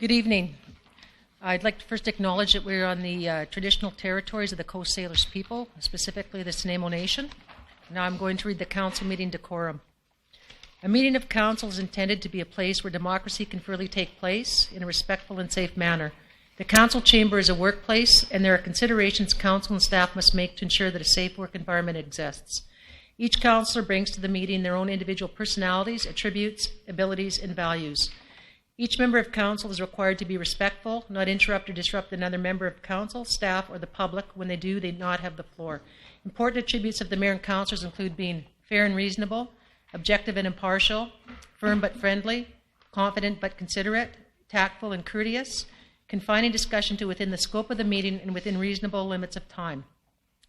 Good evening. I'd like to first acknowledge that we're on the traditional territories of the Coast Salish people, specifically the Snuneymuxw Nation. Now I'm going to read the council meeting decorum. A meeting of council is intended to be a place where democracy can freely take place in a respectful and safe manner. The council chamber is a workplace, and there are considerations council and staff must make to ensure that a safe work environment exists. Each councillor brings to the meeting their own individual personalities, attributes, abilities, and values. Each member of council is required to be respectful, not interrupt or disrupt another member of council, staff, or the public. When they do, they not have the floor. Important attributes of the mayor and councillors include being fair and reasonable, objective and impartial, firm but friendly, confident but considerate, tactful and courteous, confining discussion to within the scope of the meeting and within reasonable limits of time.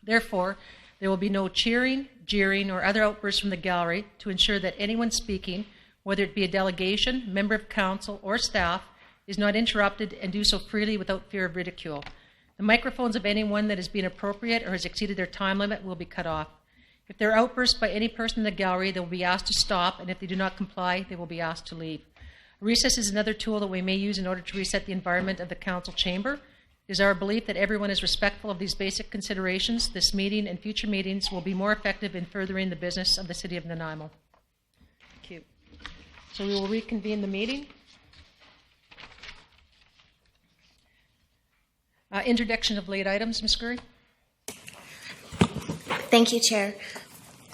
Therefore, there will be no cheering, jeering, or other outbursts from the gallery to ensure that anyone speaking, whether it be a delegation, member of council, or staff, is not interrupted and do so freely without fear of ridicule. The microphones of anyone that has been appropriate or has exceeded their time limit will be cut off. If there are outbursts by any person in the gallery, they will be asked to stop, and if they do not comply, they will be asked to leave. Recess is another tool that we may use in order to reset the environment of the council chamber. It is our belief that everyone is respectful of these basic considerations. This meeting and future meetings will be more effective in furthering the business of the City of Nanaimo. Thank you. So we will reconvene the meeting. Introduction of late items, Ms. Gurry. Thank you, Chair.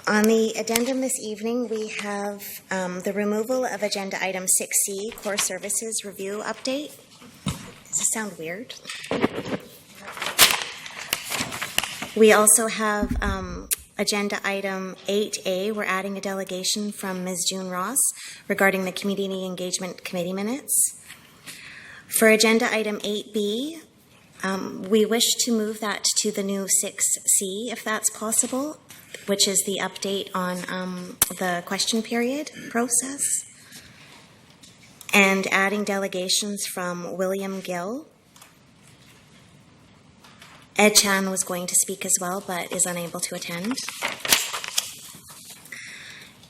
On the addendum this evening, we have the removal of agenda item 6C, Core Services Review Update. Does this sound weird? We also have agenda item 8A. We're adding a delegation from Ms. June Ross regarding the Community Engagement Committee minutes. For agenda item 8B, we wish to move that to the new 6C, if that's possible, which is the update on the question period process, and adding delegations from William Gill. Ed Chan was going to speak as well, but is unable to attend.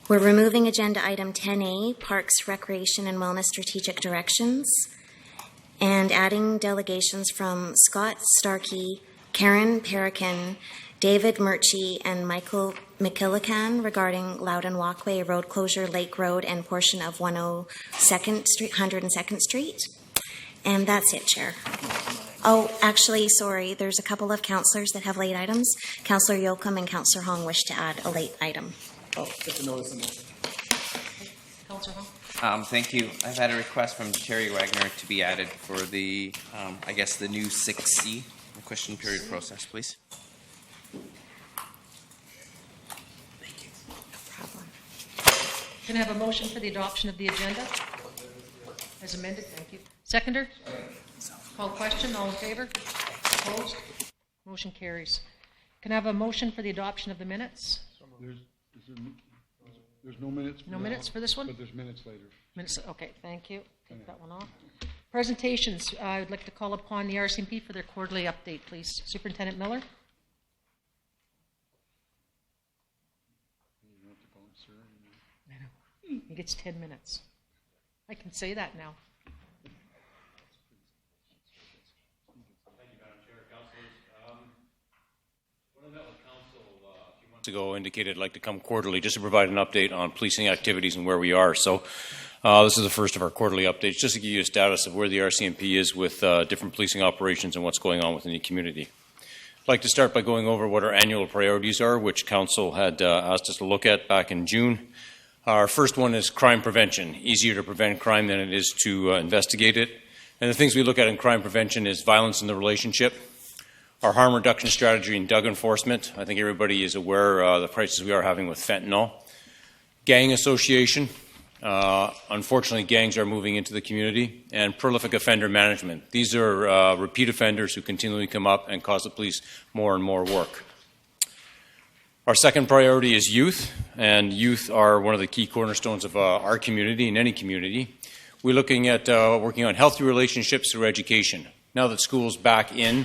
We're removing agenda item 10A, Parks, Recreation and Wellness Strategic Directions, and adding delegations from Scott Starkey, Karen Perikin, David Murchie, and Michael McKillican regarding Loudon Walkway, road closure, Lake Road, and portion of 102nd Street. And that's it, Chair. Oh, actually, sorry, there's a couple of councillors that have late items. Councillor Yoakum and Councillor Hong wish to add a late item. Oh, just a notice of motion. Councillor Hong. Thank you. I've had a request from Terry Wagner to be added for the, I guess, the new 6C, the question period process, please. Thank you. No problem. Can I have a motion for the adoption of the agenda? As amended, thank you. Seconder? Call question, all in favor? Opposed? Motion carries. Can I have a motion for the adoption of the minutes? There's no minutes. No minutes for this one? But there's minutes later. Minutes, okay, thank you. Take that one off. Presentations, I would like to call upon the RCMP for their quarterly update, please. Superintendent Miller? I know. He gets 10 minutes. I can say that now. Ago indicated I'd like to come quarterly just to provide an update on policing activities and where we are. So this is the first of our quarterly updates, just to give you a status of where the RCMP is with different policing operations and what's going on within the community. I'd like to start by going over what our annual priorities are, which Council had asked us to look at back in June. Our first one is crime prevention. Easier to prevent crime than it is to investigate it. And the things we look at in crime prevention is violence in the relationship, our harm reduction strategy and drug enforcement. I think everybody is aware of the crisis we are having with fentanyl. Gang association. Unfortunately, gangs are moving into the community. And prolific offender management. These are repeat offenders who continually come up and cause the police more and more work. Our second priority is youth. And youth are one of the key cornerstones of our community and any community. We're looking at working on healthy relationships through education. Now that school's back in,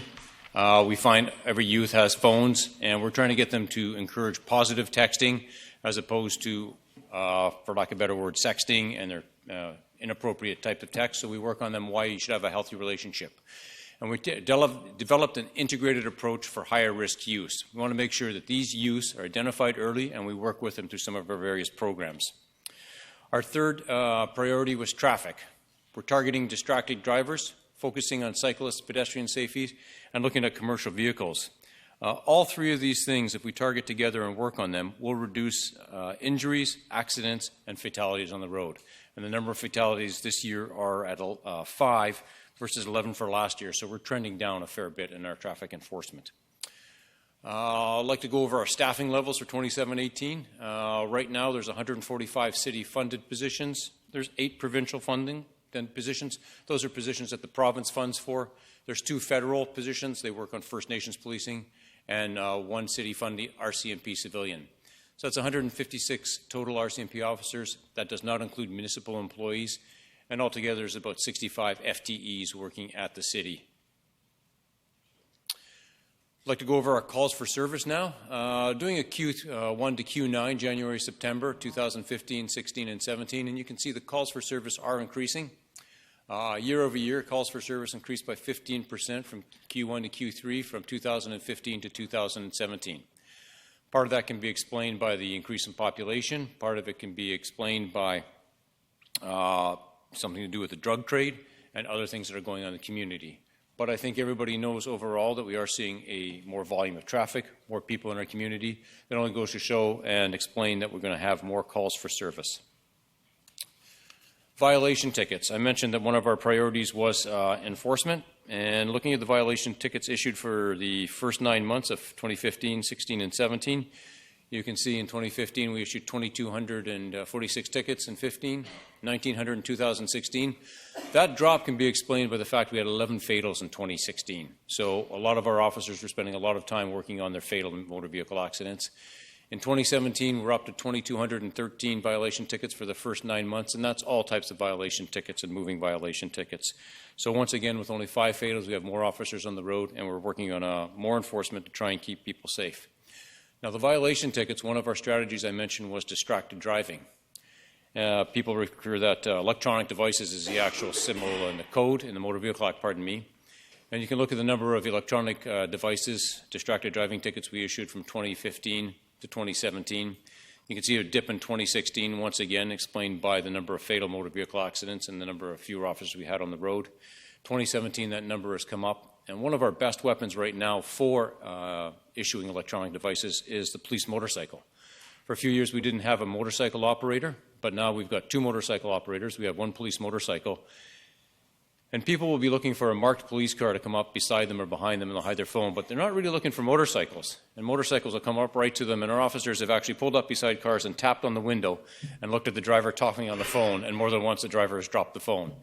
we find every youth has phones, and we're trying to get them to encourage positive texting as opposed to, for lack of a better word, sexting, and they're inappropriate type of text, so we work on them why you should have a healthy relationship. And we developed an integrated approach for higher risk use. We want to make sure that these youths are identified early and we work with them through some of our various programs. Our third priority was traffic. We're targeting distracted drivers, focusing on cyclists, pedestrian safety, and looking at commercial vehicles. All three of these things, if we target together and work on them, will reduce injuries, accidents, and fatalities on the road. And the number of fatalities this year are at 5 versus 11 for last year, so we're trending down a fair bit in our traffic enforcement. I'd like to go over our staffing levels for 27-18. Right now, there's 145 city-funded positions. There's 8 provincial funding positions. Those are positions that the province funds for. There's 2 federal positions. They work on First Nations policing, and 1 city-funded RCMP civilian. So that's 156 total RCMP officers. That does not include municipal employees. And altogether, there's about 65 FTEs working at the city. I'd like to go over our calls for service now. Doing a Q1 to Q9, January, September, 2015, 16, and 17, and you can see the calls for service are increasing. Year over year, calls for service increased by 15% from Q1 to Q3 from 2015 to 2017. Part of that can be explained by the increase in population. Part of it can be explained by something to do with the drug trade and other things that are going on in the community. But I think everybody knows overall that we are seeing a more volume of traffic, more people in our community. That only goes to show and explain that we're going to have more calls for service. Violation tickets. I mentioned that one of our priorities was enforcement. And looking at the violation tickets issued for the first 9 months of 2015, 16, and 17, you can see in 2015 we issued 2,246 tickets in 15, 1,900 in 2016. That drop can be explained by the fact we had 11 fatals in 2016. So a lot of our officers were spending a lot of time working on their fatal motor vehicle accidents. In 2017, we're up to 2,213 violation tickets for the first 9 months, and that's all types of violation tickets and moving violation tickets. So once again, with only 5 fatals, we have more officers on the road, and we're working on more enforcement to try and keep people safe. Now, the violation tickets, one of our strategies I mentioned was distracted driving. People refer that electronic devices is the actual symbol in the code, in the Motor Vehicle Act, pardon me. And you can look at the number of electronic devices, distracted driving tickets we issued from 2015 to 2017. You can see a dip in 2016, once again explained by the number of fatal motor vehicle accidents and the number of fewer officers we had on the road. 2017, that number has come up. And one of our best weapons right now for issuing electronic devices is the police motorcycle. For a few years, we didn't have a motorcycle operator, but now we've got 2 motorcycle operators. We have 1 police motorcycle. And people will be looking for a marked police car to come up beside them or behind them and they'll hide their phone, but they're not really looking for motorcycles. And motorcycles will come up right to them, and our officers have actually pulled up beside cars and tapped on the window and looked at the driver talking on the phone, and more than once the driver has dropped the phone.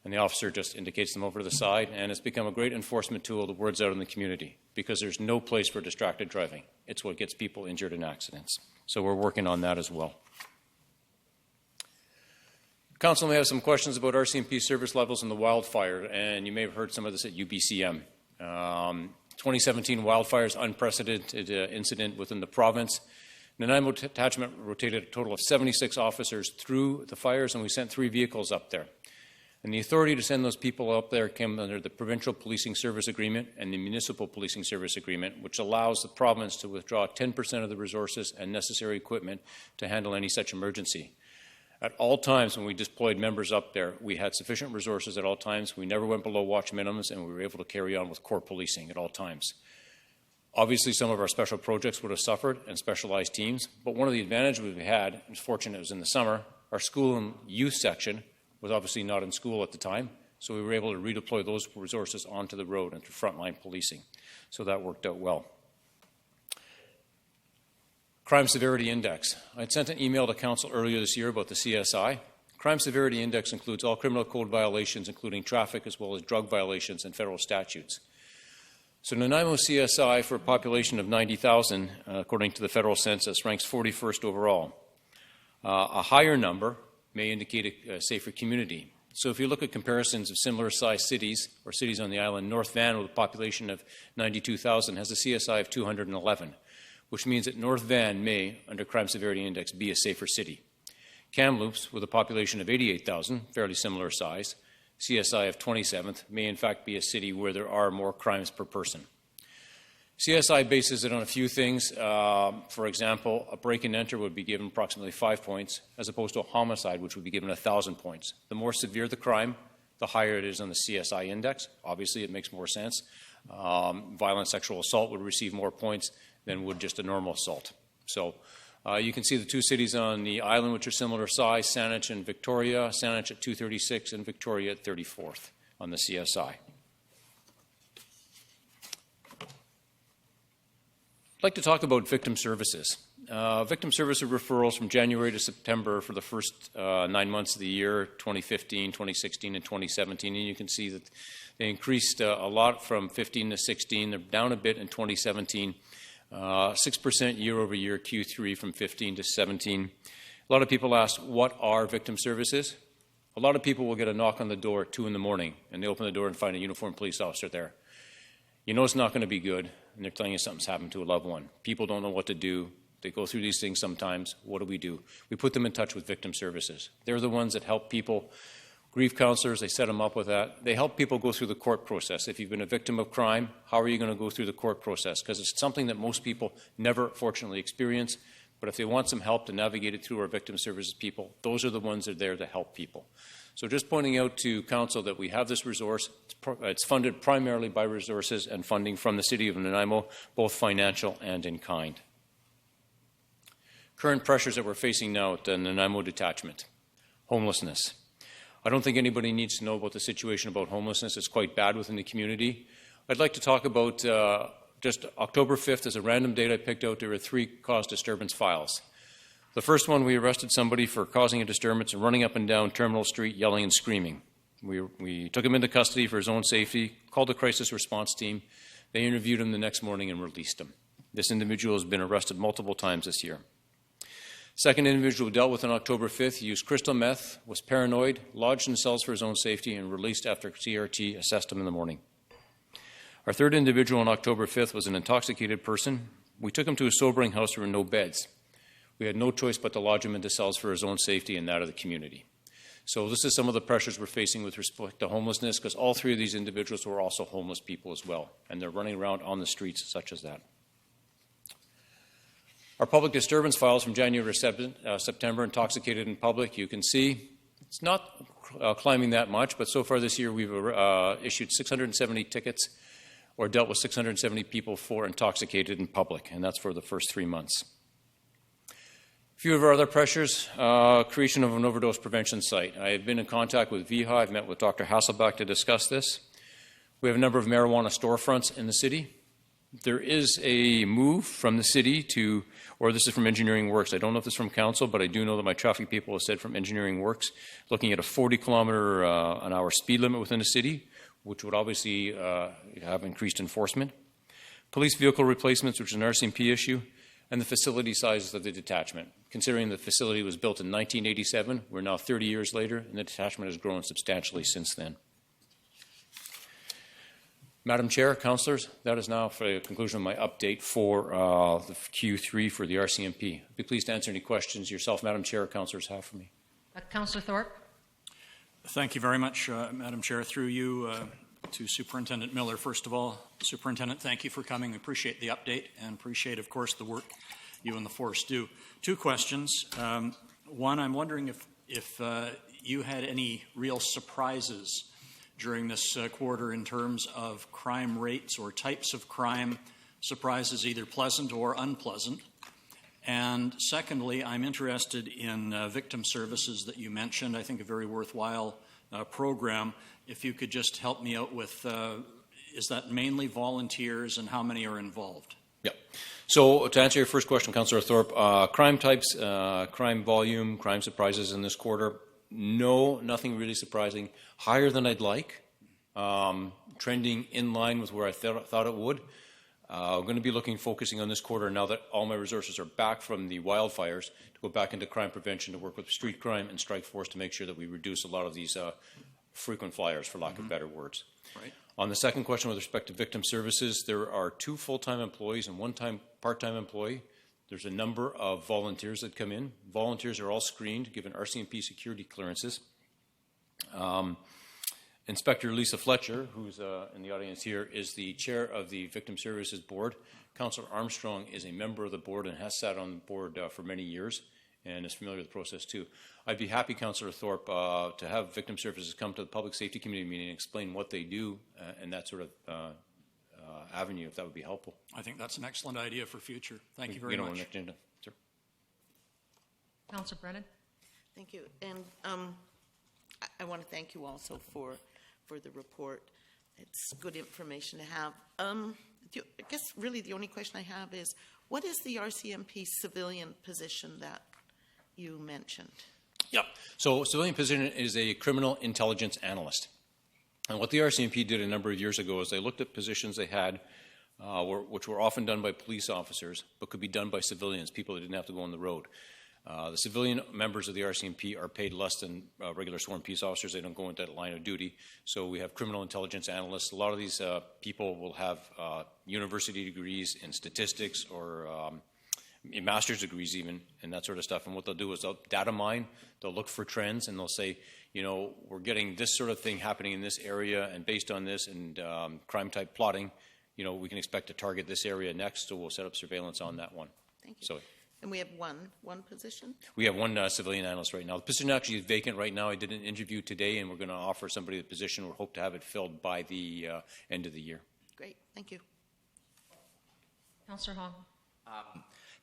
And the officer just indicates them over to the side, and it's become a great enforcement tool. The word's out in the community because there's no place for distracted driving. It's what gets people injured in accidents. So we're working on that as well. Council may have some questions about RCMP service levels in the wildfire, and you may have heard some of this at UBCM. 2017 wildfires, unprecedented incident within the province. Nanaimo Detachment rotated a total of 76 officers through the fires, and we sent 3 vehicles up there. And the authority to send those people up there came under the Provincial Policing Service Agreement and the Municipal Policing Service Agreement, which allows the province to withdraw 10% of the resources and necessary equipment to handle any such emergency. At all times when we deployed members up there, we had sufficient resources at all times. We never went below watch minimums, and we were able to carry on with core policing at all times. Obviously, some of our special projects would have suffered and specialized teams, but one of the advantages we had, it was fortunate it was in the summer, our school and youth section was obviously not in school at the time, so we were able to redeploy those resources onto the road and to frontline policing. So that worked out well. Crime Severity Index. I sent an email to Council earlier this year about the CSI. Crime Severity Index includes all criminal code violations, including traffic, as well as drug violations and federal statutes. So Nanaimo CSI, for a population of 90,000, according to the federal census, ranks 41st overall. A higher number may indicate a safer community. So if you look at comparisons of similar-sized cities or cities on the island, North Van, with a population of 92,000, has a CSI of 211, which means that North Van may, under Crime Severity Index, be a safer city. Kamloops, with a population of 88,000, fairly similar size, CSI of 27th, may in fact be a city where there are more crimes per person. CSI bases it on a few things. For example, a break and enter would be given approximately 5 points, as opposed to a homicide, which would be given 1,000 points. The more severe the crime, the higher it is on the CSI index. Obviously, it makes more sense. Violent sexual assault would receive more points than would just a normal assault. So you can see the two cities on the island, which are similar size, Saanich and Victoria. Saanich at 236 and Victoria at 34th on the CSI. I'd like to talk about victim services. Victim service referrals from January to September for the first 9 months of the year, 2015, 2016, and 2017. And you can see that they increased a lot from 15 to 16. They're down a bit in 2017, 6% year over year, Q3 from 15 to 17. A lot of people ask, what are victim services? A lot of people will get a knock on the door at 2 in the morning, and they open the door and find a uniformed police officer there. You know it's not going to be good, and they're telling you something's happened to a loved one. People don't know what to do. They go through these things sometimes. What do? We put them in touch with victim services. They're the ones that help people. Grief counselors, they set them up with that. They help people go through the court process. If you've been a victim of crime, how are you going to go through the court process? Because it's something that most people never, fortunately, experience. But if they want some help to navigate it through our victim services people, those are the ones that are there to help people. So just pointing out to Council that we have this resource. It's funded primarily by resources and funding from the City of Nanaimo, both financial and in kind. Current pressures that we're facing now at the Nanaimo detachment. Homelessness. I don't think anybody needs to know about the situation about homelessness. It's quite bad within the community. I'd like to talk about just October 5th as a random date I picked out. There were 3 cause disturbance files. The first one, we arrested somebody for causing a disturbance and running up and down Terminal Street yelling and screaming. We took him into custody for his own safety, called the crisis response team. They interviewed him the next morning and released him. This individual has been arrested multiple times this year. Second individual dealt with on October 5th. He used crystal meth, was paranoid, lodged in cells for his own safety, and released after CRT assessed him in the morning. Our third individual on October 5th was an intoxicated person. We took him to a sobering house. There were no beds. We had no choice but to lodge him into cells for his own safety and that of the community. So this is some of the pressures we're facing with respect to homelessness, because all 3 of these individuals were also homeless people as well, and they're running around on the streets such as that. Our public disturbance files from January to September, intoxicated in public, you can see it's not climbing that much, but so far this year we've issued 670 tickets or dealt with 670 people for intoxicated in public, and that's for the first 3 months. A few of our other pressures, creation of an overdose prevention site. I have been in contact with VIHA. I've met with Dr. Hasselbach to discuss this. We have a number of marijuana storefronts in the city. There is a move from the city to, or this is from Engineering Works. I don't know if this is from Council, but I do know that my traffic people have said from Engineering Works, looking at a 40-kilometer-an-hour speed limit within the city, which would obviously have increased enforcement. Police vehicle replacements, which is an RCMP issue, and the facility sizes of the detachment. Considering the facility was built in 1987, we're now 30 years later, and the detachment has grown substantially since then. Madam Chair, councillors, that is now for the conclusion of my update for the Q3 for the RCMP. I'd be pleased to answer any questions yourself, Madam Chair, or councillors have for me. Councillor Thorpe. Thank you very much, Madam Chair. Through you to Superintendent Miller. First of all, Superintendent, thank you for coming. We appreciate the update and appreciate, of course, the work you and the force do. 2 questions. One, I'm wondering if you had any real surprises during this quarter in terms of crime rates or types of crime, surprises either pleasant or unpleasant. And secondly, I'm interested in victim services that you mentioned. I think a very worthwhile program. If you could just help me out with, is that mainly volunteers and how many are involved? Yeah. So to answer your first question, Councillor Thorpe, crime types, crime volume, crime surprises in this quarter, no, nothing really surprising. Higher than I'd like, trending in line with where I thought it would. I'm going to be focusing on this quarter now that all my resources are back from the wildfires to go back into crime prevention, to work with street crime and strike force to make sure that we reduce a lot of these frequent flyers, for lack of better words. Right. On the second question with respect to victim services, there are 2 full-time employees and 1 part-time employee. There's a number of volunteers that come in. Volunteers are all screened, given RCMP security clearances. Inspector Lisa Fletcher, who's in the audience here, is the chair of the Victim Services Board. Councillor Armstrong is a member of the board and has sat on the board for many years and is familiar with the process too. I'd be happy, Councillor Thorpe, to have Victim Services come to the Public Safety Committee meeting and explain what they do and that sort of avenue, if that would be helpful. I think that's an excellent idea for future. Thank you very much. Next agenda. Sir. Councillor Brennan? Thank you. And I want to thank you also for the report. It's good information to have. I guess really the only question I have is, what is the RCMP civilian position that you mentioned? Yep. So civilian position is a criminal intelligence analyst. And what the RCMP did a number of years ago is they looked at positions they had, which were often done by police officers, but could be done by civilians, people that didn't have to go on the road. The civilian members of the RCMP are paid less than regular sworn peace officers. They don't go into that line of duty. So we have criminal intelligence analysts. A lot of these people will have university degrees in statistics or master's degrees even, and that sort of stuff. And what they'll do is they'll data mine, they'll look for trends, and they'll say, you know, we're getting this sort of thing happening in this area, and based on this and crime-type plotting, you know, we can expect to target this area next, so we'll set up surveillance on that one. Thank you. So, And we have one position? we have one civilian analyst right now. The position actually is vacant right now. I did an interview today, and we're going to offer somebody the position. We hope to have it filled by the end of the year. Great, thank you. Councillor Hong?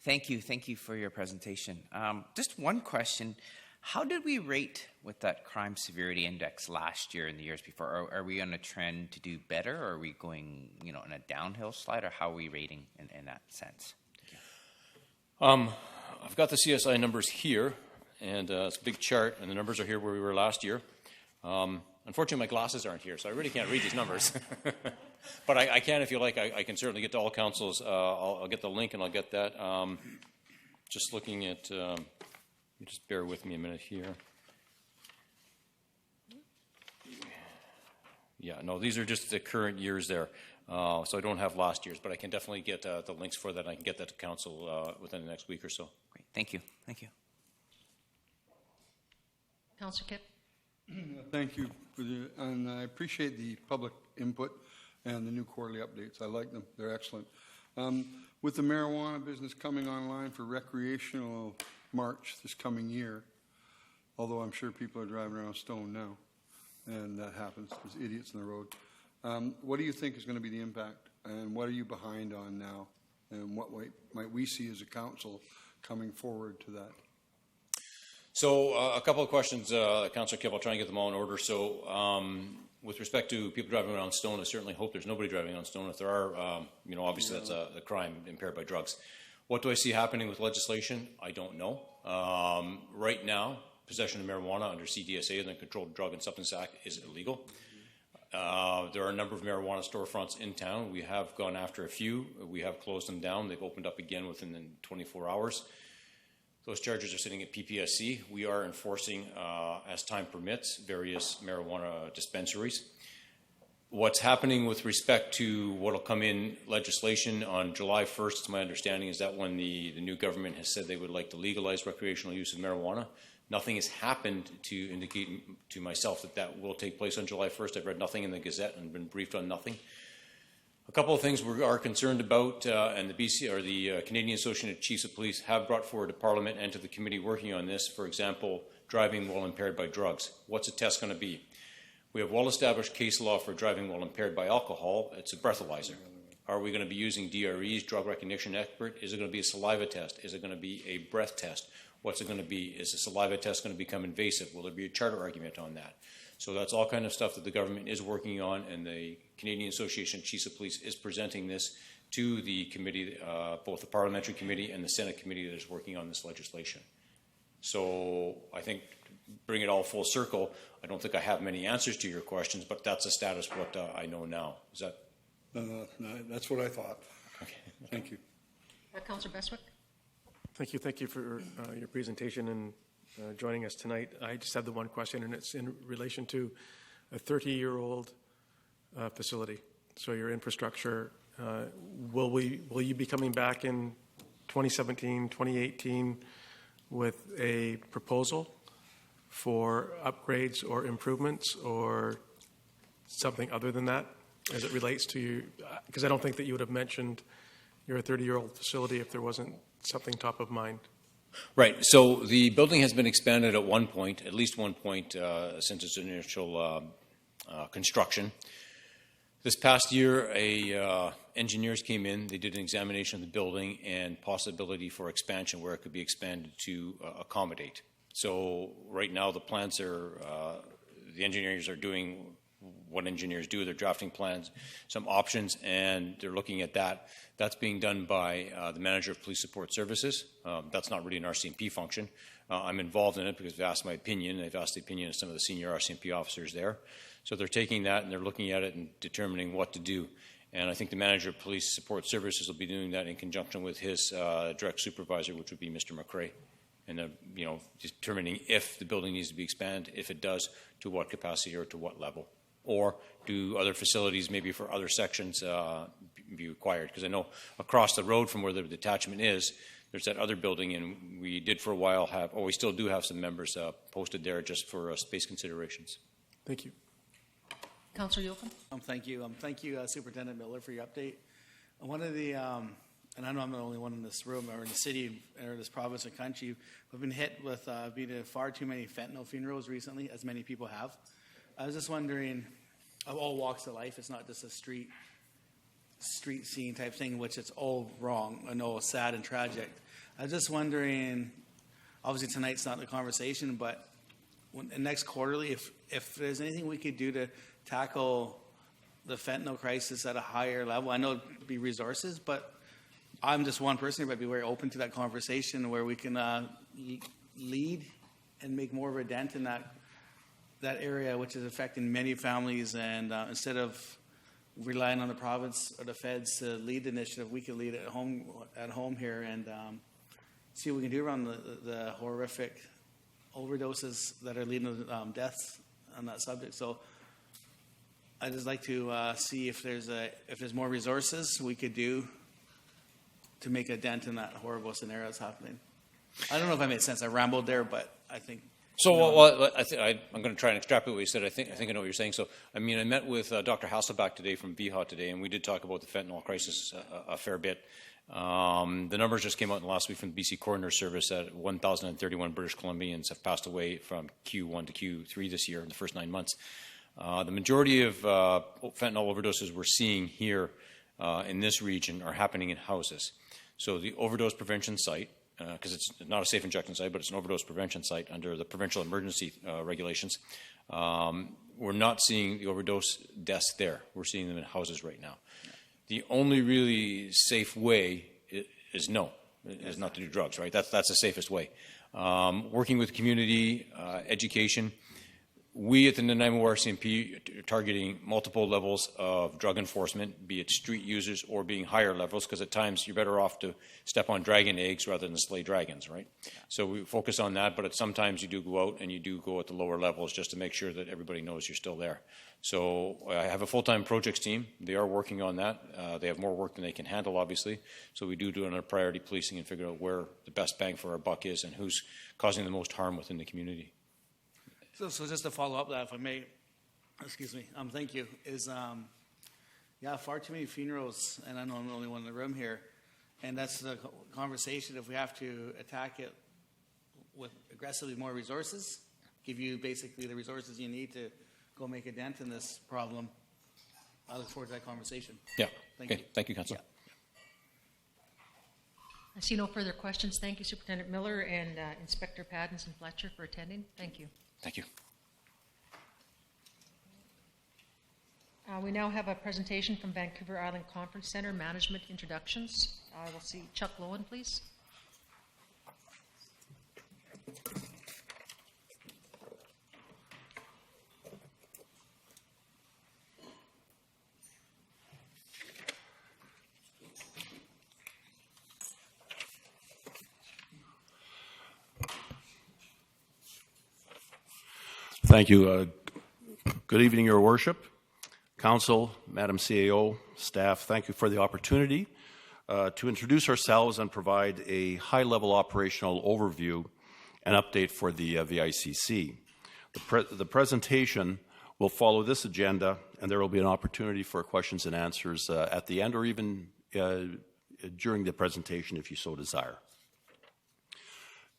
Thank you for your presentation. Just one question. How did we rate with that crime severity index last year and the years before? Are we on a trend to do better, or are we going, you know, in a downhill slide, or how are we rating in that sense? I've got the CSI numbers here, and it's a big chart, and the numbers are here where we were last year. Unfortunately, my glasses aren't here, so I really can't read these numbers. But I can, if you like, I can certainly get to all councils. I'll get the link, and I'll get that. Just looking at, just bear with me a minute here. Yeah, no, these are just the current years there. So I don't have last year's, but I can definitely get the links for that. I can get that to council within the next week or so. Great. Thank you. Thank you. Councillor Kipp? Thank you, and I appreciate the public input and the new quarterly updates. I like them. They're excellent. With the marijuana business coming online for recreational March this coming year, although I'm sure people are driving around stoned now, and that happens. There's idiots in the road. What do you think is going to be the impact, and what are you behind on now, and what might we see as a council coming forward to that? So a couple of questions, Councillor Kipp. I'll try and get them all in order. So with respect to people driving around stoned, I certainly hope there's nobody driving around stoned. If there are, you know, obviously that's a crime impaired by drugs. What do I see happening with legislation? I don't know. Right now, possession of marijuana under CDSA, the Controlled Drug and Substance Act, is illegal. There are a number of marijuana storefronts in town. We have gone after a few. We have closed them down. They've opened up again within 24 hours. Those charges are sitting at PPSC. We are enforcing, as time permits, various marijuana dispensaries. What's happening with respect to what will come in legislation on July 1st, it's my understanding, is that when the new government has said they would like to legalize recreational use of marijuana. Nothing has happened to indicate to myself that that will take place on July 1st. I've read nothing in the Gazette and been briefed on nothing. A couple of things we are concerned about, and the BC or the Canadian Association of Chiefs of Police have brought forward to Parliament and to the committee working on this. For example, driving while impaired by drugs. What's a test going to be? We have well-established case law for driving while impaired by alcohol. It's a breathalyzer. Are we going to be using DREs, drug recognition expert? Is it going to be a saliva test? Is it going to be a breath test? What's it going to be? Is the saliva test going to become invasive? Will there be a charter argument on that? So that's all kind of stuff that the government is working on, and the Canadian Association of Chiefs of Police is presenting this to the committee, both the parliamentary committee and the Senate committee that is working on this legislation. So I think to bring it all full circle, I don't think I have many answers to your questions, but that's the status of what I know now. Is that? No, that's what I thought. Okay. Thank you. Councillor Bestwick? Thank you for your presentation and joining us tonight. I just had the one question, and it's in relation to a 30-year-old facility. So your infrastructure, will you be coming back in 2017, 2018 with a proposal for upgrades or improvements or something other than that as it relates to you? Because I don't think that you would have mentioned your 30-year-old facility if there wasn't something top of mind. Right. So the building has been expanded at one point, at least one point, since its initial construction. This past year, engineers came in. They did an examination of the building and possibility for expansion where it could be expanded to accommodate. So right now, the plans are, the engineers are doing what engineers do. They're drafting plans, some options, and they're looking at that. That's being done by the manager of police support services. That's not really an RCMP function. I'm involved in it because they've asked my opinion. They've asked the opinion of some of the senior RCMP officers there. So they're taking that and they're looking at it and determining what to do. And I think the manager of police support services will be doing that in conjunction with his direct supervisor, which would be Mr. McRae. And determining if the building needs to be expanded, if it does, to what capacity or to what level. Or do other facilities, maybe for other sections, be required? Because I know across the road from where the detachment is, there's that other building, and we did for a while have, or we still do have some members posted there just for space considerations. Thank you. Councillor Yocum? Thank you. Thank you, Superintendent Miller, for your update. One of the, and I know I'm the only one in this room or in the city or this province or country, we've been hit with being far too many fentanyl funerals recently, as many people have. I was just wondering, of all walks of life, it's not just a street scene type thing, which it's all wrong. I know, sad and tragic. I was just wondering, obviously tonight's not the conversation, but next quarterly, if there's anything we could do to tackle the fentanyl crisis at a higher level. I know it'd be resources, but I'm just one person, but I'd be very open to that conversation where we can lead and make more of a dent in that area, which is affecting many families. And instead of relying on the province or the feds to lead the initiative, we can lead it at home here and see what we can do around the horrific overdoses that are leading to deaths on that subject. So I'd just like to see if there's more resources we could do to make a dent in that horrible scenario that's happening. I don't know if I made sense. I rambled there, but I think. So well, I'm going to try and extrapolate what you said. I think I know what you're saying. So, I mean, I met with Dr. Hasselback today from VHA today, and we did talk about the fentanyl crisis a fair bit. The numbers just came out in the last week from the BC Coroner Service that 1,031 British Columbians have passed away from Q1 to Q3 this year in the first 9 months. The majority of fentanyl overdoses we're seeing here in this region are happening in houses. So the overdose prevention site, because it's not a safe injection site, but it's an overdose prevention site under the provincial emergency regulations, we're not seeing the overdose deaths there. We're seeing them in houses right now. The only really safe way is not to do drugs, right? That's the safest way. Working with community, education. We at the Nanaimo RCMP are targeting multiple levels of drug enforcement, be it street users or being higher levels, because at times you're better off to step on dragon eggs rather than slay dragons, right? So we focus on that, but sometimes you do go out and you do go at the lower levels just to make sure that everybody knows you're still there. So I have a full-time projects team. They are working on that. They have more work than they can handle, obviously. So we do another priority policing and figure out where the best bang for our buck is and who's causing the most harm within the community. So just to follow up that, if I may, excuse me, thank you, is, far too many funerals, and I know I'm the only one in the room here, and that's the conversation. If we have to attack it with aggressively more resources, give you basically the resources you need to go make a dent in this problem, I look forward to that conversation. Yeah. Thank you. Thank you, Councillor. Yeah. I see no further questions. Thank you, Superintendent Miller and Inspector Pattinson Fletcher for attending. Thank you. Thank you. We now have a presentation from Vancouver Island Conference Centre, Management Introductions. I will see Chuck Lowen, please. Thank you. Good evening, Your Worship, Council, Madam CAO, staff. Thank you for the opportunity to introduce ourselves and provide a high-level operational overview and update for the VICC. The presentation will follow this agenda, and there will be an opportunity for questions and answers at the end or even during the presentation if you so desire.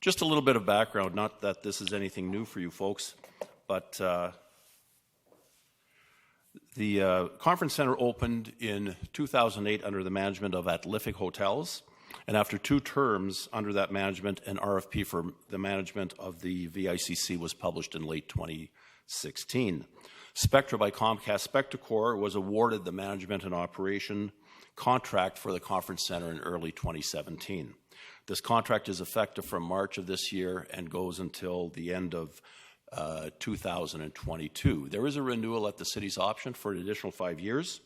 Just a little bit of background, not that this is anything new for you folks, but the conference center opened in 2008 under the management of Atlific Hotels, and after 2 terms under that management, an RFP for the management of the VICC was published in late 2016. Spectra by Comcast Spectacor was awarded the management and operation contract for the conference center in early 2017. This contract is effective from March of this year and goes until the end of 2022. There is a renewal at the city's option for an additional 5 years.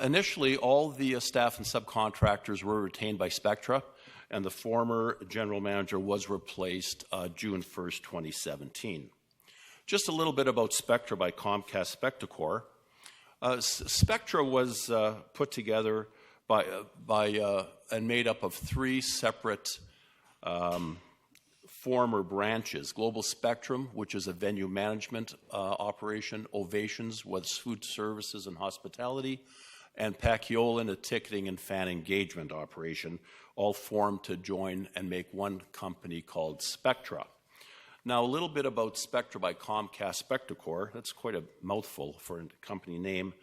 Initially, all the staff and subcontractors were retained by Spectra, and the former general manager was replaced June 1st, 2017. Just a little bit about Spectra by Comcast Spectacor. Spectra was put together by and made up of 3 separate former branches: Global Spectrum, which is a venue management operation; Ovations, with food services and hospitality; and Paciolan, a ticketing and fan engagement operation, all formed to join and make one company called Spectra. Now, a little bit about Spectra by Comcast Spectacor. That's quite a mouthful for a company name.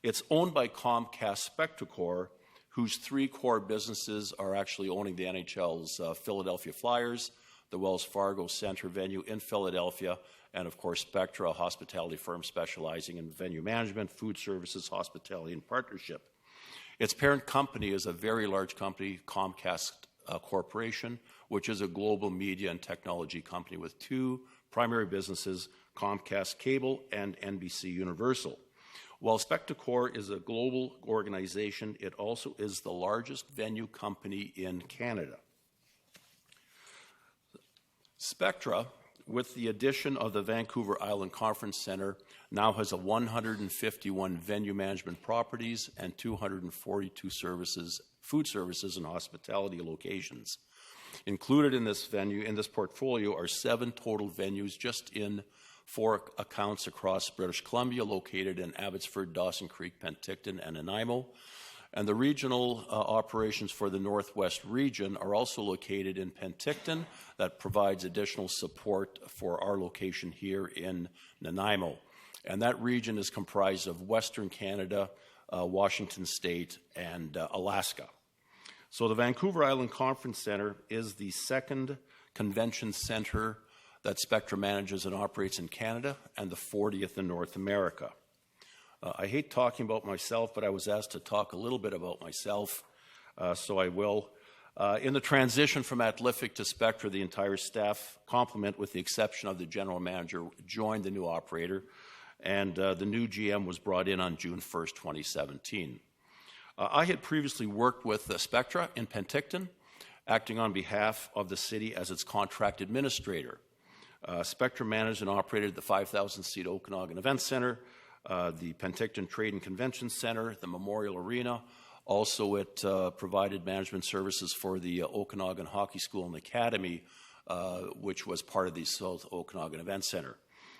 It's owned by Comcast Spectacor, whose 3 core businesses are actually owning the NHL's Philadelphia Flyers, the Wells Fargo Center venue in Philadelphia, and of course Spectra, a hospitality firm specializing in venue management, food services, hospitality, and partnership. Its parent company is a very large company, Comcast Corporation, which is a global media and technology company with 2 primary businesses, Comcast Cable and NBC Universal. While Spectacor is a global organization, it also is the largest venue company in Canada. Spectra, with the addition of the Vancouver Island Conference Center, now has 151 venue management properties and 242 food services and hospitality locations. Included in this portfolio are 7 total venues just in 4 accounts across British Columbia, located in Abbotsford, Dawson Creek, Penticton, and Nanaimo. And the regional operations for the Northwest region are also located in Penticton. That provides additional support for our location here in Nanaimo. And that region is comprised of Western Canada, Washington State, and Alaska. So the Vancouver Island Conference Center is the 2nd convention center that Spectra manages and operates in Canada, and the 40th in North America. I hate talking about myself, but I was asked to talk a little bit about myself, so I will. In the transition from Atlific to Spectra, the entire staff complement, with the exception of the general manager, joined the new operator, and the new GM was brought in on June 1st, 2017. I had previously worked with Spectra in Penticton, acting on behalf of the city as its contract administrator. Spectra managed and operated the 5,000-seat Okanagan Event Center, the Penticton Trade and Convention Center, the Memorial Arena. Also, it provided management services for the Okanagan Hockey School and Academy, which was part of the South Okanagan Event Center.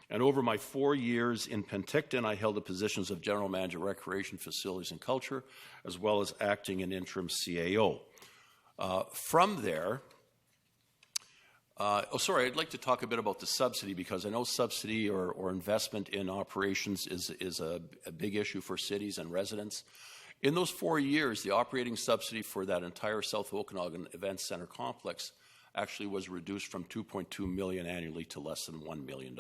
And over my 4 years in Penticton, I held the positions of General Manager, Recreation, Facilities, and Culture, as well as acting and interim CAO. From there, I'd like to talk a bit about the subsidy, because I know subsidy or investment in operations is a big issue for cities and residents. In those 4 years, the operating subsidy for that entire South Okanagan Event Center complex actually was reduced from $2.2 million annually to less than $1 million.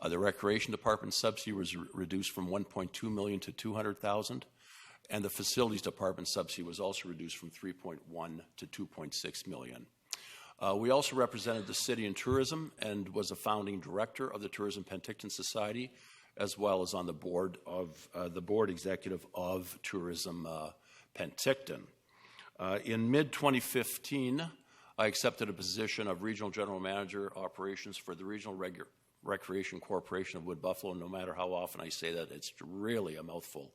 The Recreation Department subsidy was reduced from $1.2 million to $200,000, and the Facilities Department subsidy was also reduced from $3.1 to $2.6 million. We also represented the city in tourism and was a founding director of the Tourism Penticton Society, as well as on the board of the board executive of Tourism Penticton. In mid-2015, I accepted a position of Regional General Manager Operations for the Regional Recreation Corporation of Wood Buffalo. No matter how often I say that, it's really a mouthful.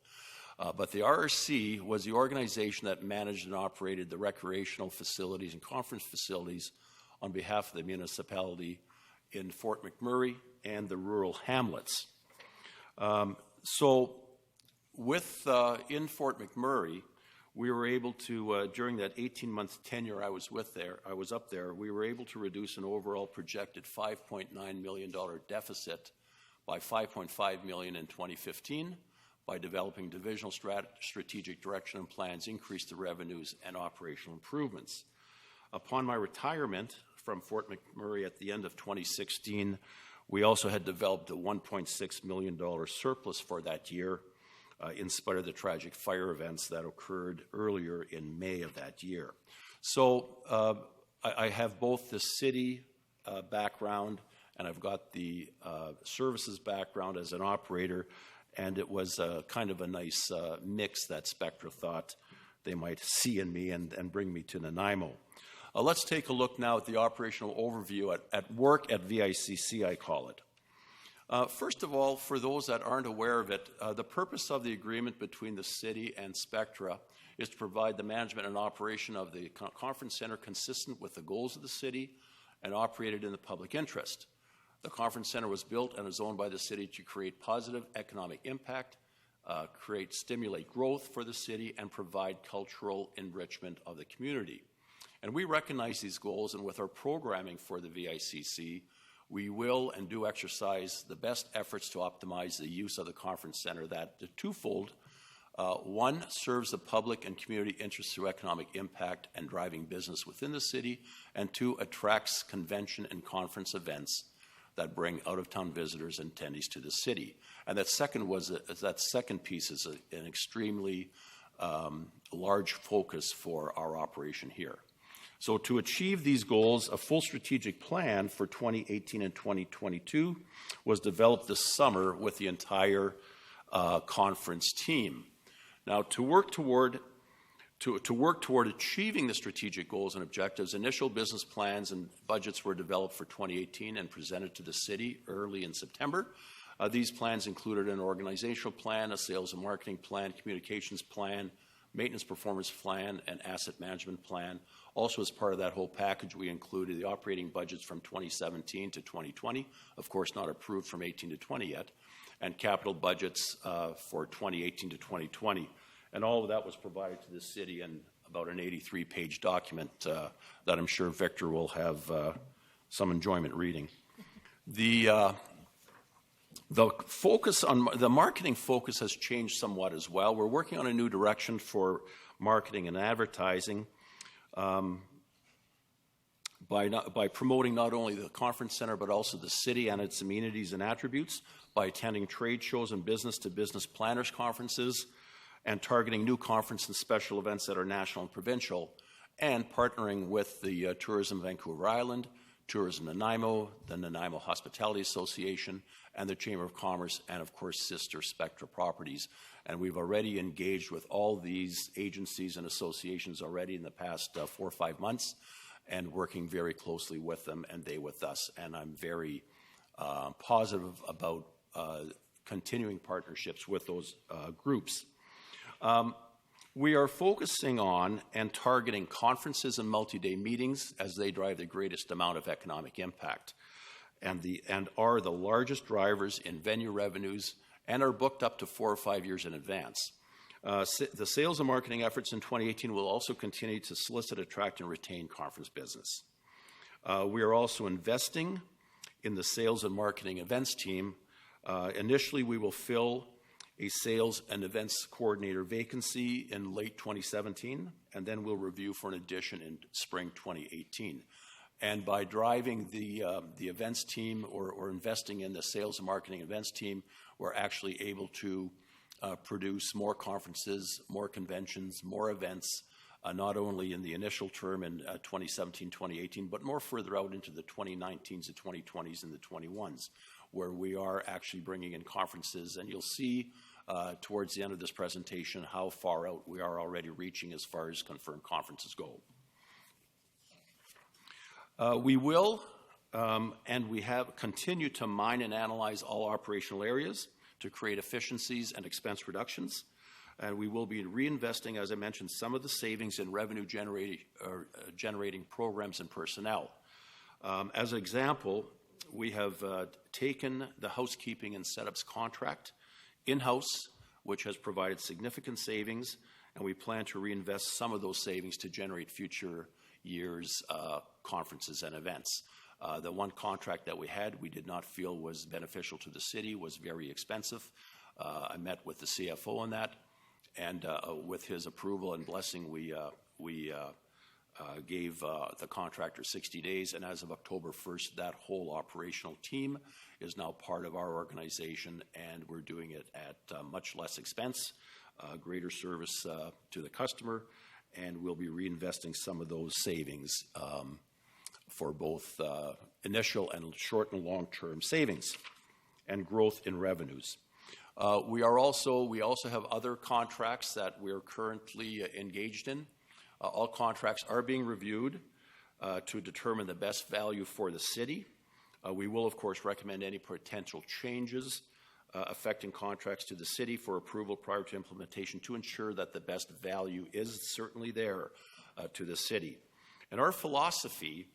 But the RRC was the organization that managed and operated the recreational facilities and conference facilities on behalf of the municipality in Fort McMurray and the rural hamlets. So in Fort McMurray, we were able to, during that 18-month tenure I was up there, we were able to reduce an overall projected $5.9 million deficit by $5.5 million in 2015 by developing divisional strategic direction and plans, increase the revenues and operational improvements. Upon my retirement from Fort McMurray at the end of 2016, we also had developed a $1.6 million surplus for that year, in spite of the tragic fire events that occurred earlier in May of that year. So I have both the city background and I've got the services background as an operator, and it was kind of a nice mix that Spectra thought they might see in me and bring me to Nanaimo. Let's take a look now at the operational overview at work at VICC, I call it. First of all, for those that aren't aware of it, the purpose of the agreement between the city and Spectra is to provide the management and operation of the conference center consistent with the goals of the city and operated in the public interest. The conference center was built and is owned by the city to create positive economic impact, stimulate growth for the city, and provide cultural enrichment of the community. And we recognize these goals, and with our programming for the VICC, we will and do exercise the best efforts to optimize the use of the conference center that twofold. One, serves the public and community interests through economic impact and driving business within the city, and two, attracts convention and conference events that bring out-of-town visitors and attendees to the city. And that second piece is an extremely large focus for our operation here. So to achieve these goals, a full strategic plan for 2018 and 2022 was developed this summer with the entire conference team. Now, to work toward achieving the strategic goals and objectives, initial business plans and budgets were developed for 2018 and presented to the city early in September. These plans included an organizational plan, a sales and marketing plan, communications plan, maintenance performance plan, and asset management plan. Also, as part of that whole package, we included the operating budgets from 2017 to 2020, of course not approved from 18 to 20 yet, and capital budgets for 2018 to 2020. And all of that was provided to the city in about an 83-page document that I'm sure Victor will have some enjoyment reading. The focus on the marketing focus has changed somewhat as well. We're working on a new direction for marketing and advertising by promoting not only the conference center but also the city and its amenities and attributes, by attending trade shows and business-to-business planners conferences, and targeting new conference and special events that are national and provincial, and partnering with the Tourism Vancouver Island, Tourism Nanaimo, the Nanaimo Hospitality Association, and the Chamber of Commerce, and of course sister Spectra Properties. And we've already engaged with all these agencies and associations already in the past 4 or 5 months, and working very closely with them and they with us. And I'm very positive about continuing partnerships with those groups. We are focusing on and targeting conferences and multi-day meetings as they drive the greatest amount of economic impact and are the largest drivers in venue revenues and are booked up to 4 or 5 years in advance. The sales and marketing efforts in 2018 will also continue to solicit, attract, and retain conference business. We are also investing in the sales and marketing events team. Initially, we will fill a sales and events coordinator vacancy in late 2017, and then we'll review for an addition in spring 2018. And by driving the events team or investing in the sales and marketing events team, we're actually able to produce more conferences, more conventions, more events, not only in the initial term in 2017, 2018, but more further out into the 2019s, the 2020s, and the 21s, where we are actually bringing in conferences. And you'll see towards the end of this presentation how far out we are already reaching as far as confirmed conferences go. We will and we have continued to mine and analyze all operational areas to create efficiencies and expense reductions. And we will be reinvesting, as I mentioned, some of the savings in revenue generating programs and personnel. As an example, we have taken the housekeeping and setups contract in-house, which has provided significant savings, and we plan to reinvest some of those savings to generate future years' conferences and events. The one contract that we had we did not feel was beneficial to the city, was very expensive. I met with the CFO on that, and with his approval and blessing, we gave the contractor 60 days, and as of October 1st, that whole operational team is now part of our organization, and we're doing it at much less expense, greater service to the customer, and we'll be reinvesting some of those savings for both initial and short and long-term savings and growth in revenues. We also have other contracts that we're currently engaged in. All contracts are being reviewed to determine the best value for the city. We will, of course, recommend any potential changes affecting contracts to the city for approval prior to implementation to ensure that the best value is certainly there to the city. And our philosophy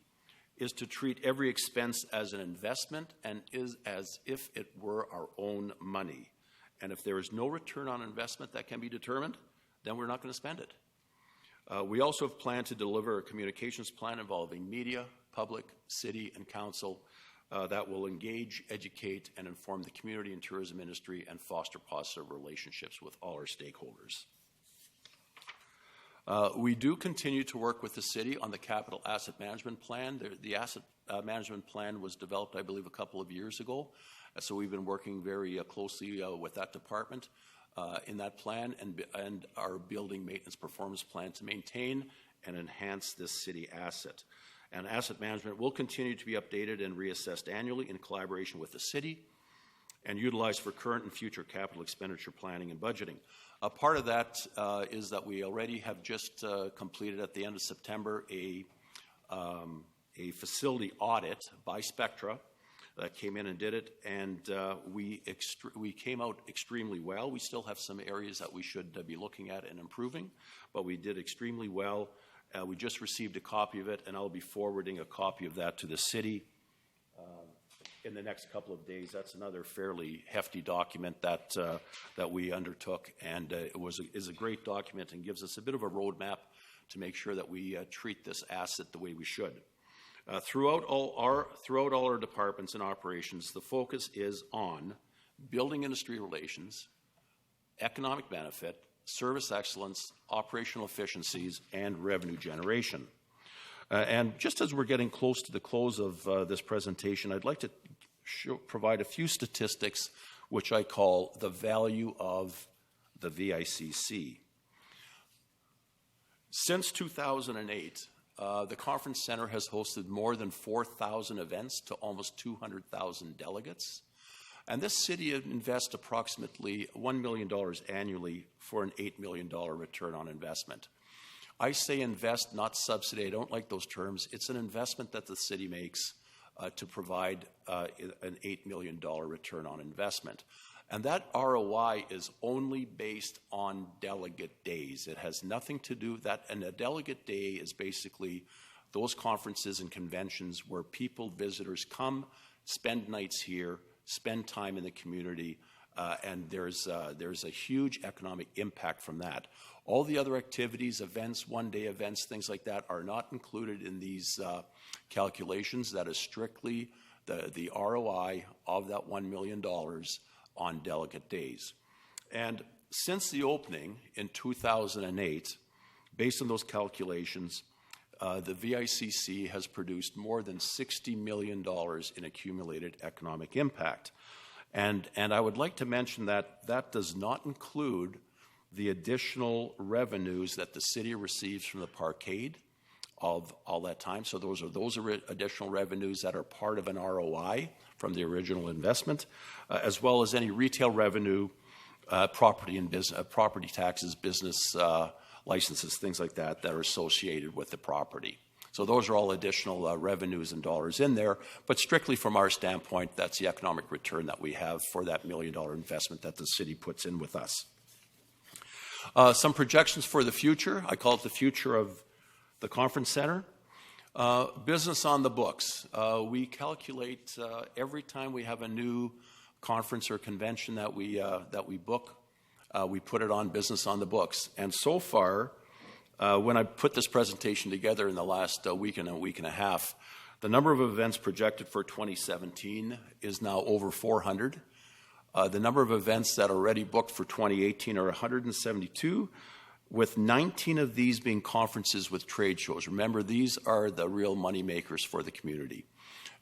is to treat every expense as an investment and is as if it were our own money. And if there is no return on investment that can be determined, then we're not going to spend it. We also have planned to deliver a communications plan involving media, public, city, and council that will engage, educate, and inform the community and tourism industry and foster positive relationships with all our stakeholders. We do continue to work with the city on the capital asset management plan. The asset management plan was developed, I believe, a couple of years ago. So we've been working very closely with that department in that plan and our building maintenance performance plan to maintain and enhance this city asset. And asset management will continue to be updated and reassessed annually in collaboration with the city and utilized for current and future capital expenditure planning and budgeting. A part of that is that we already have just completed at the end of September a facility audit by Spectra that came in and did it, and we came out extremely well. We still have some areas that we should be looking at and improving, but we did extremely well. We just received a copy of it, and I'll be forwarding a copy of that to the city in the next couple of days. That's another fairly hefty document that we undertook, and is a great document and gives us a bit of a roadmap to make sure that we treat this asset the way we should. Throughout all our departments and operations, the focus is on building industry relations, economic benefit, service excellence, operational efficiencies, and revenue generation. And just as we're getting close to the close of this presentation, I'd like to provide a few statistics which I call the value of the VICC. Since 2008, the Conference Center has hosted more than 4,000 events to almost 200,000 delegates. And this city invests approximately $1 million annually for an $8 million return on investment. I say invest, not subsidy. I don't like those terms. It's an investment that the city makes to provide an $8 million return on investment. And that ROI is only based on delegate days. It has nothing to do with that. And a delegate day is basically those conferences and conventions where people, visitors come, spend nights here, spend time in the community, and there's a huge economic impact from that. All the other activities, events, one-day events, things like that are not included in these calculations. That is strictly the ROI of that $1 million on delegate days. And since the opening in 2008, based on those calculations, the VICC has produced more than $60 million in accumulated economic impact. And I would like to mention that that does not include the additional revenues that the city receives from the parkade of all that time. So those are additional revenues that are part of an ROI from the original investment, as well as any retail revenue, property taxes, business licenses, things like that that are associated with the property. So those are all additional revenues and dollars in there, but strictly from our standpoint, that's the economic return that we have for that $1 million investment that the city puts in with us. Some projections for the future. I call it the future of the conference center. Business on the books. We calculate every time we have a new conference or convention that we book, we put it on business on the books. And so far, when I put this presentation together in the last week and a half, the number of events projected for 2017 is now over 400. The number of events that are already booked for 2018 are 172, with 19 of these being conferences with trade shows. Remember, these are the real money makers for the community.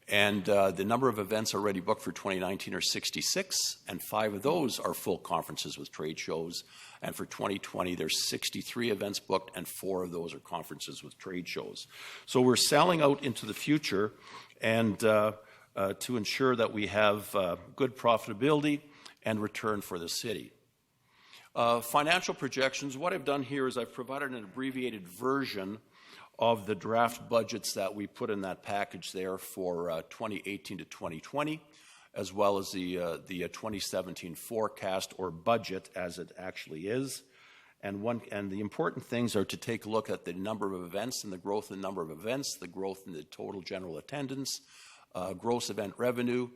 And the number of events already booked for 2019 are 66, and 5 of those are full conferences with trade shows. And for 2020, there's 63 events booked, and 4 of those are conferences with trade shows. So we're selling out into the future, and to ensure that we have good profitability and return for the city. Financial projections, what I've done here is I've provided an abbreviated version of the draft budgets that we put in that package there for 2018 to 2020, as well as the 2017 forecast or budget as it actually is. And the important things are to take a look at the number of events and the growth in the number of events, the growth in the total general attendance, gross event revenue,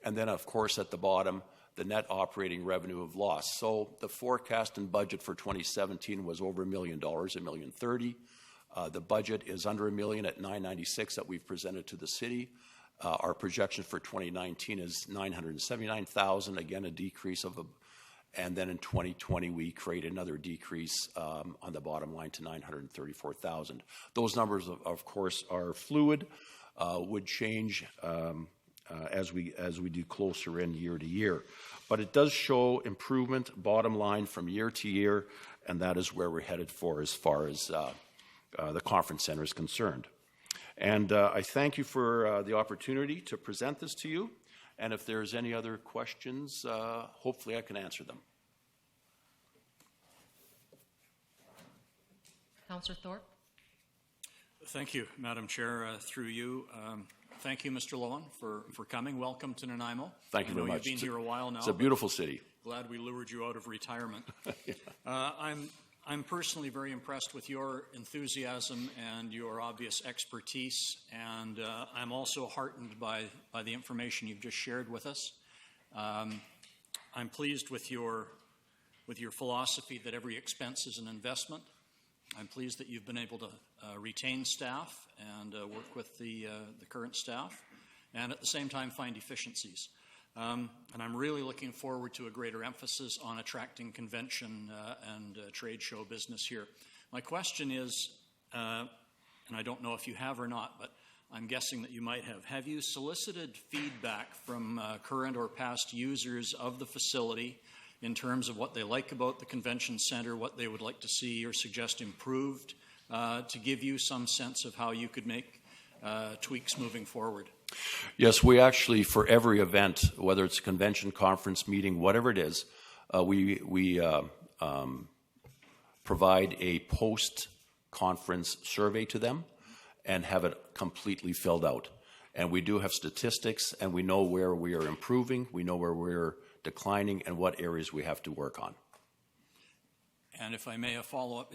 and then, of course, at the bottom, the net operating revenue of loss. So the forecast and budget for 2017 was over $1 million, $1,030,000. The budget is under $1 million at $996,000 that we've presented to the city. Our projection for 2019 is $979,000, again a decrease of and then in 2020 we create another decrease on the bottom line to $934,000. Those numbers, of course, are fluid, would change as we do closer in year to year. But it does show improvement, bottom line, from year to year, and that is where we're headed for as far as the conference center is concerned. And I thank you for the opportunity to present this to you. And if there's any other questions, hopefully I can answer them. Councillor Thorpe? Thank you, Madam Chair. Through you, thank you, Mr. Lowen, for coming. Welcome to Nanaimo. Thank you very much. You've been here a while now. It's a beautiful city. Glad we lured you out of retirement. Yeah. I'm personally very impressed with your enthusiasm and your obvious expertise, and I'm also heartened by the information you've just shared with us. I'm pleased with your philosophy that every expense is an investment. I'm pleased that you've been able to retain staff and work with the current staff, and at the same time find efficiencies. And I'm really looking forward to a greater emphasis on attracting convention and trade show business here. My question is, and I don't know if you have or not, but I'm guessing that you might have. Have you solicited feedback from current or past users of the facility in terms of what they like about the convention center, what they would like to see or suggest improved, to give you some sense of how you could make tweaks moving forward? Yes, we actually, for every event, whether it's a convention, conference, meeting, whatever it is, we provide a post-conference survey to them and have it completely filled out. And we do have statistics, and we know where we are improving, we know where we're declining, and what areas we have to work on. And if I may, a follow-up,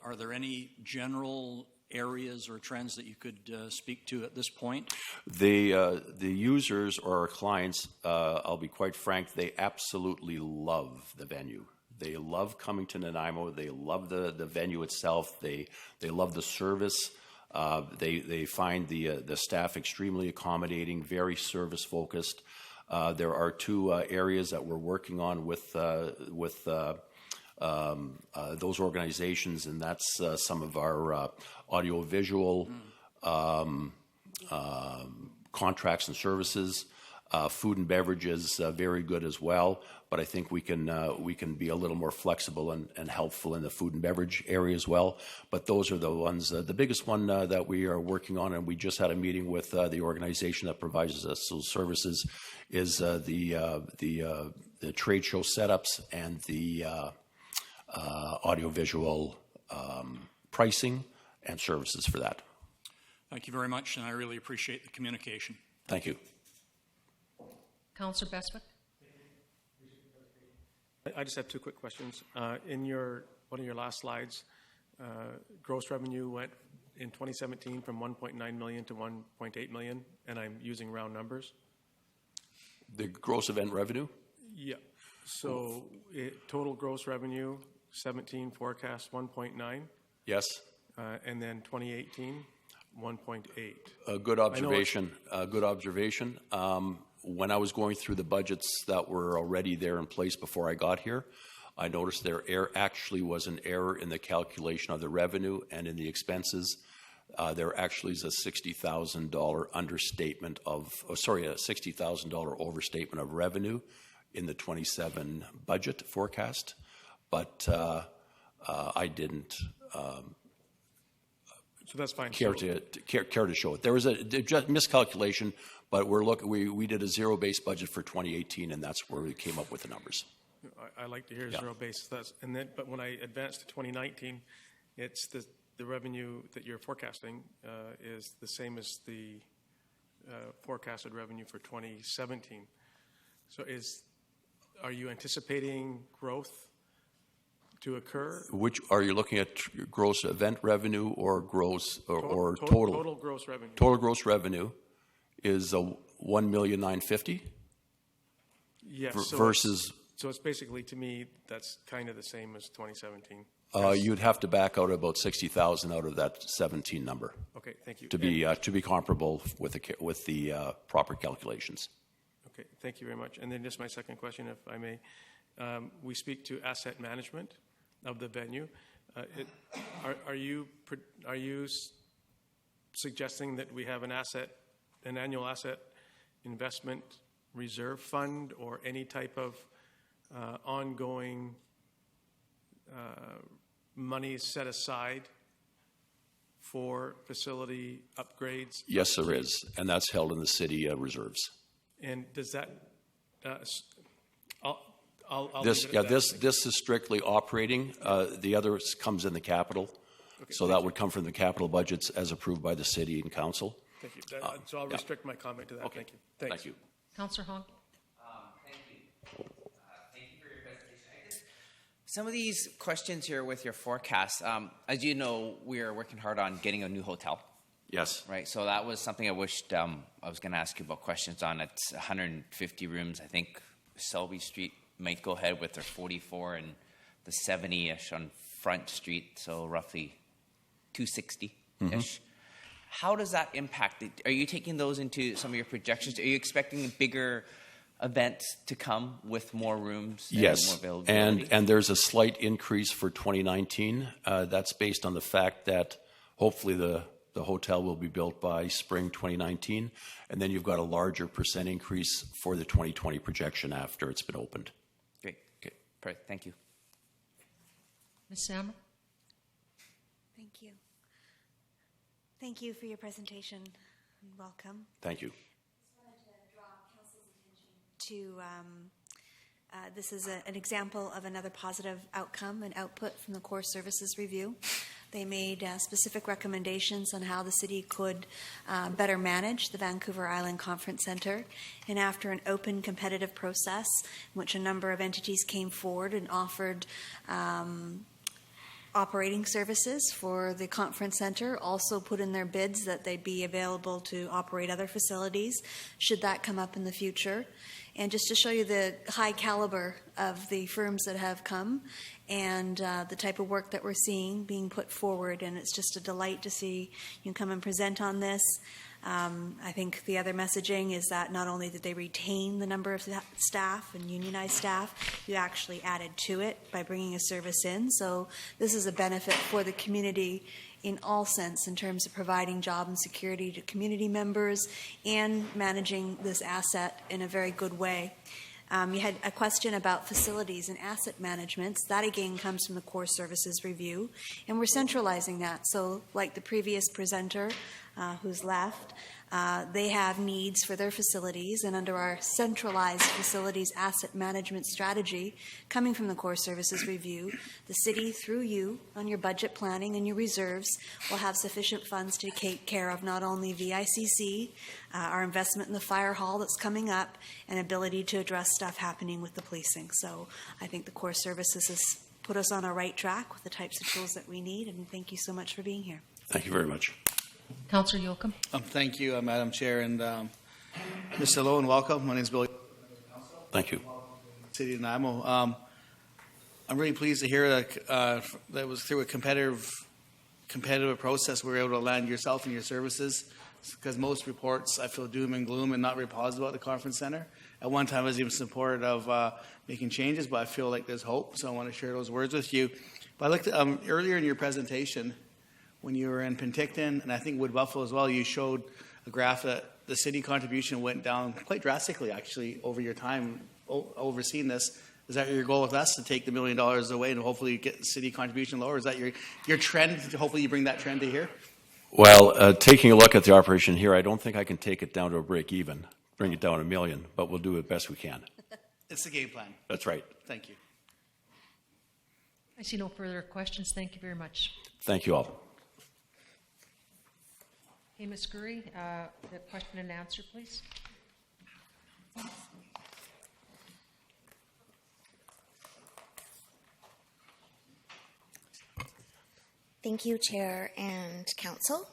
are there any general areas or trends that you could speak to at this point? The users or our clients, I'll be quite frank, they absolutely love the venue. They love coming to Nanaimo. They love the venue itself. They love the service. They find the staff extremely accommodating, very service focused. There are 2 areas that we're working on with those organizations, and that's some of our audiovisual contracts and services. Food and beverages, very good as well, but I think we can be a little more flexible and helpful in the food and beverage area as well. But those are the ones. The biggest one that we are working on, and we just had a meeting with the organization that provides us those services, is the trade show setups and the audiovisual pricing and services for that. Thank you very much, and I really appreciate the communication. Thank you. Councillor Bestwick? I just have 2 quick questions. In your one of your last slides, gross revenue went in 2017 from 1.9 million to 1.8 million, and I'm using round numbers. The gross event revenue? Yeah. So total gross revenue, 17 forecast 1.9, Yes. and then 2018, 1.8. Good observation. Good observation. When I was going through the budgets that were already there in place before I got here, I noticed there actually was an error in the calculation of the revenue and in the expenses. There actually is a $60,000 understatement of, a $60,000 overstatement of revenue in the 27 budget forecast, but I didn't So that's fine. care to show it. There was a miscalculation, but we did a zero-based budget for 2018, and that's where we came up with the numbers. I like to hear Yeah. zero base. But when I advance to 2019, it's the revenue that you're forecasting is the same as the forecasted revenue for 2017. So are you anticipating growth to occur? Which are you looking at? Gross event revenue or gross or To- total? Total gross revenue. Total gross revenue is $1,950,000 Yes. versus. So it's basically, to me, that's kind of the same as 2017. You'd have to back out about 60,000 out of that 17 number Okay, thank you. to be comparable with the proper calculations. Okay, thank you very much. And then just my second question, if I may. We speak to asset management of the venue. Are you suggesting that we have an annual asset investment reserve fund or any type of ongoing money set aside for facility upgrades? Yes, there is, and that's held in the city reserves. And does that? I'll This, leave it yeah, at that. this is strictly operating. The other comes in the capital, so that would come from the capital budgets as approved by the city and council. Thank you. So I'll restrict my comment to that. Okay. Thank you. Thanks. Thank you. Councillor Hong? Thank you. Thank you for your presentation. Some of these questions here with your forecast, as you know, we are working hard on getting a new hotel, Yes. right? So that was something I wished I was going to ask you about questions on. It's 150 rooms. I think Selby Street might go ahead with their 44 and the 70-ish on Front Street, so roughly 260-ish. How does that impact it? Are you taking those into some of your projections? Are you expecting bigger events to come with more rooms and more Yes, availability? and there's a slight increase for 2019. That's based on the fact that hopefully the hotel will be built by spring 2019, and then you've got a larger percent increase for the 2020 projection after it's been opened. Great. Okay. Perfect. Thank you. Ms. Sammer? Thank you. Thank you for your presentation and welcome. Thank you. This is an example of another positive outcome and output from the Core Services Review. They made specific recommendations on how the city could better manage the Vancouver Island Conference Centre. And after an open, competitive process in which a number of entities came forward and offered operating services for the conference center, also put in their bids that they'd be available to operate other facilities should that come up in the future. And just to show you the high caliber of the firms that have come and the type of work that we're seeing being put forward, and it's just a delight to see you come and present on this. I think the other messaging is that not only did they retain the number of staff and unionized staff, you actually added to it by bringing a service in. So this is a benefit for the community in all sense in terms of providing job and security to community members and managing this asset in a very good way. You had a question about facilities and asset management. That again comes from the Core Services Review, and we're centralizing that. So like the previous presenter who's left, they have needs for their facilities, and under our centralized facilities asset management strategy coming from the Core Services Review, the city, through you, on your budget planning and your reserves, will have sufficient funds to take care of not only VICC, our investment in the fire hall that's coming up, and ability to address stuff happening with the policing. So I think the Core Services is put us on a right track with the types of tools that we need. And thank you so much for being here. Thank you very much. Councillor Yocum. Thank you, Madam Chair, and Mr. Lowen, welcome. My name is Billy. Thank you. City of Nanaimo. I'm really pleased to hear that that was through a competitive process we were able to land yourself and your services, because most reports I feel doom and gloom and not very positive about the conference center. At one time I was even supportive of making changes, but I feel like there's hope, so I want to share those words with you. But I looked at, earlier in your presentation when you were in Penticton, and I think Wood Buffalo as well, you showed a graph that the city contribution went down quite drastically actually over your time overseeing this. Is that your goal with us, to take the $1 million away and hopefully get the city contribution lower? Is that your trend? Hopefully you bring that trend to here? Well, taking a look at the operation here, I don't think I can take it down to a break even, bring it down $1 million, but we'll do it best we can. It's the game plan. That's right. Thank you. I see no further questions. Thank you very much. Thank you all. Hey, Ms. Gurry, the question and answer, please. Thank you, Chair and Council.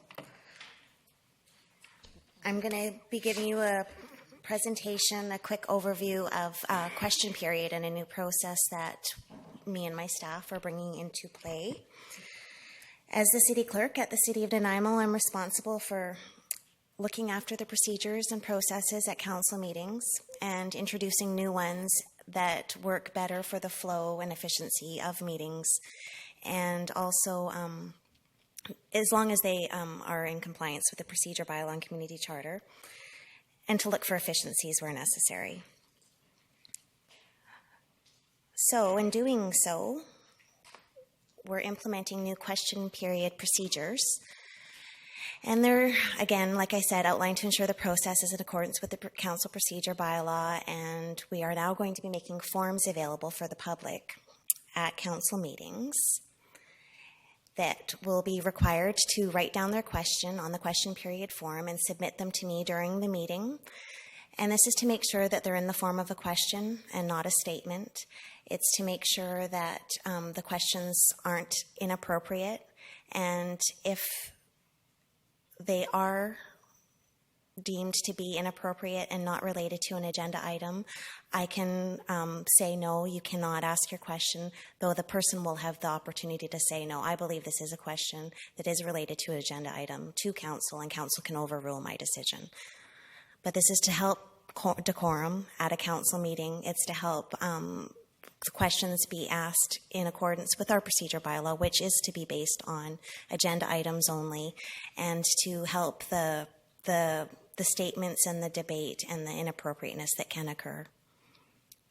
I'm going to be giving you a presentation, a quick overview of question period and a new process that me and my staff are bringing into play. As the City Clerk at the City of Nanaimo, I'm responsible for looking after the procedures and processes at council meetings and introducing new ones that work better for the flow and efficiency of meetings, and also as long as they are in compliance with the procedure bylaw and community charter, and to look for efficiencies where necessary. So in doing so, we're implementing new question period procedures. And they're, again, like I said, outlined to ensure the process is in accordance with the council procedure bylaw, and we are now going to be making forms available for the public at council meetings that will be required to write down their question on the question period form and submit them to me during the meeting. And this is to make sure that they're in the form of a question and not a statement. It's to make sure that the questions aren't inappropriate, and if they are deemed to be inappropriate and not related to an agenda item, I can say, no, you cannot ask your question, though the person will have the opportunity to say, no, I believe this is a question that is related to an agenda item to council, and council can overrule my decision. But this is to help decorum at a council meeting. It's to help the questions be asked in accordance with our procedure bylaw, which is to be based on agenda items only, and to help the statements and the debate and the inappropriateness that can occur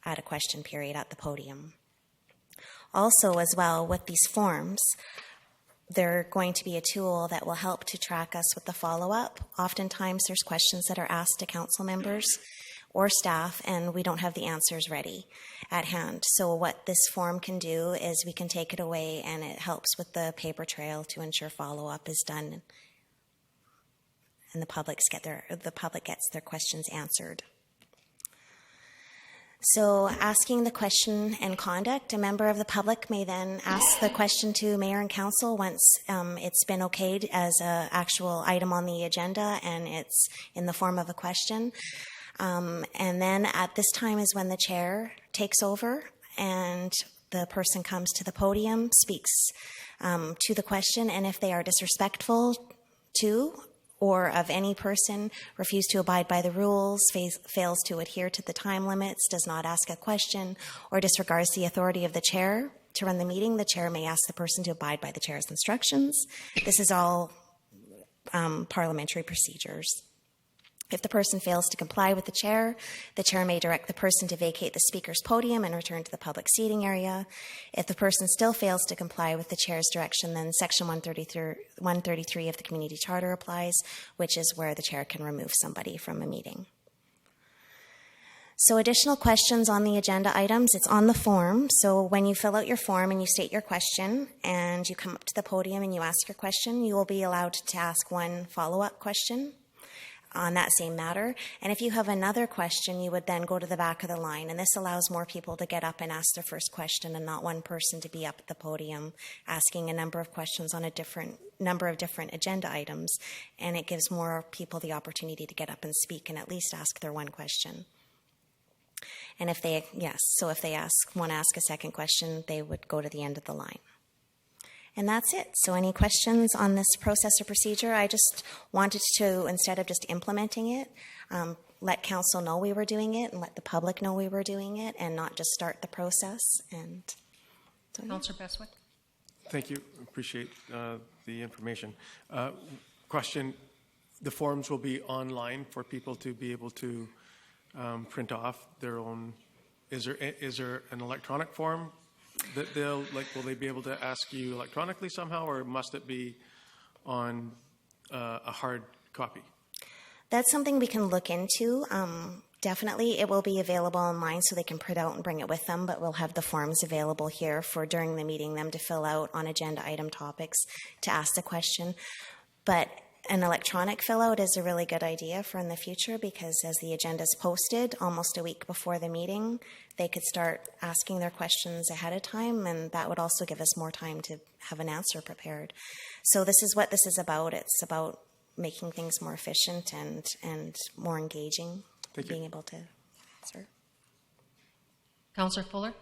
at a question period at the podium. Also, as well, with these forms, they're going to be a tool that will help to track us with the follow-up. Oftentimes, there's questions that are asked to council members or staff, and we don't have the answers ready at hand. So what this form can do is we can take it away, and it helps with the paper trail to ensure follow-up is done and the public gets their questions answered. So asking the question and conduct, a member of the public may then ask the question to mayor and council once it's been okayed as an actual item on the agenda and it's in the form of a question. And then at this time is when the chair takes over and the person comes to the podium, speaks to the question, and if they are disrespectful to or of any person, refuse to abide by the rules, fails to adhere to the time limits, does not ask a question, or disregards the authority of the chair to run the meeting, the chair may ask the person to abide by the chair's instructions. This is all parliamentary procedures. If the person fails to comply with the chair may direct the person to vacate the speaker's podium and return to the public seating area. If the person still fails to comply with the chair's direction, then Section 133 of the Community Charter applies, which is where the chair can remove somebody from a meeting. So additional questions on the agenda items, it's on the form. So when you fill out your form and you state your question and you come up to the podium and you ask your question, you will be allowed to ask one follow-up question. on that same matter. And if you have another question, you would then go to the back of the line. And this allows more people to get up and ask their first question and not one person to be up at the podium asking a number of questions on a number of different agenda items. And it gives more people the opportunity to get up and speak and at least ask their one question. And if they want to ask a second question, they would go to the end of the line. And that's it. So any questions on this process or procedure? I just wanted to, instead of just implementing it, let council know we were doing it and let the public know we were doing it and not just start the process. And so, Councillor Bestwick. Thank you. Appreciate the information. Question, the forms will be online for people to be able to print off their own. Is there an electronic form that will they be able to ask you electronically somehow, or must it be on a hard copy? that's something we can look into. Definitely, it will be available online so they can print out and bring it with them, but we'll have the forms available here for during the meeting them to fill out on agenda item topics to ask the question. But an electronic fill out is a really good idea for in the future, because as the agenda is posted almost a week before the meeting, they could start asking their questions ahead of time, and that would also give us more time to have an answer prepared. So this is what this is about. It's about making things more efficient and more engaging, being able to answer. Councillor Fuller?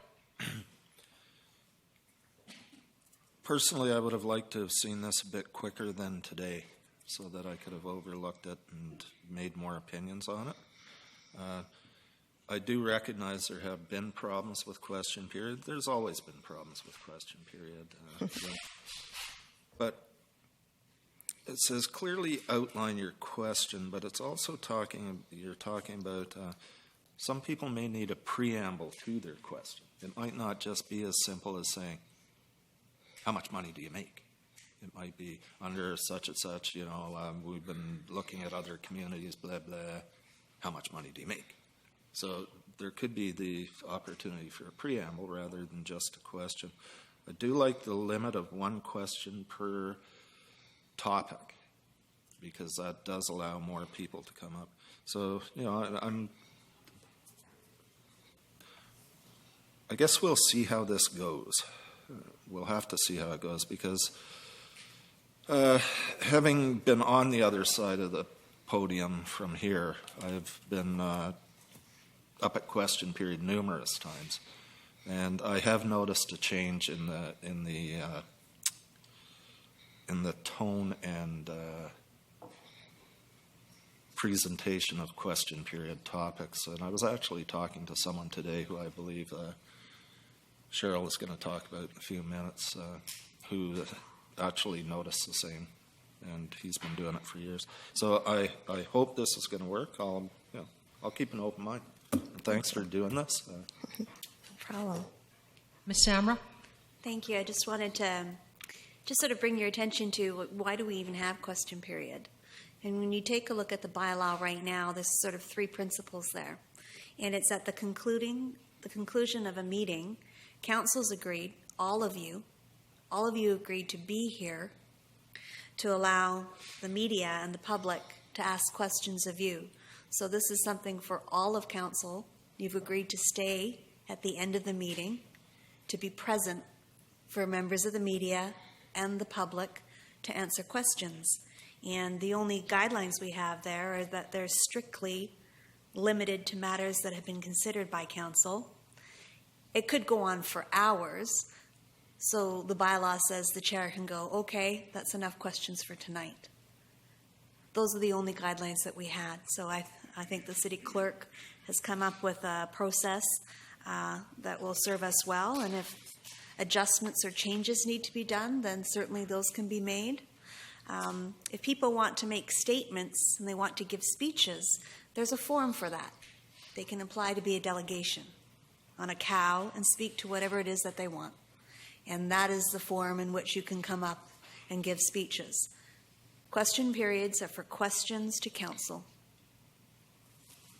Personally, I would have liked to have seen this a bit quicker than today, so that I could have overlooked it and made more opinions on it. I do recognize there have been problems with question period. There's always been problems with question period. But it says clearly outline your question, but it's also you're talking about some people may need a preamble to their question. It might not just be as simple as saying, how much money do you make? It might be under such and such, we've been looking at other communities, blah, blah. How much money do you make? So there could be the opportunity for a preamble rather than just a question. I do like the limit of one question per topic, because that does allow more people to come up. So, I guess we'll see how this goes. We'll have to see how it goes, because having been on the other side of the podium from here, I've been up at question period numerous times, and I have noticed a change in the tone and presentation of question period topics. And I was actually talking to someone today who I believe Cheryl is going to talk about in a few minutes, who actually noticed the same, and he's been doing it for years. So I hope this is going to work. I'll keep an open mind. And thanks for doing this. No problem. Ms. Samra? Thank you. I just wanted to just sort of bring your attention to why do we even have question period? And when you take a look at the bylaw right now, there's sort of three principles there. And it's at the conclusion of a meeting, council's agreed, all of you agreed to be here to allow the media and the public to ask questions of you. So this is something for all of council. You've agreed to stay at the end of the meeting, to be present for members of the media and the public to answer questions. And the only guidelines we have there are that they're strictly limited to matters that have been considered by council. It could go on for hours. So the bylaw says the chair can go, okay, that's enough questions for tonight. Those are the only guidelines that we had. So I think the city clerk has come up with a process that will serve us well. And if adjustments or changes need to be done, then certainly those can be made. If people want to make statements and they want to give speeches, there's a forum for that. They can apply to be a delegation on a cow and speak to whatever it is that they want. And that is the forum in which you can come up and give speeches. Question periods are for questions to council.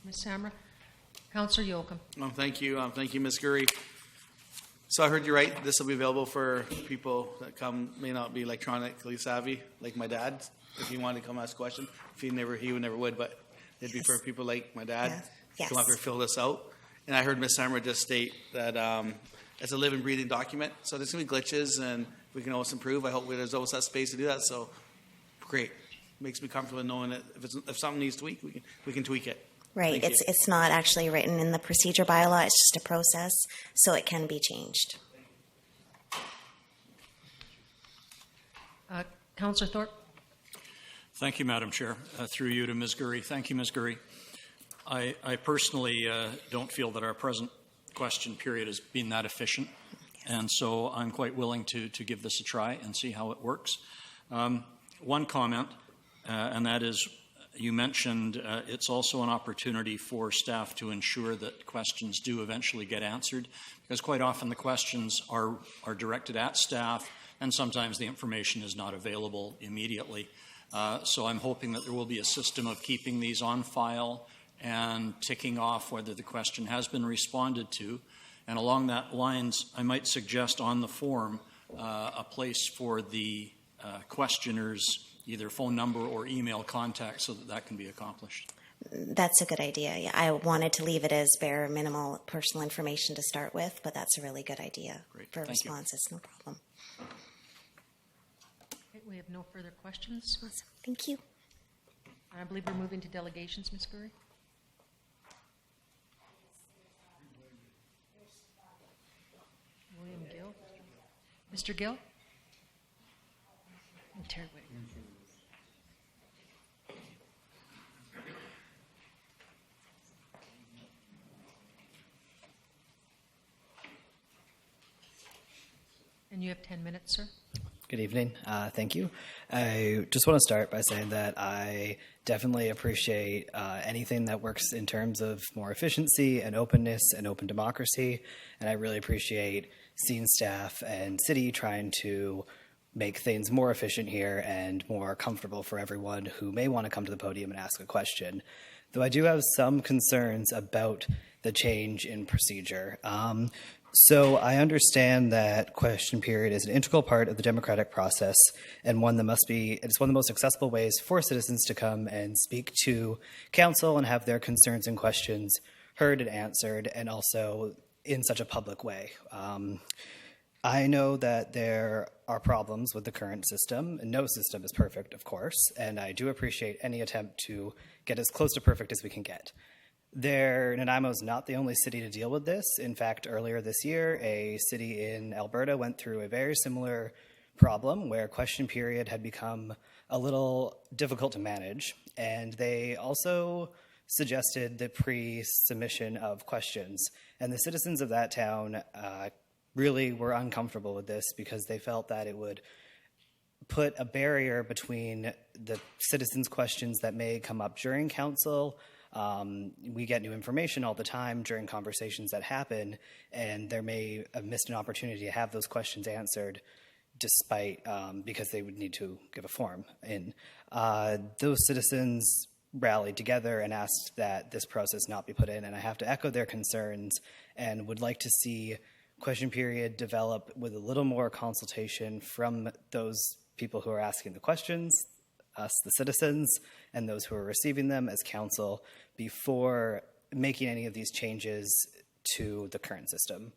Ms. Samra? Councillor Yoakum? Oh, thank you. Thank you, Ms. Gurry. So I heard you right. This will be available for people that may not be electronically savvy, like my dad. if he wanted to come ask a question. If he would never would, but it'd be for people like my dad Yes. to come up here and fill this out. And I heard Ms. Summer just state that it's a living, breathing document. So there's going to be glitches, and we can always improve. I hope there's always that space to do that. So great. Makes me comfortable knowing that if something needs tweaked, we can tweak it. Right. Thank you. It's not actually written in the procedure bylaw. It's just a process, so it can be changed. Councillor Thorpe? Thank you, Madam Chair. Through you to Ms. Gurry. Thank you, Ms. Gurry. I personally don't feel that our present question period has been that efficient, and so I'm quite willing to give this a try and see how it works. One comment, and that is, you mentioned it's also an opportunity for staff to ensure that questions do eventually get answered, because quite often the questions are directed at staff, and sometimes the information is not available immediately. So I'm hoping that there will be a system of keeping these on file and ticking off whether the question has been responded to. And along that lines, I might suggest on the form a place for the questioner's either phone number or email contact so that can be accomplished. That's a good idea. Yeah, I wanted to leave it as bare minimal personal information to start with, but that's a really good idea for responses. No problem. Okay, we have no further questions. Awesome. Thank you. I believe we're moving to delegations, Ms. Gurry. William Gill. Mr. Gill? And Terry Whittaker. And you have 10 minutes, sir. Good evening. Thank you. I just want to start by saying that I definitely appreciate anything that works in terms of more efficiency and openness and open democracy. And I really appreciate seeing staff and city trying to make things more efficient here and more comfortable for everyone who may want to come to the podium and ask a question. Though I do have some concerns about the change in procedure. So I understand that question period is an integral part of the democratic process and one that it's one of the most accessible ways for citizens to come and speak to council and have their concerns and questions heard and answered, and also in such a public way. I know that there are problems with the current system, and no system is perfect, of course, and I do appreciate any attempt to get as close to perfect as we can get. Nanaimo is not the only city to deal with this. In fact, earlier this year, a city in Alberta went through a very similar problem where question period had become a little difficult to manage. And they also suggested the pre-submission of questions. And the citizens of that town really were uncomfortable with this because they felt that it would put a barrier between the citizens' questions that may come up during council. We get new information all the time during conversations that happen, and there may have missed an opportunity to have those questions answered despite, because they would need to give a form in. Those citizens rallied together and asked that this process not be put in, and I have to echo their concerns and would like to see question period develop with a little more consultation from those people who are asking the questions, us, the citizens, and those who are receiving them as council before making any of these changes to the current system.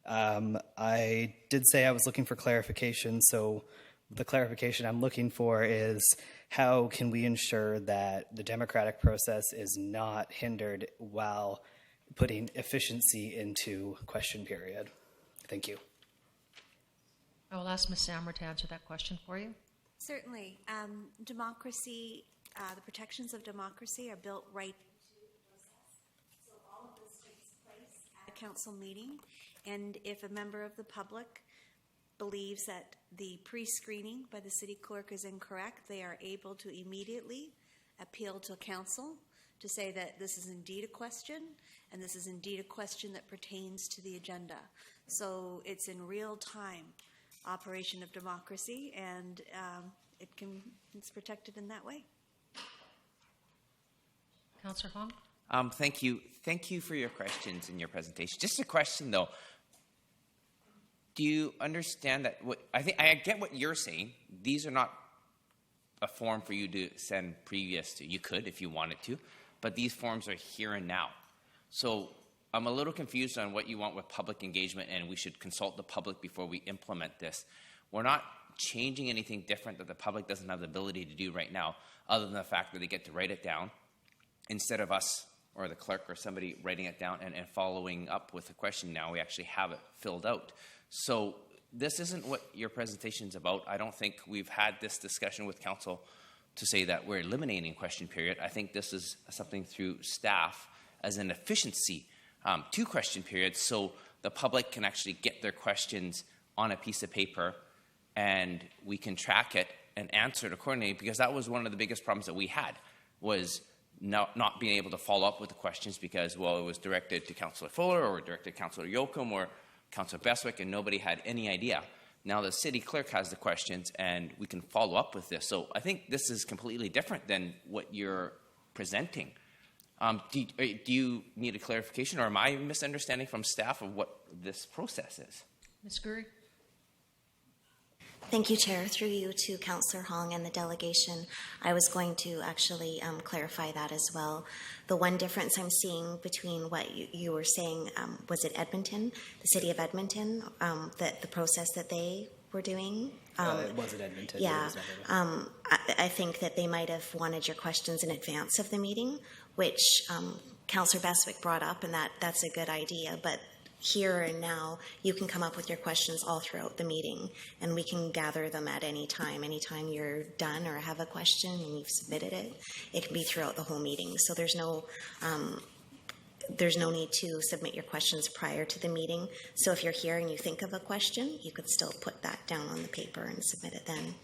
I did say I was looking for clarification, so the clarification I'm looking for is how can we ensure that the democratic process is not hindered while putting efficiency into question period? Thank you. I will ask Ms. Sammer to answer that question for you. Certainly. Democracy, the protections of democracy are built right into the process. So all of this takes place at a council meeting, and if a member of the public believes that the pre-screening by the city clerk is incorrect, they are able to immediately appeal to council to say that this is indeed a question, and this is indeed a question that pertains to the agenda. So it's in real time operation of democracy, and it's protected in that way. Councillor Hong? Thank you. Thank you for your questions and your presentation. Just a question, though. Do you understand that? I think I get what you're saying. These are not a form for you to send previous to. You could if you wanted to, but these forms are here and now. So I'm a little confused on what you want with public engagement, and we should consult the public before we implement this. We're not changing anything different that the public doesn't have the ability to do right now, other than the fact that they get to write it down instead of us or the clerk or somebody writing it down and following up with a question. Now we actually have it filled out. So this isn't what your presentation is about. I don't think we've had this discussion with council to say that we're eliminating question period. I think this is something through staff as an efficiency to question periods, so the public can actually get their questions on a piece of paper and we can track it and answer it accordingly, because that was one of the biggest problems that we had, was not being able to follow up with the questions because, well, it was directed to Councillor Fuller or directed to Councillor Yoakum or Councillor Beswick, and nobody had any idea. Now the city clerk has the questions and we can follow up with this. So I think this is completely different than what you're presenting. Do you need a clarification, or am I misunderstanding from staff of what this process is? Ms. Gurry? Thank you, Chair. Through you to Councillor Hong and the delegation, I was going to actually clarify that as well. The one difference I'm seeing between what you were saying, was it Edmonton, the city of Edmonton, the process that they were doing? It wasn't Edmonton. Yeah. I think that they might have wanted your questions in advance of the meeting, which Councillor Beswick brought up, and that's a good idea. But here and now, you can come up with your questions all throughout the meeting, and we can gather them at any time. Anytime you're done or have a question and you've submitted it, it can be throughout the whole meeting. So there's no need to submit your questions prior to the meeting. So if you're here and you think of a question, you could still put that down on the paper and submit it then.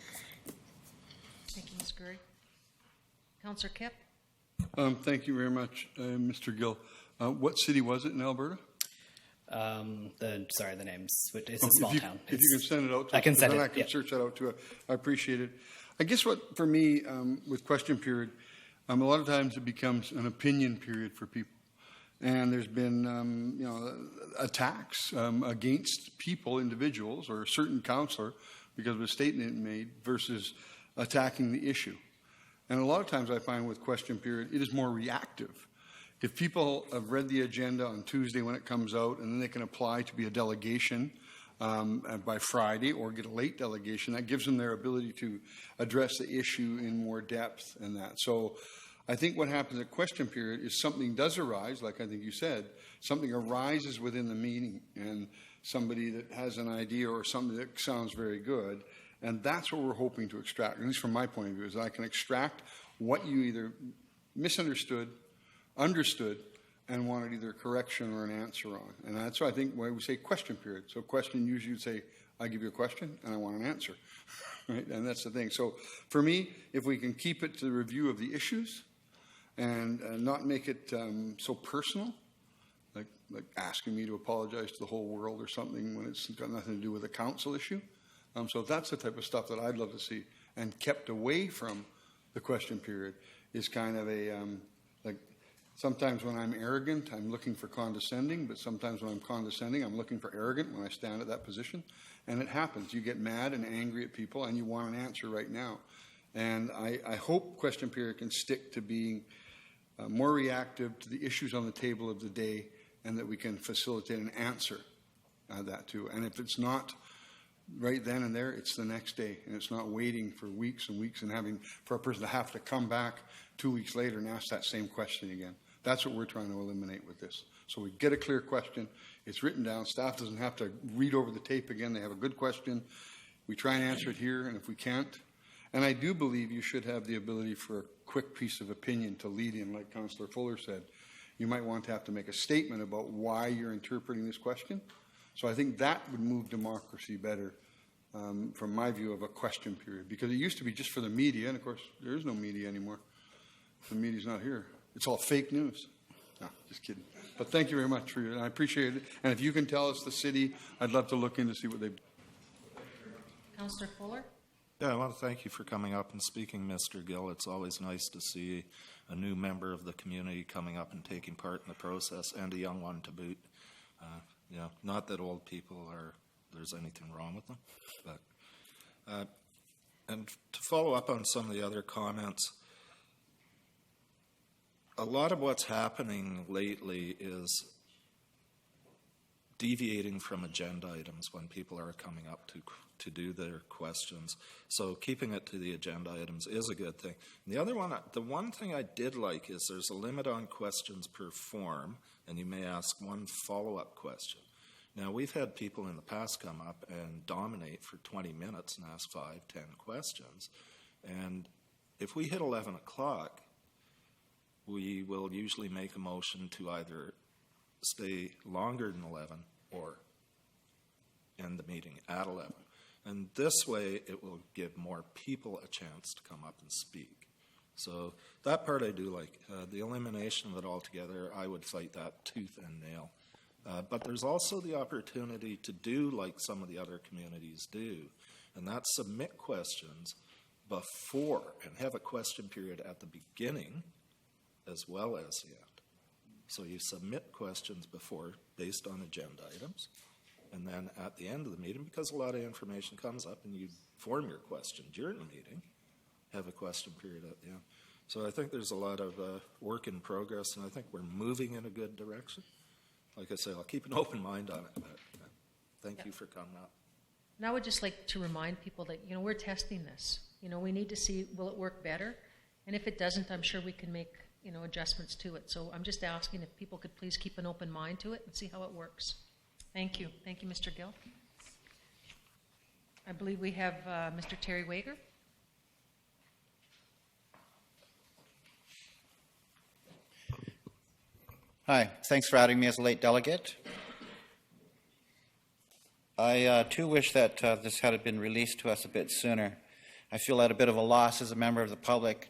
Thank you, Ms. Gurry. Councillor Kipp? Thank you very much, Mr. Gill. What city was it in Alberta? The name's, it's a small town. If you can send it out to us, I can send it. I can search that out too. I appreciate it. I guess what, for me, with question period, a lot of times it becomes an opinion period for people. And there's been, attacks against people, individuals, or a certain councillor because of a statement made versus attacking the issue. And a lot of times I find with question period, it is more reactive. If people have read the agenda on Tuesday when it comes out, and then they can apply to be a delegation by Friday or get a late delegation, that gives them their ability to address the issue in more depth and that. So I think what happens at question period is something does arise, like I think you said, something arises within the meeting, and somebody that has an idea or something that sounds very good, and that's what we're hoping to extract, at least from my point of view, is I can extract what you either misunderstood, understood, and wanted either a correction or an answer on. And that's why I think why we say question period. So question, usually you'd say, I give you a question and I want an answer, right? And that's the thing. So for me, if we can keep it to the review of the issues and not make it so personal, like asking me to apologize to the whole world or something when it's got nothing to do with a council issue. So that's the type of stuff that I'd love to see, and kept away from the question period is kind of a, sometimes when I'm arrogant, I'm looking for condescending, but sometimes when I'm condescending, I'm looking for arrogant when I stand at that position. And it happens. You get mad and angry at people, and you want an answer right now. And I hope question period can stick to being more reactive to the issues on the table of the day, and that we can facilitate an answer that too. And if it's not right then and there, it's the next day, and it's not waiting for weeks and weeks and having for a person to have to come back 2 weeks later and ask that same question again. That's what we're trying to eliminate with this. So we get a clear question, it's written down, staff doesn't have to read over the tape again, they have a good question, we try and answer it here, and if we can't, and I do believe you should have the ability for a quick piece of opinion to lead in, like Councillor Fuller said. You might want to have to make a statement about why you're interpreting this question. So I think that would move democracy better from my view of a question period, because it used to be just for the media, and of course there is no media anymore. The media's not here. It's all fake news. No, just kidding. But thank you very much for your, and I appreciate it. And if you can tell us the city, I'd love to look in to see what they've done. Councillor Fuller? Yeah, I want to thank you for coming up and speaking, Mr. Gill. It's always nice to see a new member of the community coming up and taking part in the process, and a young one to boot. Not that old people there's anything wrong with them, but And to follow up on some of the other comments, a lot of what's happening lately is deviating from agenda items when people are coming up to do their questions. So keeping it to the agenda items is a good thing. And the one thing I did like is there's a limit on questions per form, and you may ask one follow-up question. Now, we've had people in the past come up and dominate for 20 minutes and ask 5, 10 questions. And if we hit 11 o'clock, we will usually make a motion to either stay longer than 11 or end the meeting at 11. And this way, it will give more people a chance to come up and speak. So that part I do like. The elimination of it altogether, I would fight that tooth and nail. But there's also the opportunity to do like some of the other communities do, and that's submit questions before and have a question period at the beginning as well as the end. So you submit questions before based on agenda items, and then at the end of the meeting, because a lot of information comes up and you form your question during the meeting, have a question period at the end. So I think there's a lot of work in progress, and I think we're moving in a good direction. Like I say, I'll keep an open mind on it, but thank you for coming up. And I would just like to remind people that, we're testing this. We need to see, will it work better? And if it doesn't, I'm sure we can make, adjustments to it. So I'm just asking if people could please keep an open mind to it and see how it works. Thank you. Thank you, Mr. Gill. I believe we have Mr. Terry Wager. Hi, thanks for adding me as a late delegate. I too wish that this had been released to us a bit sooner. I feel at a bit of a loss as a member of the public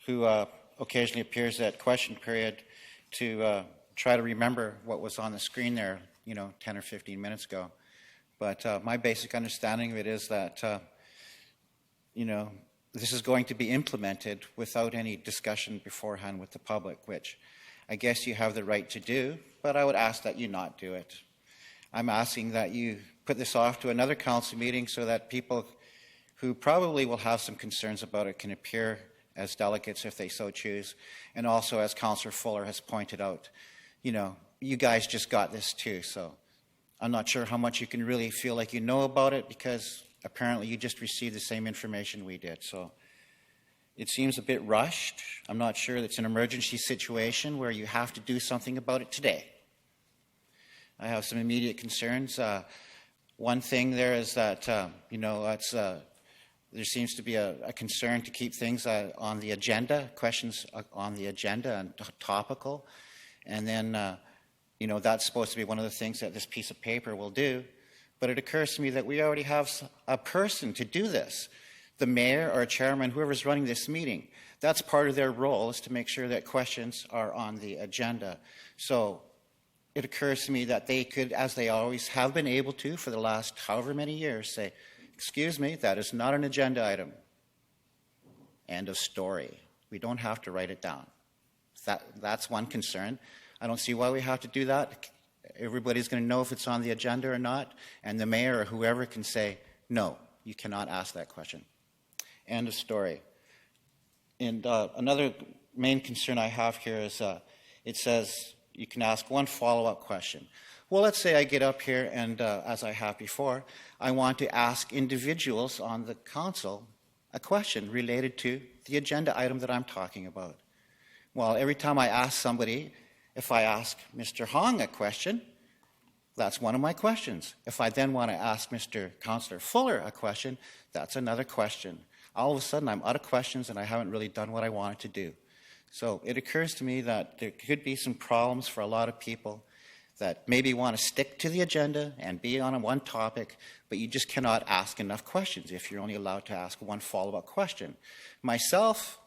who occasionally appears at question period to try to remember what was on the screen there, 10 or 15 minutes ago. But my basic understanding of it is that, this is going to be implemented without any discussion beforehand with the public, which I guess you have the right to do, but I would ask that you not do it. I'm asking that you put this off to another council meeting so that people who probably will have some concerns about it can appear as delegates if they so choose. And also, as Councillor Fuller has pointed out, you guys just got this too, so I'm not sure how much you can really feel like you know about it because apparently you just received the same information we did. So it seems a bit rushed. I'm not sure it's an emergency situation where you have to do something about it today. I have some immediate concerns. One thing there is that, there seems to be a concern to keep things on the agenda, questions on the agenda and topical. And then, that's supposed to be one of the things that this piece of paper will do. But it occurs to me that we already have a person to do this. The mayor or chairman, whoever's running this meeting, that's part of their role is to make sure that questions are on the agenda. So it occurs to me that they could, as they always have been able to for the last however many years, say, excuse me, that is not an agenda item. End of story. We don't have to write it down. That's one concern. I don't see why we have to do that. Everybody's going to know if it's on the agenda or not, and the mayor or whoever can say, no, you cannot ask that question. End of story. And another main concern I have here is it says you can ask one follow-up question. Well, let's say I get up here and, as I have before, I want to ask individuals on the council a question related to the agenda item that I'm talking about. Well, every time I ask somebody, if I ask Mr. Hong a question, that's one of my questions. If I then want to ask Mr. Councillor Fuller a question, that's another question. All of a sudden, I'm out of questions and I haven't really done what I wanted to do. So it occurs to me that there could be some problems for a lot of people that maybe want to stick to the agenda and be on one topic, but you just cannot ask enough questions if you're only allowed to ask one follow-up question. Myself,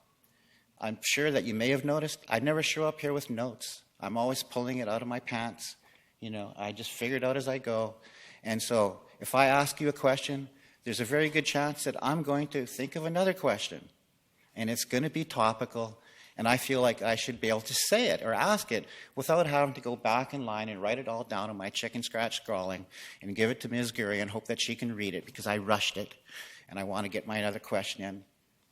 I'm sure that you may have noticed, I never show up here with notes. I'm always pulling it out of my pants. I just figure it out as I go. And so if I ask you a question, there's a very good chance that I'm going to think of another question. And it's going to be topical. And I feel like I should be able to say it or ask it without having to go back in line and write it all down on my chicken scratch scrawling and give it to Ms. Gurry and hope that she can read it because I rushed it. and I want to get my other question in,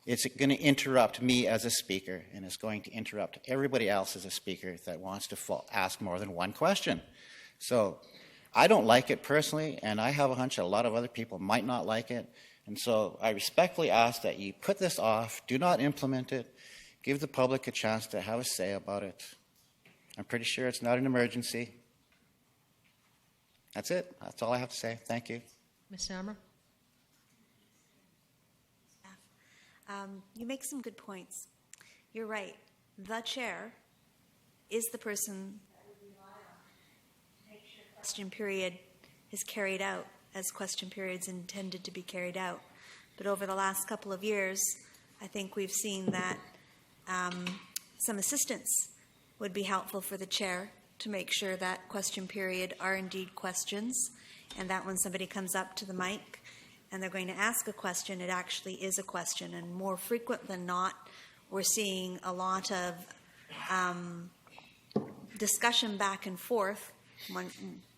it's going to interrupt me as a speaker, and it's going to interrupt everybody else as a speaker that wants to ask more than one question. So I don't like it personally, and I have a hunch that a lot of other people might not like it. And so I respectfully ask that you put this off, do not implement it, give the public a chance to have a say about it. I'm pretty sure it's not an emergency. That's it. That's all I have to say. Thank you. Ms. Sammer? You make some good points. You're right. The chair is the person that would rely on to make sure question period is carried out as question period's intended to be carried out. But over the last couple of years, I think we've seen that some assistance would be helpful for the chair to make sure that question period are indeed questions, and that when somebody comes up to the mic and they're going to ask a question, it actually is a question. And more frequent than not, we're seeing a lot of discussion back and forth. One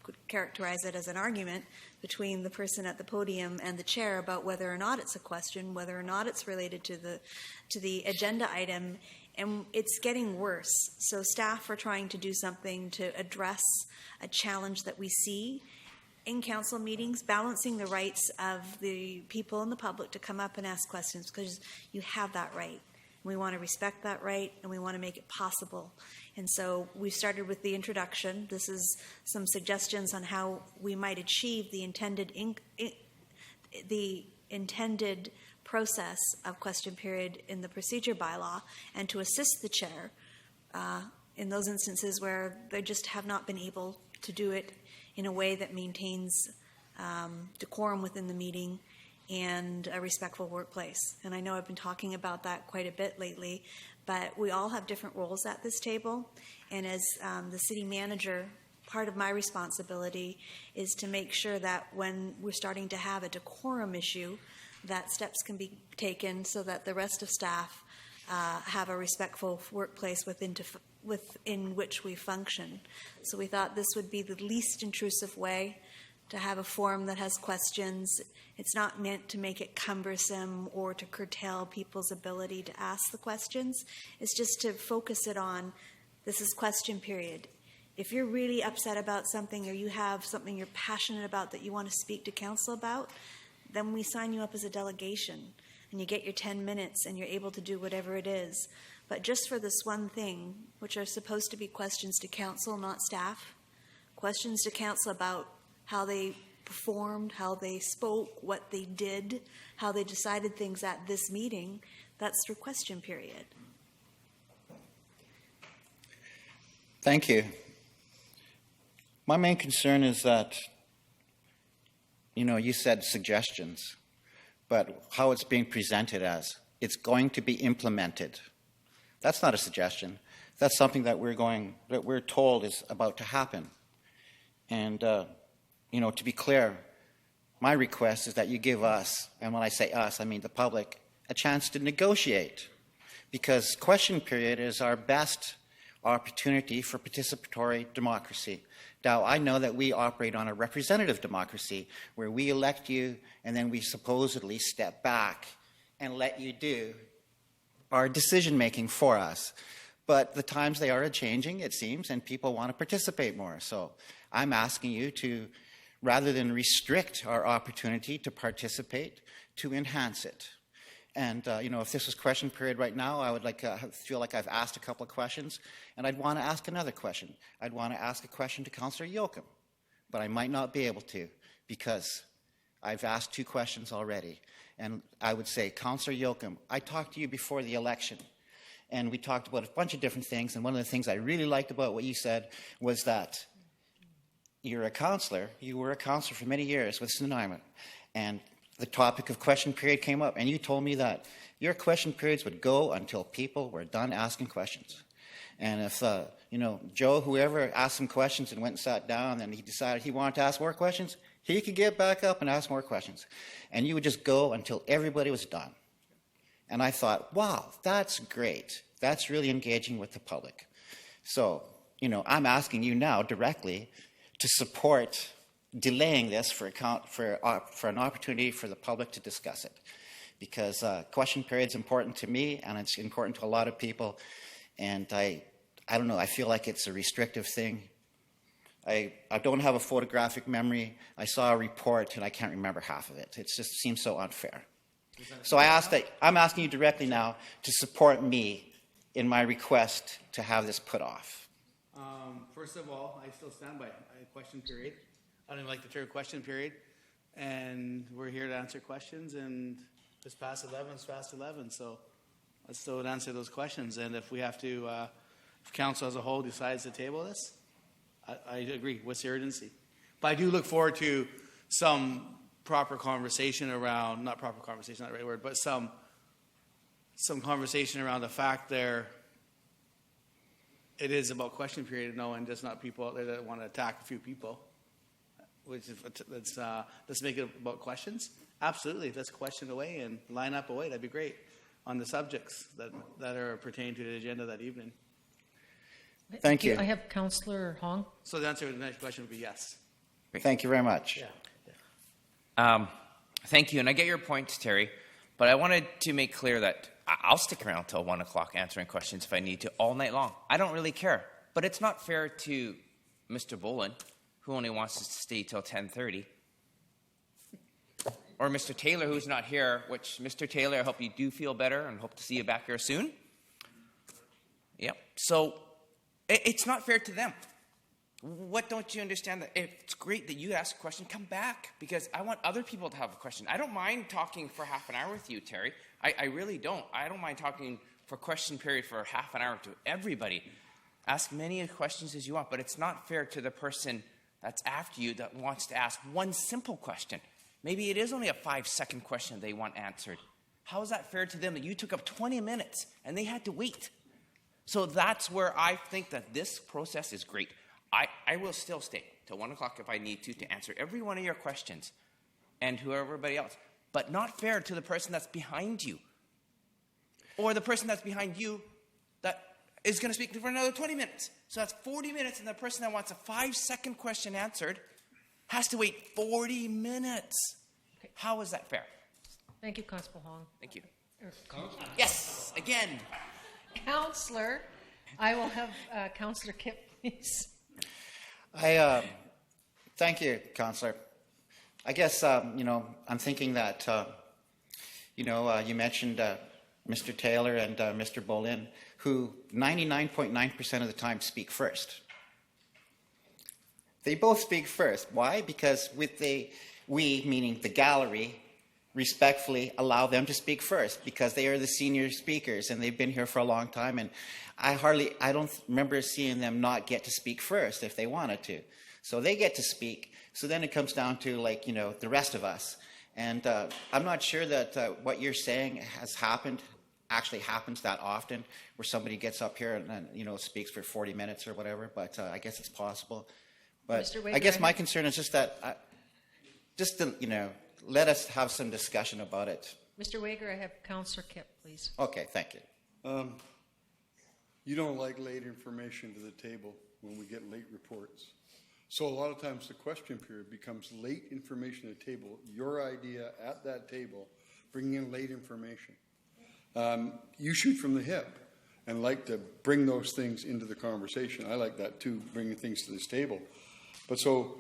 could characterize it as an argument between the person at the podium and the chair about whether or not it's a question, whether or not it's related to the agenda item, and it's getting worse. So staff are trying to do something to address a challenge that we see in council meetings, balancing the rights of the people in the public to come up and ask questions, because you have that right. We want to respect that right, and we want to make it possible. And so we started with the introduction. This is some suggestions on how we might achieve the intended process of question period in the procedure bylaw, and to assist the chair in those instances where they just have not been able to do it in a way that maintains decorum within the meeting and a respectful workplace. And I know I've been talking about that quite a bit lately, but we all have different roles at this table. And as the city manager, part of my responsibility is to make sure that when we're starting to have a decorum issue, that steps can be taken so that the rest of staff have a respectful workplace within which we function. So we thought this would be the least intrusive way to have a forum that has questions. It's not meant to make it cumbersome or to curtail people's ability to ask the questions. It's just to focus it on, this is question period. If you're really upset about something, or you have something you're passionate about that you want to speak to council about, then we sign you up as a delegation and you get your 10 minutes and you're able to do whatever it is. But just for this one thing, which are supposed to be questions to council, not staff, questions to council about how they performed, how they spoke, what they did, how they decided things at this meeting, that's through question period. Thank you. My main concern is that, you said suggestions, but how it's being presented as it's going to be implemented. That's not a suggestion. That's something that we're told is about to happen. And, to be clear, my request is that you give us, and when I say us, I mean the public, a chance to negotiate. Because question period is our best opportunity for participatory democracy. Now, I know that we operate on a representative democracy where we elect you and then we supposedly step back and let you do our decision-making for us. But the times they are changing, it seems, and people want to participate more. So I'm asking you to, rather than restrict our opportunity to participate, to enhance it. And, if this was question period right now, I would feel like I've asked a couple of questions, and I'd want to ask another question. I'd want to ask a question to Councillor Yoakum, but I might not be able to because I've asked 2 questions already. And I would say, Councillor Yoakum, I talked to you before the election, and we talked about a bunch of different things, and one of the things I really liked about what you said was that you were a councillor for many years with Nanaimo, and the topic of question period came up, and you told me that your question periods would go until people were done asking questions. And if, Joe, whoever asked some questions and went and sat down and he decided he wanted to ask more questions, he could get back up and ask more questions. And you would just go until everybody was done. And I thought, wow, that's great. That's really engaging with the public. So, I'm asking you now directly to support delaying this for an opportunity for the public to discuss it. Because question period is important to me, and it's important to a lot of people. And I don't know, I feel like it's a restrictive thing. I don't have a photographic memory. I saw a report, and I can't remember half of it. It just seems so unfair. So I'm asking you directly now to support me in my request to have this put off. First of all, I still stand by question period. I don't even like the term question period. And we're here to answer questions, and it's past 11, it's past 11. So let's still answer those questions. And if we have to, if council as a whole decides to table this, I agree. What's the urgency? But I do look forward to some proper conversation around, not proper conversation, not the right word, but some conversation around the fact there it is about question period, no, and just not people out there that want to attack a few people. Which is, let's make it about questions. Absolutely, let's question away and line up away. That'd be great on the subjects that are pertaining to the agenda that evening. Thank you. I have Councillor Hong. So the answer to the next question would be yes. Thank you very much. Yeah. Thank you, and I get your point, Terry, but I wanted to make clear that I'll stick around till 1 o'clock answering questions if I need to all night long. I don't really care, but it's not fair to Mr. Bolin, who only wants us to stay till 10:30, or Mr. Taylor, who's not here, which, Mr. Taylor, I hope you do feel better and hope to see you back here soon. Yep. So it's not fair to them. What don't you understand? That it's great that you ask a question, come back, because I want other people to have a question. I don't mind talking for half an hour with you, Terry. I really don't. I don't mind talking for question period for half an hour to everybody. Ask many questions as you want, but it's not fair to the person that's after you that wants to ask one simple question. Maybe it is only a 5-second question they want answered. How is that fair to them that you took up 20 minutes and they had to wait? So that's where I think that this process is great. I will still stay till 1 o'clock if I need to answer every one of your questions and to everybody else. But not fair to the person that's behind you. Or the person that's behind you that is going to speak for another 20 minutes. So that's 40 minutes, and the person that wants a 5-second question answered has to wait 40 minutes. Okay. How is that fair? Thank you, Constable Hong. Thank you. Yes, again. Councillor, I will have Councillor Kipp, please. Thank you, Councillor. I guess, I'm thinking that, you mentioned Mr. Taylor and Mr. Bolin, who 99.9% of the time speak first. They both speak first. Why? Because we, meaning the gallery, respectfully allow them to speak first because they are the senior speakers and they've been here for a long time, and I don't remember seeing them not get to speak first if they wanted to. So they get to speak. So then it comes down to the rest of us. And I'm not sure that what you're saying actually happens that often, where somebody gets up here and speaks for 40 minutes or whatever, but I guess it's possible. But I guess my concern is just that, let us have some discussion about it. Mr. Wager, I have Councillor Kipp, please. Okay, thank you. You don't like late information to the table when we get late reports. So a lot of times the question period becomes late information at the table, your idea at that table, bringing in late information. You shoot from the hip and like to bring those things into the conversation. I like that too, bringing things to this table. But so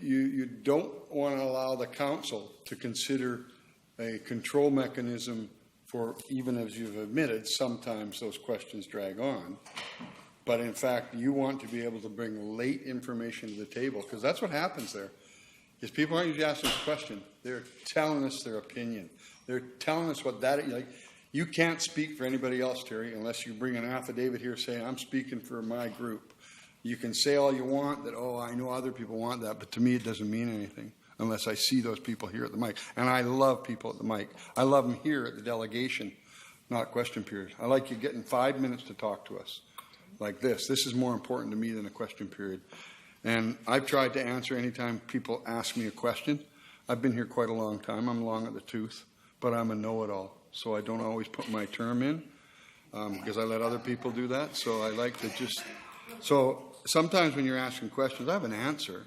you don't want to allow the council to consider a control mechanism for, even as you've admitted, sometimes those questions drag on. But in fact, you want to be able to bring late information to the table, because that's what happens there. Is people aren't usually asking a question. They're telling us their opinion. They're telling us what that, you can't speak for anybody else, Terry, unless you bring an affidavit here saying, I'm speaking for my group. You can say all you want that, I know other people want that, but to me it doesn't mean anything unless I see those people here at the mic. And I love people at the mic. I love them here at the delegation, not question period. I like you getting 5 minutes to talk to us like this. This is more important to me than a question period. And I've tried to answer anytime people ask me a question. I've been here quite a long time. I'm long at the tooth, but I'm a know-it-all. So I don't always put my term in because I let other people do that. So I like to just... So sometimes when you're asking questions, I have an answer,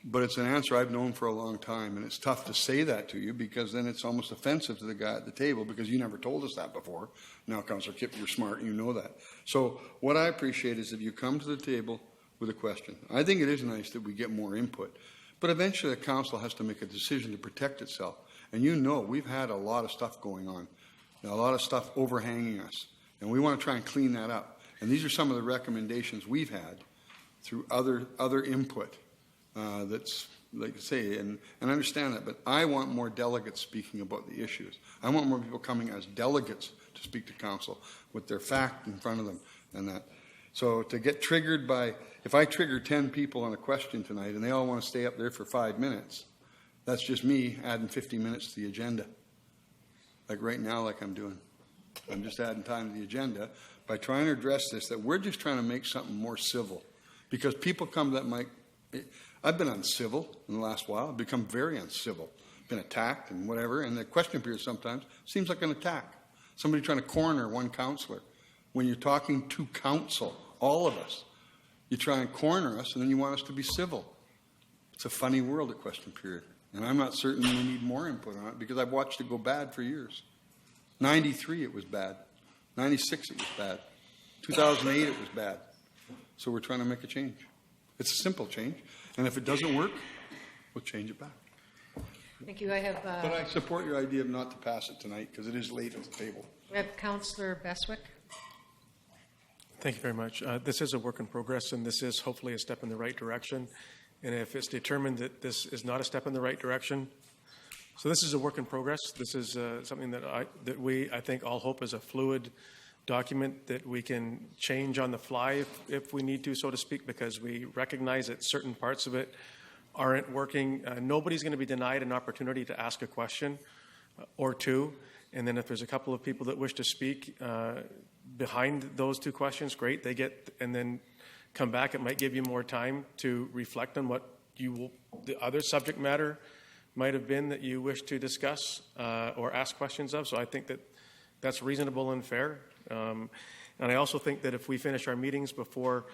But it's an answer I've known for a long time, and it's tough to say that to you because then it's almost offensive to the guy at the table because you never told us that before. Now, Councillor Kipp, you're smart and you know that. So what I appreciate is if you come to the table with a question. I think it is nice that we get more input, but eventually the council has to make a decision to protect itself. And you know we've had a lot of stuff going on, a lot of stuff overhanging us, and we want to try and clean that up. And these are some of the recommendations we've had through other input. That's, like I say, and I understand that, but I want more delegates speaking about the issues. I want more people coming as delegates to speak to council with their fact in front of them and that. So to get triggered by, if I trigger 10 people on a question tonight and they all want to stay up there for 5 minutes, that's just me adding 50 minutes to the agenda. Like right now, like I'm doing. I'm just adding time to the agenda by trying to address this, that we're just trying to make something more civil. Because people come that might, I've been uncivil in the last while. I've become very uncivil. Been attacked and whatever. And the question period sometimes seems like an attack. Somebody trying to corner one councillor. When you're talking to council, all of us, you try and corner us and then you want us to be civil. It's a funny world at question period. And I'm not certain we need more input on it because I've watched it go bad for years. 93, it was bad. 96, it was bad. 2008, it was bad. So we're trying to make a change. It's a simple change. And if it doesn't work, we'll change it back. Thank you. I have. But I support your idea of not to pass it tonight because it is late at the table. We have Councillor Beswick. Thank you very much. This is a work in progress, and this is hopefully a step in the right direction. And if it's determined that this is not a step in the right direction, so this is a work in progress. This is something that I think all hope is a fluid document that we can change on the fly if we need to, so to speak, because we recognize that certain parts of it aren't working. Nobody's going to be denied an opportunity to ask a question or two. And then if there's a couple of people that wish to speak behind those two questions, great. They get, and then come back. It might give you more time to reflect on what the other subject matter might have been that you wish to discuss or ask questions of. So I think that that's reasonable and fair. And I also think that if we finish our meetings before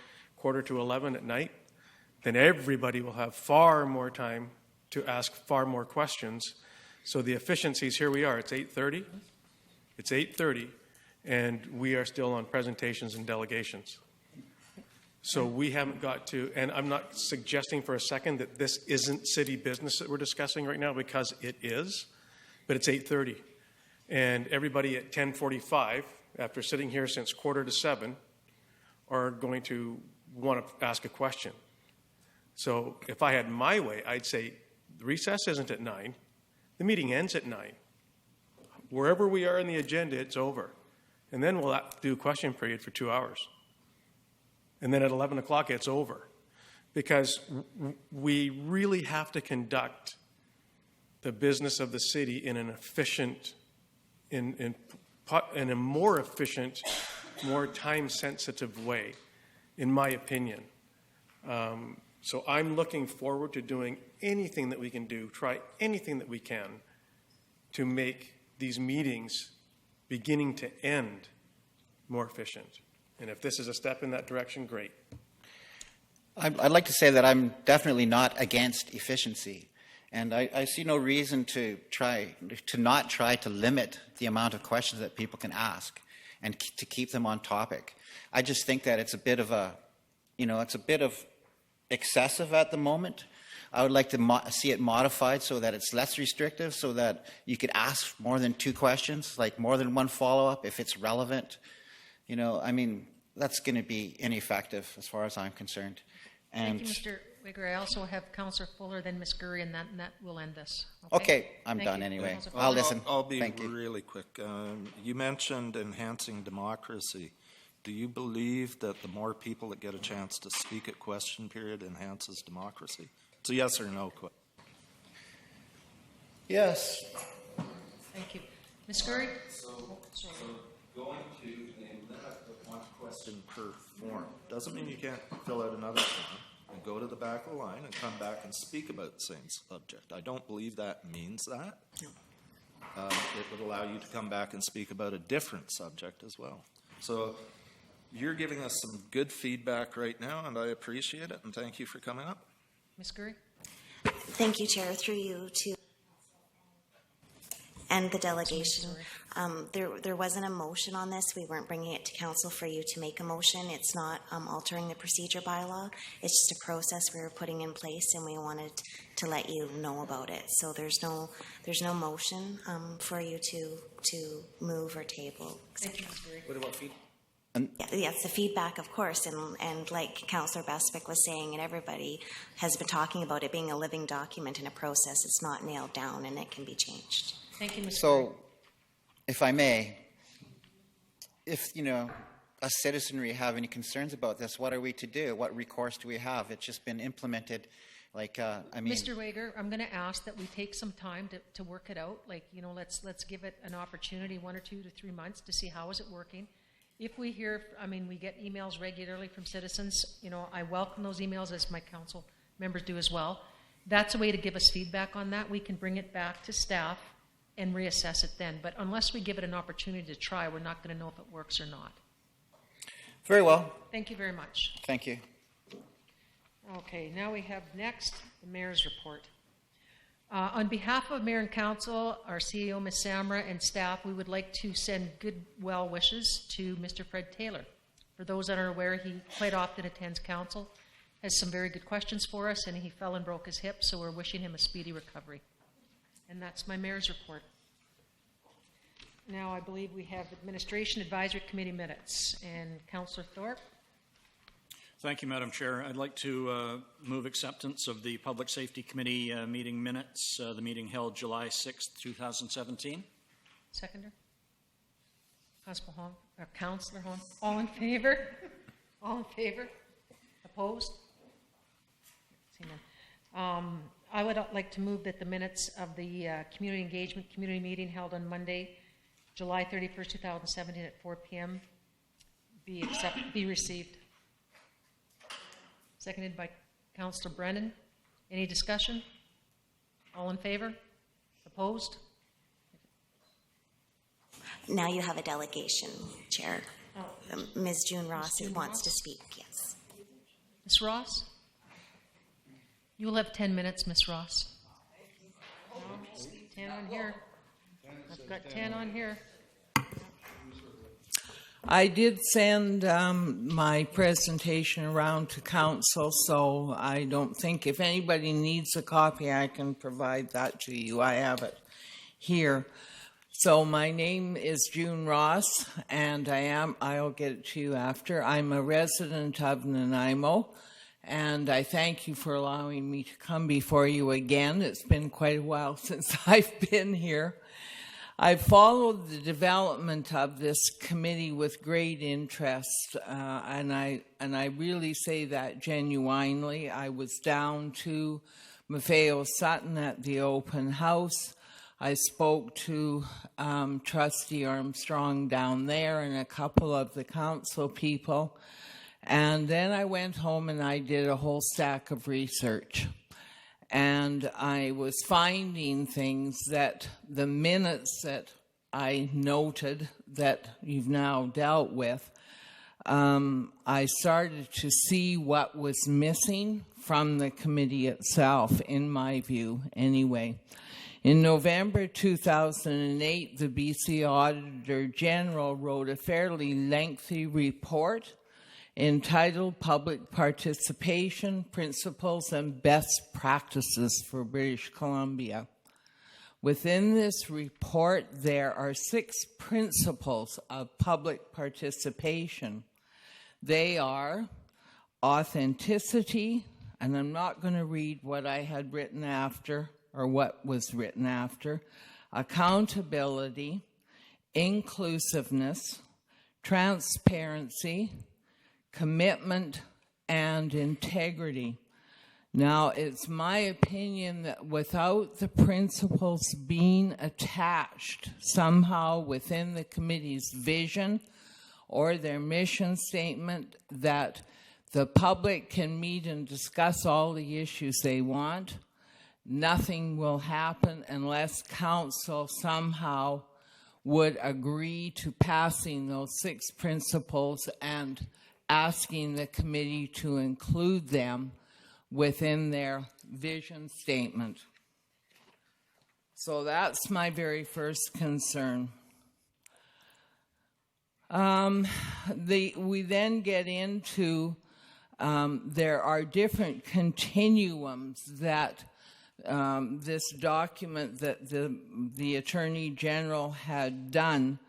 11:15 at night, then everybody will have far more time to ask far more questions. So the efficiencies, here we are, it's 8:30. It's 8:30, and we are still on presentations and delegations. So we haven't got to, and I'm not suggesting for a second that this isn't city business that we're discussing right now, because it is, but it's 8:30. And everybody at 10:45, after sitting here since 6:45, are going to want to ask a question. So if I had my way, I'd say the recess isn't at 9. The meeting ends at 9. Wherever we are in the agenda, it's over. And then we'll do a question period for 2 hours. And then at 11 o'clock, it's over. Because we really have to conduct the business of the city in an efficient, in a more efficient, more time-sensitive way, in my opinion. So I'm looking forward to doing anything that we can do, try anything that we can to make these meetings beginning to end more efficient. And if this is a step in that direction, great. I'd like to say that I'm definitely not against efficiency. And I see no reason to not try to limit the amount of questions that people can ask and to keep them on topic. I just think that it's a bit of excessive at the moment. I would like to see it modified so that it's less restrictive, so that you could ask more than 2 questions, like more than one follow-up if it's relevant. That's going to be ineffective as far as I'm concerned. And thank you, Mr. Wigger. I also have Councillor Fuller, then Ms. Gurry, and that will end this. Okay, I'm done anyway. I'll listen. I'll be really quick. You mentioned enhancing democracy. Do you believe that the more people that get a chance to speak at question period enhances democracy? It's a yes or no question. Yes. Thank you. Ms. Gurry? So going to a limit of 1 question per form doesn't mean you can't fill out another form and go to the back of the line and come back and speak about the same subject. I don't believe that means that. It would allow you to come back and speak about a different subject as well. So you're giving us some good feedback right now, and I appreciate it, and thank you for coming up. Ms. Gurry? Thank you, Chair. Through you to and the delegation. There wasn't a motion on this. We weren't bringing it to council for you to make a motion. It's not altering the procedure bylaw. It's just a process we were putting in place, and we wanted to let you know about it. So there's no motion for you to move or table. What about feedback? Yes, the feedback, of course, and like Councillor Bestwick was saying, and everybody has been talking about it being a living document in a process. It's not nailed down, and it can be changed. Thank you, Mr. So, if I may, if, us citizenry have any concerns about this, what are we to do? What recourse do we have? It's just been implemented. Mr. Wager, I'm going to ask that we take some time to work it out. Let's give it an opportunity, 1 or 2 to 3 months, to see how is it working. If we hear, we get emails regularly from citizens. I welcome those emails, as my council members do as well. That's a way to give us feedback on that. We can bring it back to staff and reassess it then. But unless we give it an opportunity to try, we're not going to know if it works or not. Very well. Thank you very much. Thank you. Okay, now we have next the mayor's report. On behalf of Mayor and Council, our CEO, Ms. Samra, and staff, we would like to send good well wishes to Mr. Fred Taylor. For those that aren't aware, he quite often attends council, has some very good questions for us, and he fell and broke his hip, so we're wishing him a speedy recovery. And that's my mayor's report. Now I believe we have Administration Advisory Committee minutes. And Councillor Thorpe. Thank you, Madam Chair. I'd like to move acceptance of the Public Safety Committee meeting minutes, the meeting held July 6th, 2017. Seconder. Councillor Hon. All in favor? All in favor? Opposed? I would like to move that the minutes of the Community Engagement Community Meeting held on Monday, July 31st, 2017 at 4 p.m. be received. Seconded by Councillor Brennan. Any discussion? All in favor? Opposed? Now you have a delegation, Chair. Ms. June Ross wants to speak, yes. Ms. Ross? You will have 10 minutes, Ms. Ross. 10 on here. I've got 10 on here. I did send my presentation around to council, so I don't think if anybody needs a copy, I can provide that to you. I have it here. So my name is June Ross, and I'll get it to you after. I'm a resident of Nanaimo, and I thank you for allowing me to come before you again. It's been quite a while since I've been here. I've followed the development of this committee with great interest, and I really say that genuinely. I was down to Maffeo Sutton at the open house. I spoke to Trustee Armstrong down there and a couple of the council people, and then I went home and I did a whole stack of research. And I was finding things that the minutes that I noted that you've now dealt with, I started to see what was missing from the committee itself, in my view, anyway. In November 2008, the BC Auditor General wrote a fairly lengthy report entitled Public Participation, Principles and Best Practices for British Columbia. Within this report, there are 6 principles of public participation. They are authenticity, and I'm not going to read what I had written after, or what was written after, accountability, inclusiveness, transparency, commitment, and integrity. Now, it's my opinion that without the principles being attached somehow within the committee's vision or their mission statement, that the public can meet and discuss all the issues they want, nothing will happen unless council somehow would agree to passing those 6 principles and asking the committee to include them within their vision statement. So that's my very first concern. We then get into there are different continuums that this document that the Attorney General had done,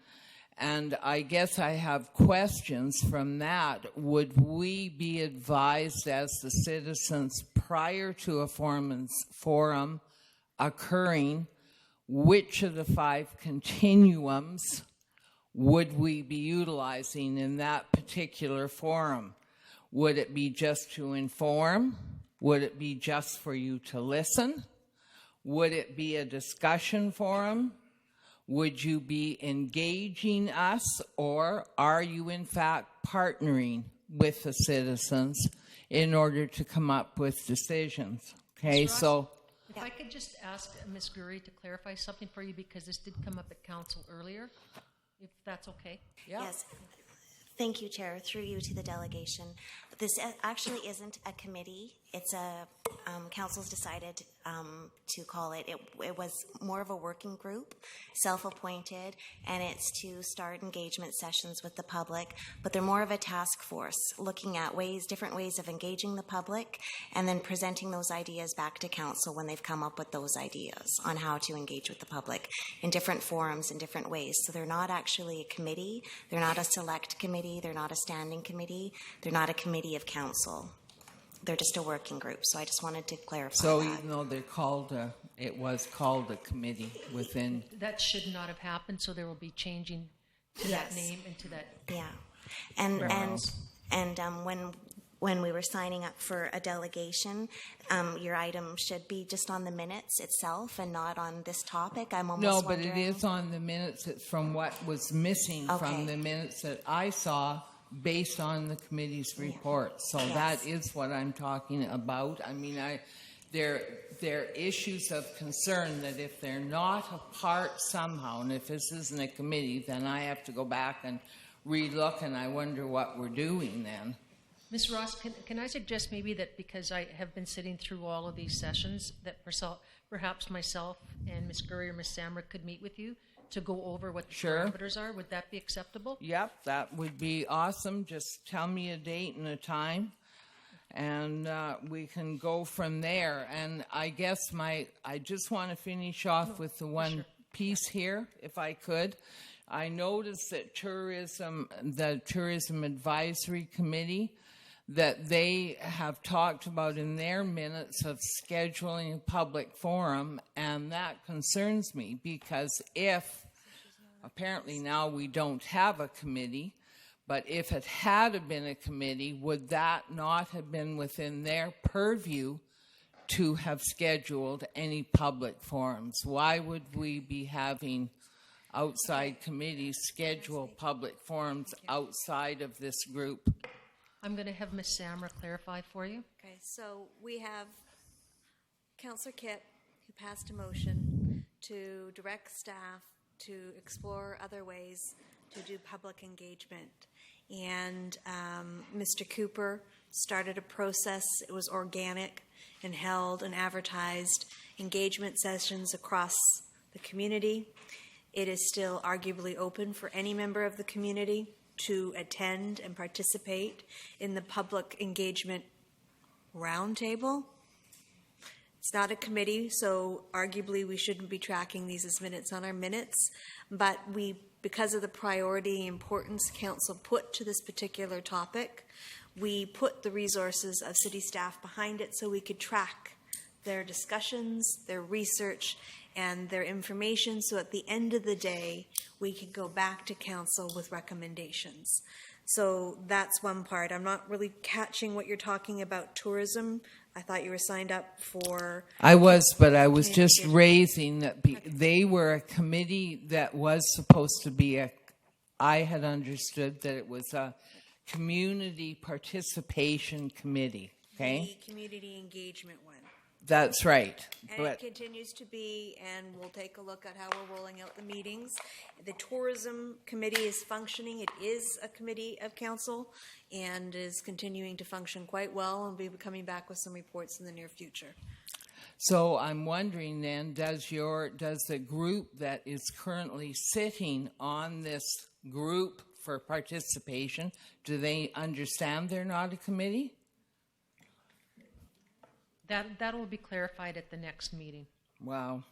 and I guess I have questions from that. Would we be advised as the citizens prior to a forum occurring, which of the 5 continuums would we be utilizing in that particular forum? Would it be just to inform? Would it be just for you to listen? Would it be a discussion forum? Would you be engaging us, or are you in fact partnering with the citizens in order to come up with decisions? Okay, Ms. Ross, so... If I could just ask Ms. Gurry to clarify something for you, because this did come up at council earlier, if that's okay. Yes. Thank you, Chair. Through you to the delegation. This actually isn't a committee. It's a council's decided to call it. It was more of a working group, self-appointed, and it's to start engagement sessions with the public. But they're more of a task force, looking at different ways of engaging the public, and then presenting those ideas back to council when they've come up with those ideas on how to engage with the public in different forums in different ways. So they're not actually a committee. They're not a select committee. They're not a standing committee. They're not a committee of council. They're just a working group. So I just wanted to clarify So that. even though it was called a committee within... That should not have happened, so there will be changing to that name and to that. Yeah. And when we were signing up for a delegation, your item should be just on the minutes itself and not on this topic. I'm almost but wondering. it is on the minutes. It's from what was missing from the minutes that I saw based on the committee's report. So that is what I'm talking about. I mean, there are issues of concern that if they're not a part somehow, and if this isn't a committee, then I have to go back and relook, and I wonder what we're doing then. Ms. Ross, can I suggest maybe that because I have been sitting through all of these sessions, that perhaps myself and Ms. Gurry or Ms. Samra could meet with you to go over what the parameters are? Would that be acceptable? Yep, that would be awesome. Just tell me a date and a time, and we can go from there. And I guess I just want to finish off with the one piece here, if I could. I noticed that the Tourism Advisory Committee, that they have talked about in their minutes of scheduling a public forum, and that concerns me because if, apparently now we don't have a committee, but if it had been a committee, would that not have been within their purview to have scheduled any public forums? Why would we be having outside committees schedule public forums outside of this group? I'm going to have Ms. Samra clarify for you. Okay, so we have Councillor Kitt, who passed a motion to direct staff to explore other ways to do public engagement. And Mr. Cooper started a process. It was organic and held and advertised engagement sessions across the community. It is still arguably open for any member of the community to attend and participate in the public engagement roundtable. It's not a committee, so arguably we shouldn't be tracking these as minutes on our minutes, but because of the priority and importance council put to this particular topic, we put the resources of city staff behind it so we could track their discussions, their research, and their information, so at the end of the day, we could go back to council with recommendations. So that's one part. I'm not really catching what you're talking about tourism. I thought you were signed up for... I was, but I was just raising that they were a committee that was supposed to be I had understood that it was a community participation committee, okay? The community engagement one. That's right. And But it continues to be, and we'll take a look at how we're rolling out the meetings. The tourism committee is functioning. It is a committee of council and is continuing to function quite well, and we'll be coming back with some reports in the near future. so I'm wondering then, does the group that is currently sitting on this group for participation, do they understand they're not a committee? That will be clarified at the next meeting. Wow.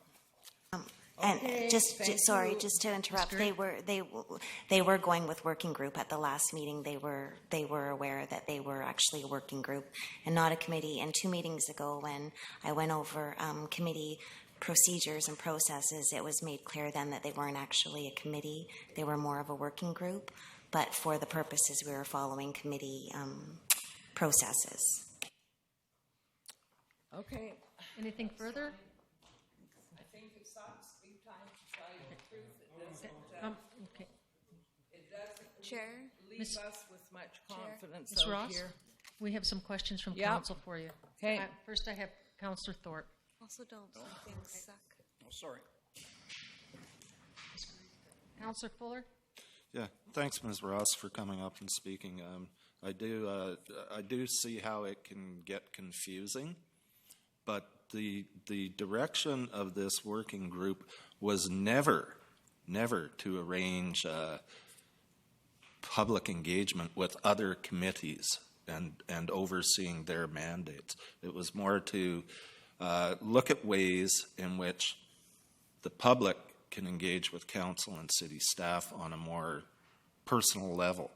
And Okay, just thank sorry, you. just to interrupt, Ms. they were going with working group at the last meeting. They were aware that they were actually a working group and not a committee. And 2 meetings ago, when I went over committee procedures and processes, it was made clear then that they weren't actually a committee. They were more of a working group, but for the purposes we were following committee processes. Okay. Anything further? I think it's time to try the truth. Okay. It doesn't Chair? leave us with much confidence Ms. out Ross, here. we have some questions from Yep. council for you. Okay. First, I have Councillor Thorpe. Also, don't let things suck. Oh, sorry. Councillor Fuller? Yeah, thanks, Ms. Ross, for coming up and speaking. I do see how it can get confusing, but the direction of this working group was never to arrange public engagement with other committees and overseeing their mandates. It was more to look at ways in which the public can engage with council and city staff on a more personal level.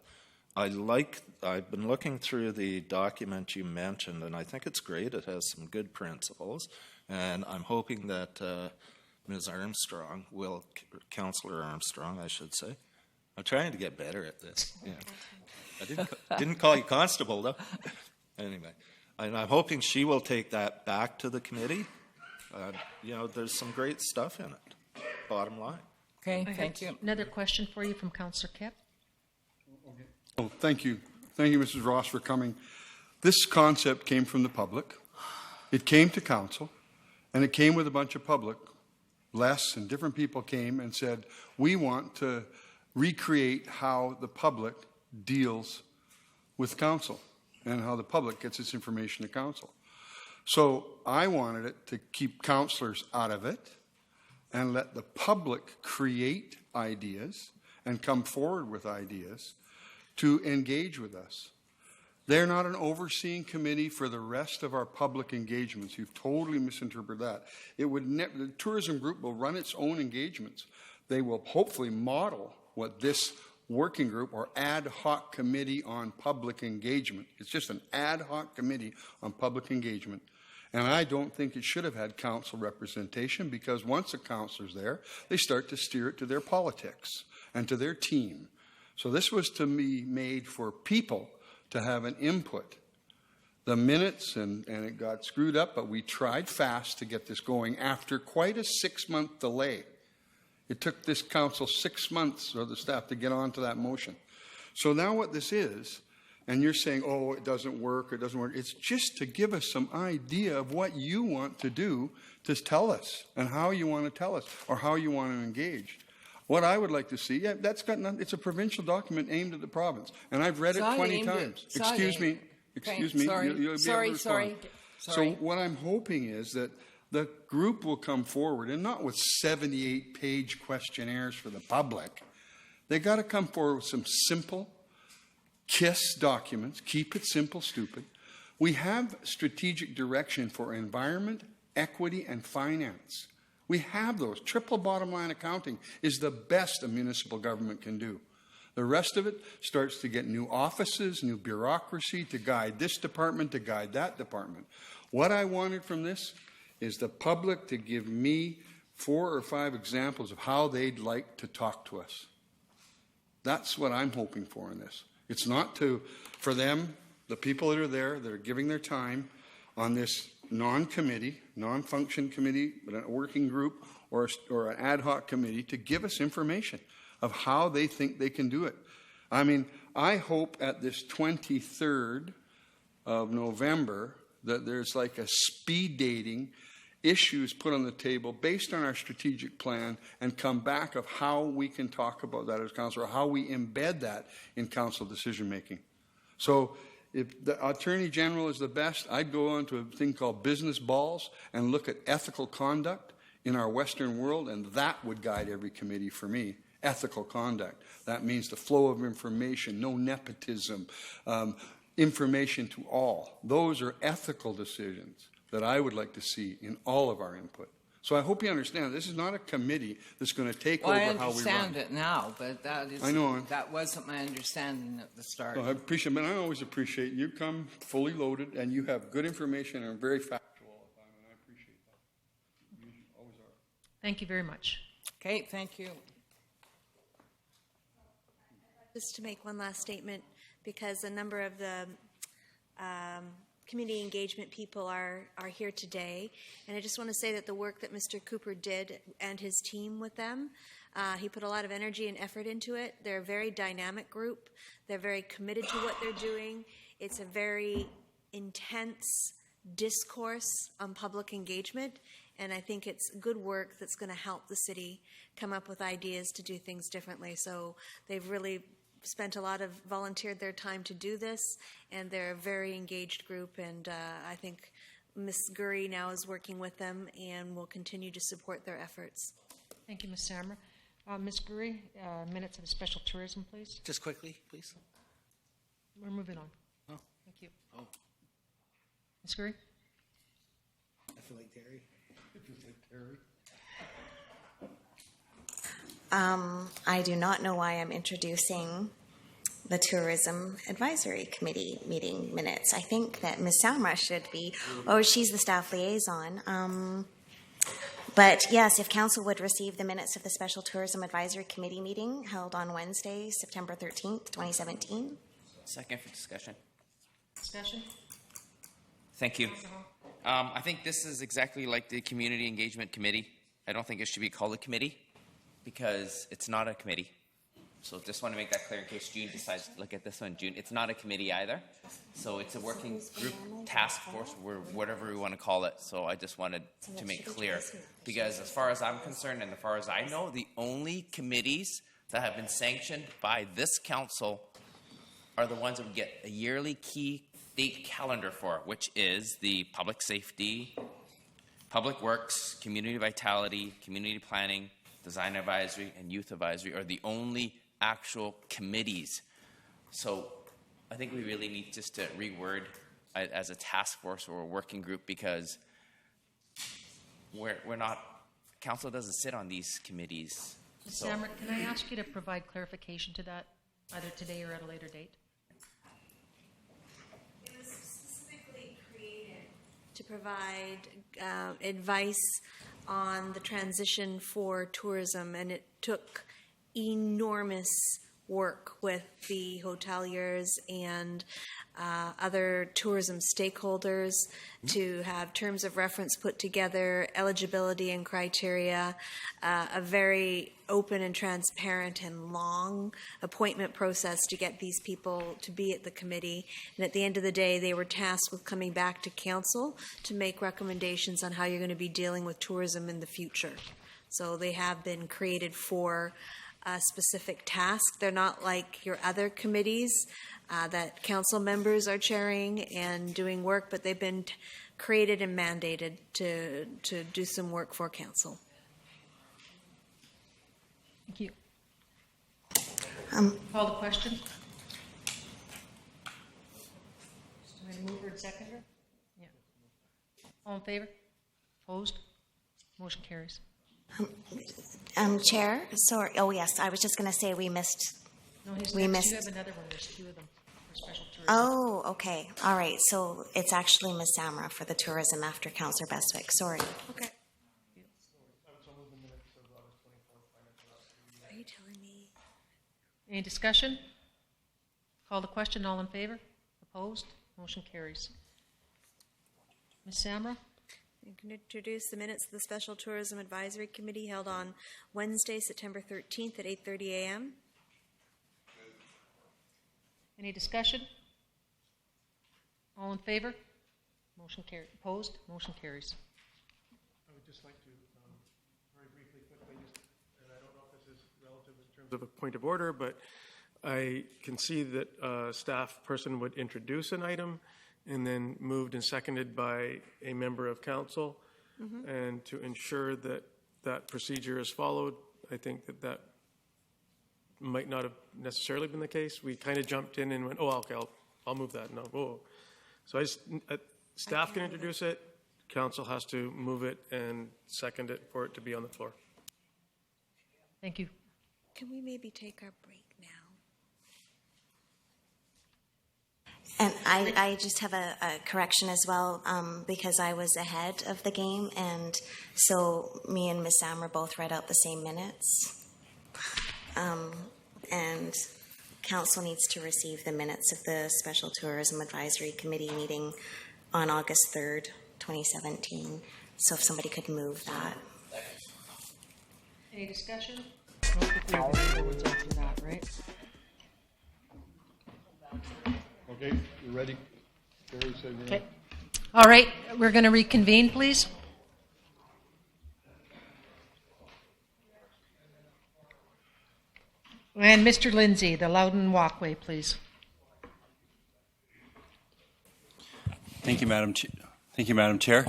I've been looking through the document you mentioned, and I think it's great. It has some good principles, and I'm hoping that Ms. Armstrong Councillor Armstrong, I should say. I'm trying to get better at this. Yeah. I didn't call you constable, though. Anyway, and I'm hoping she will take that back to the committee. There's some great stuff in it, bottom line. Okay, I have thank you. Another question for you from Councillor Kep. Oh, thank you. Thank you, Mrs. Ross, for coming. This concept came from the public. It came to council, and it came with a bunch of public. Les and different people came and said, we want to recreate how the public deals with council and how the public gets its information to council. So I wanted it to keep councillors out of it and let the public create ideas and come forward with ideas to engage with us. They're not an overseeing committee for the rest of our public engagements. You've totally misinterpreted that. The tourism group will run its own engagements. They will hopefully model what this working group or ad hoc committee on public engagement. It's just an ad hoc committee on public engagement. And I don't think it should have had council representation, because once a councilor's there, they start to steer it to their politics and to their team. So this was to me made for people to have an input. The minutes, and it got screwed up, but we tried fast to get this going after quite a 6-month delay. It took this council 6 months, or the staff, to get onto that motion. So now what this is, and you're saying, oh, it doesn't work, it's just to give us some idea of what you want to do to tell us, and how you want to tell us, or how you want to engage. What I would like to see, it's a provincial document aimed at the province, and I've read it 20 times. Excuse me. Sorry. You'll be able to respond. Sorry. So what I'm hoping is that the group will come forward, and not with 78-page questionnaires for the public. They got to come forward with some simple KISS documents. Keep it simple, stupid. We have strategic direction for environment, equity, and finance. We have those. Triple bottom line accounting is the best a municipal government can do. The rest of it starts to get new offices, new bureaucracy to guide this department, to guide that department. What I wanted from this is the public to give me 4 or 5 examples of how they'd like to talk to us. That's what I'm hoping for in this. It's not for them, the people that are there, that are giving their time on this non-committee, non-function committee, but a working group or an ad hoc committee, to give us information of how they think they can do it. I mean, I hope at this 23rd of November that there's like a speed dating, issues put on the table based on our strategic plan, and come back of how we can talk about that as council, or how we embed that in council decision making. So if the Attorney General is the best, I'd go on to a thing called business balls and look at ethical conduct in our Western world, and that would guide every committee for me. Ethical conduct. That means the flow of information, no nepotism, information to all. Those are ethical decisions that I would like to see in all of our input. So I hope you understand, this is not a committee that's going to take over how we run. I understand it now, but that wasn't my understanding at the start. Well, I appreciate it, but I always appreciate you come fully loaded and you have good information and are very factual all the time, and I appreciate that. You always are. Thank you very much. Okay, thank you. Just to make one last statement, because a number of the community engagement people are here today, and I just want to say that the work that Mr. Cooper did and his team with them, he put a lot of energy and effort into it. They're a very dynamic group. They're very committed to what they're doing. It's a very intense discourse on public engagement, and I think it's good work that's going to help the city come up with ideas to do things differently. So they've really volunteered their time to do this, and they're a very engaged group, and I think Ms. Gurry now is working with them and will continue to support their efforts. Thank you, Ms. Samra. Ms. Gurry, minutes of the special tourism, please. Just quickly, please. We're moving on. Oh. Thank you. Oh. Ms. Gurry? I feel like Terry. I do not know why I'm introducing the Tourism Advisory Committee meeting minutes. I think that Ms. Samra should be, she's the staff liaison. But yes, if council would receive the minutes of the Special Tourism Advisory Committee meeting held on Wednesday, September 13th, 2017. Second for discussion. Discussion? Thank you. I think this is exactly like the Community Engagement Committee. I don't think it should be called a committee, because it's not a committee. So just want to make that clear in case June decides to look at this one. June, it's not a committee either. So it's a working group, task force, or whatever we want to call it. So I just wanted to make clear, because as far as I'm concerned and as far as I know, the only committees that have been sanctioned by this council are the ones that we get a yearly key date calendar for, which is the Public Safety, Public Works, Community Vitality, Community Planning, Design Advisory, and Youth Advisory are the only actual committees. So I think we really need just to reword as a task force or a working group, because we're not, council doesn't sit on these committees. Ms. Samra, can I ask you to provide clarification to that, either today or at a later date? It was specifically created to provide advice on the transition for tourism, and it took enormous work with the hoteliers and other tourism stakeholders to have terms of reference put together, eligibility and criteria, a very open and transparent and long appointment process to get these people to be at the committee. And at the end of the day, they were tasked with coming back to council to make recommendations on how you're going to be dealing with tourism in the future. So they have been created for a specific task. They're not like your other committees that council members are chairing and doing work, but they've been created and mandated to do some work for council. Thank you. Call the question. Mover and seconder? Yeah. All in favor? Opposed? Motion carries. Chair, sorry. Oh, yes, I was just going to say we missed. No, he's we next. missed. You have another one. There's two of them for special tourism. Oh, okay. All right. So it's actually Ms. Samra for the tourism after Councillor Bestwick. Sorry. Okay. Are you telling me? Any discussion? Call the question. All in favor? Opposed? Motion carries. Ms. Samra? You can introduce the minutes of the Special Tourism Advisory Committee held on Wednesday, September 13th at 8:30 a.m. Any discussion? All in favor? Motion carried. Opposed? Motion carries. I would just like to, very briefly, quickly, and I don't know if this is relative in terms of a point of order, but I can see that a staff person would introduce an item and then moved and seconded by a member of council. And to ensure that that procedure is followed, I think that that might not have necessarily been the case. We kind of jumped in and went, oh, okay, I'll move that. No, whoa. So staff can introduce it, council has to move it and second it for it to be on the floor. Thank you. Can we maybe take our break now? And I just have a correction as well, because I was ahead of the game, and so me and Ms. Sam were both read out the same minutes. And council needs to receive the minutes of the Special Tourism Advisory Committee meeting on August 3rd, 2017. So if somebody could move that. Any discussion? I don't think we have any words after that, right? Okay, you ready? Carrie, say we're Okay. All right, we're going to reconvene, please. And Mr. Lindsay, the Loudon Walkway, please. Thank you, Madam Chair.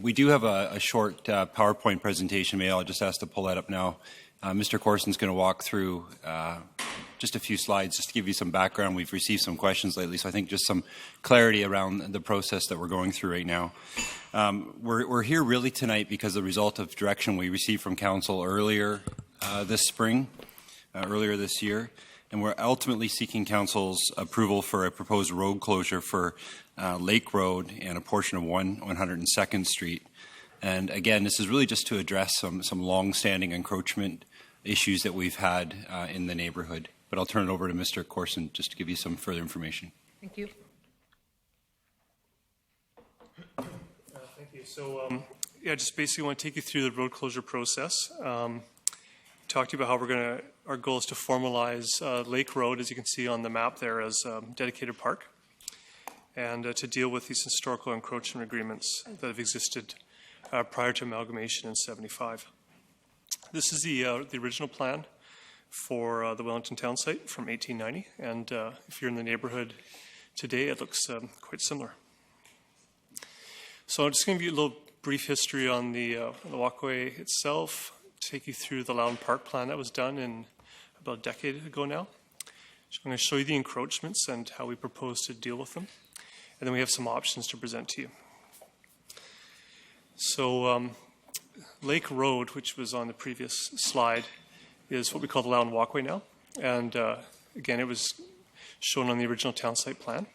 We do have a short PowerPoint presentation. Maybe I'll just ask to pull that up now. Mr. Corson's going to walk through just a few slides just to give you some background. We've received some questions lately, so I think just some clarity around the process that we're going through right now. We're here really tonight because the result of direction we received from Council earlier this spring, earlier this year, and we're ultimately seeking Council's approval for a proposed road closure for Lake Road and a portion of 102nd Street. And again, this is really just to address some long-standing encroachment issues that we've had in the neighborhood. But I'll turn it over to Mr. Corson just to give you some further information. Thank you. Thank you. So, just basically want to take you through the road closure process. Talk to you about how our goal is to formalize Lake Road, as you can see on the map there, as a dedicated park, and to deal with these historical encroachment agreements that have existed prior to amalgamation in '75. This is the original plan for the Wellington Town site from 1890, and if you're in the neighborhood today, it looks quite similar. So I'm just going to give you a little brief history on the walkway itself, take you through the Loudon Park plan that was done in about a decade ago now. I'm going to show you the encroachments and how we propose to deal with them, and then we have some options to present to you. So Lake Road, which was on the previous slide, is what we call the Loudon Walkway now. And again, it was shown on the original town site plan.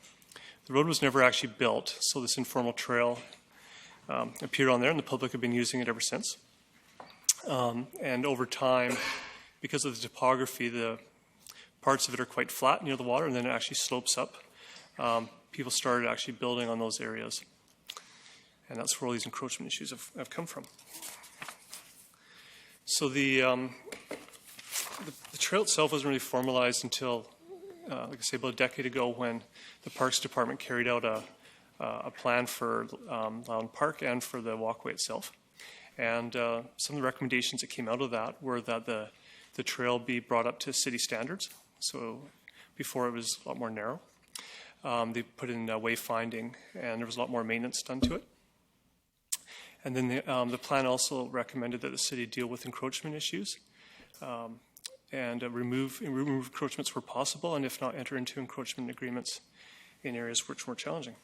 The road was never actually built, so this informal trail appeared on there, and the public have been using it ever since. And over time, because of the topography, the parts of it are quite flat near the water, and then it actually slopes up. People started actually building on those areas. And that's where all these encroachment issues have come from. So the trail itself wasn't really formalized until, like I say, about a decade ago, when the Parks Department carried out a plan for Loudon Park and for the walkway itself. And some of the recommendations that came out of that were that the trail be brought up to city standards. So before it was a lot more narrow. They put in wayfinding, and there was a lot more maintenance done to it. And then the plan also recommended that the city deal with encroachment issues and remove encroachments where possible, and if not, enter into encroachment agreements in areas which were challenging.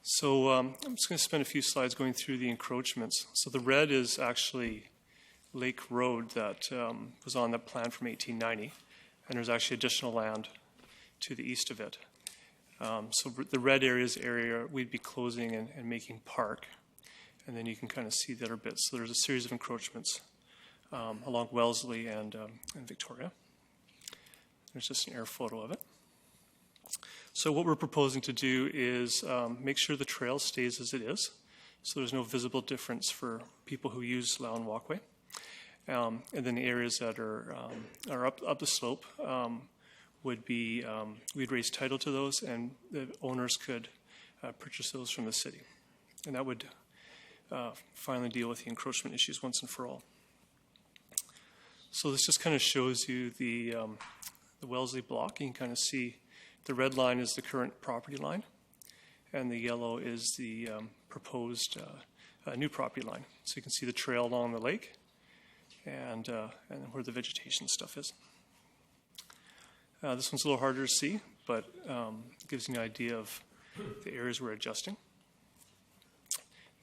So I'm just going to spend a few slides going through the encroachments. So the red is actually Lake Road that was on that plan from 1890, and there's actually additional land to the east of it. So the red area is the area we'd be closing and making park. And then you can kind of see the other bits. So there's a series of encroachments along Wellesley and Victoria. There's just an air photo of it. So what we're proposing to do is make sure the trail stays as it is. So there's no visible difference for people who use Loudon Walkway. And then the areas that are up the slope, would be, we'd raise title to those, and the owners could purchase those from the city. And that would finally deal with the encroachment issues once and for all. So this just kind of shows you the Wellesley block. You can kind of see the red line is the current property line, and the yellow is the proposed new property line. So you can see the trail along the lake and where the vegetation stuff is. This one's a little harder to see, but it gives you an idea of the areas we're adjusting.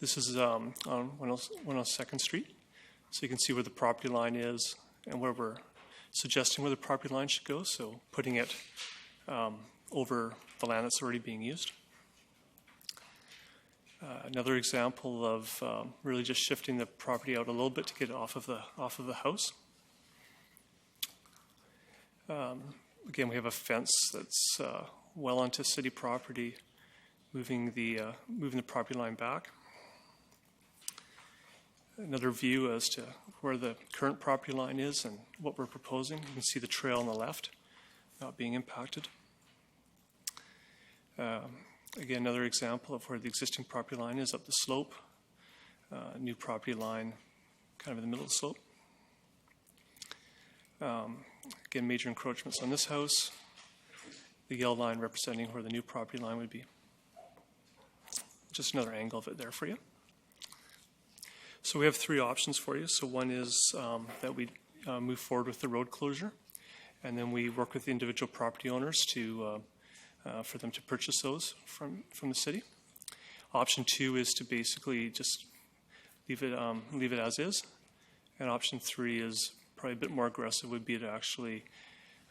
This is on 102nd Street, so you can see where the property line is and where we're suggesting where the property line should go, so putting it over the land that's already being used. Another example of really just shifting the property out a little bit to get it off of the house. Again, we have a fence that's well onto city property, moving the property line back. Another view as to where the current property line is and what we're proposing. You can see the trail on the left not being impacted. Again, another example of where the existing property line is up the slope. New property line kind of in the middle of the slope. Again, major encroachments on this house. The yellow line representing where the new property line would be. Just another angle of it there for you. So we have three options for you. So one is that we move forward with the road closure, and then we work with the individual property owners to for them to purchase those from the city. Option two is to basically just leave it as is, and option three is probably a bit more aggressive, would be to actually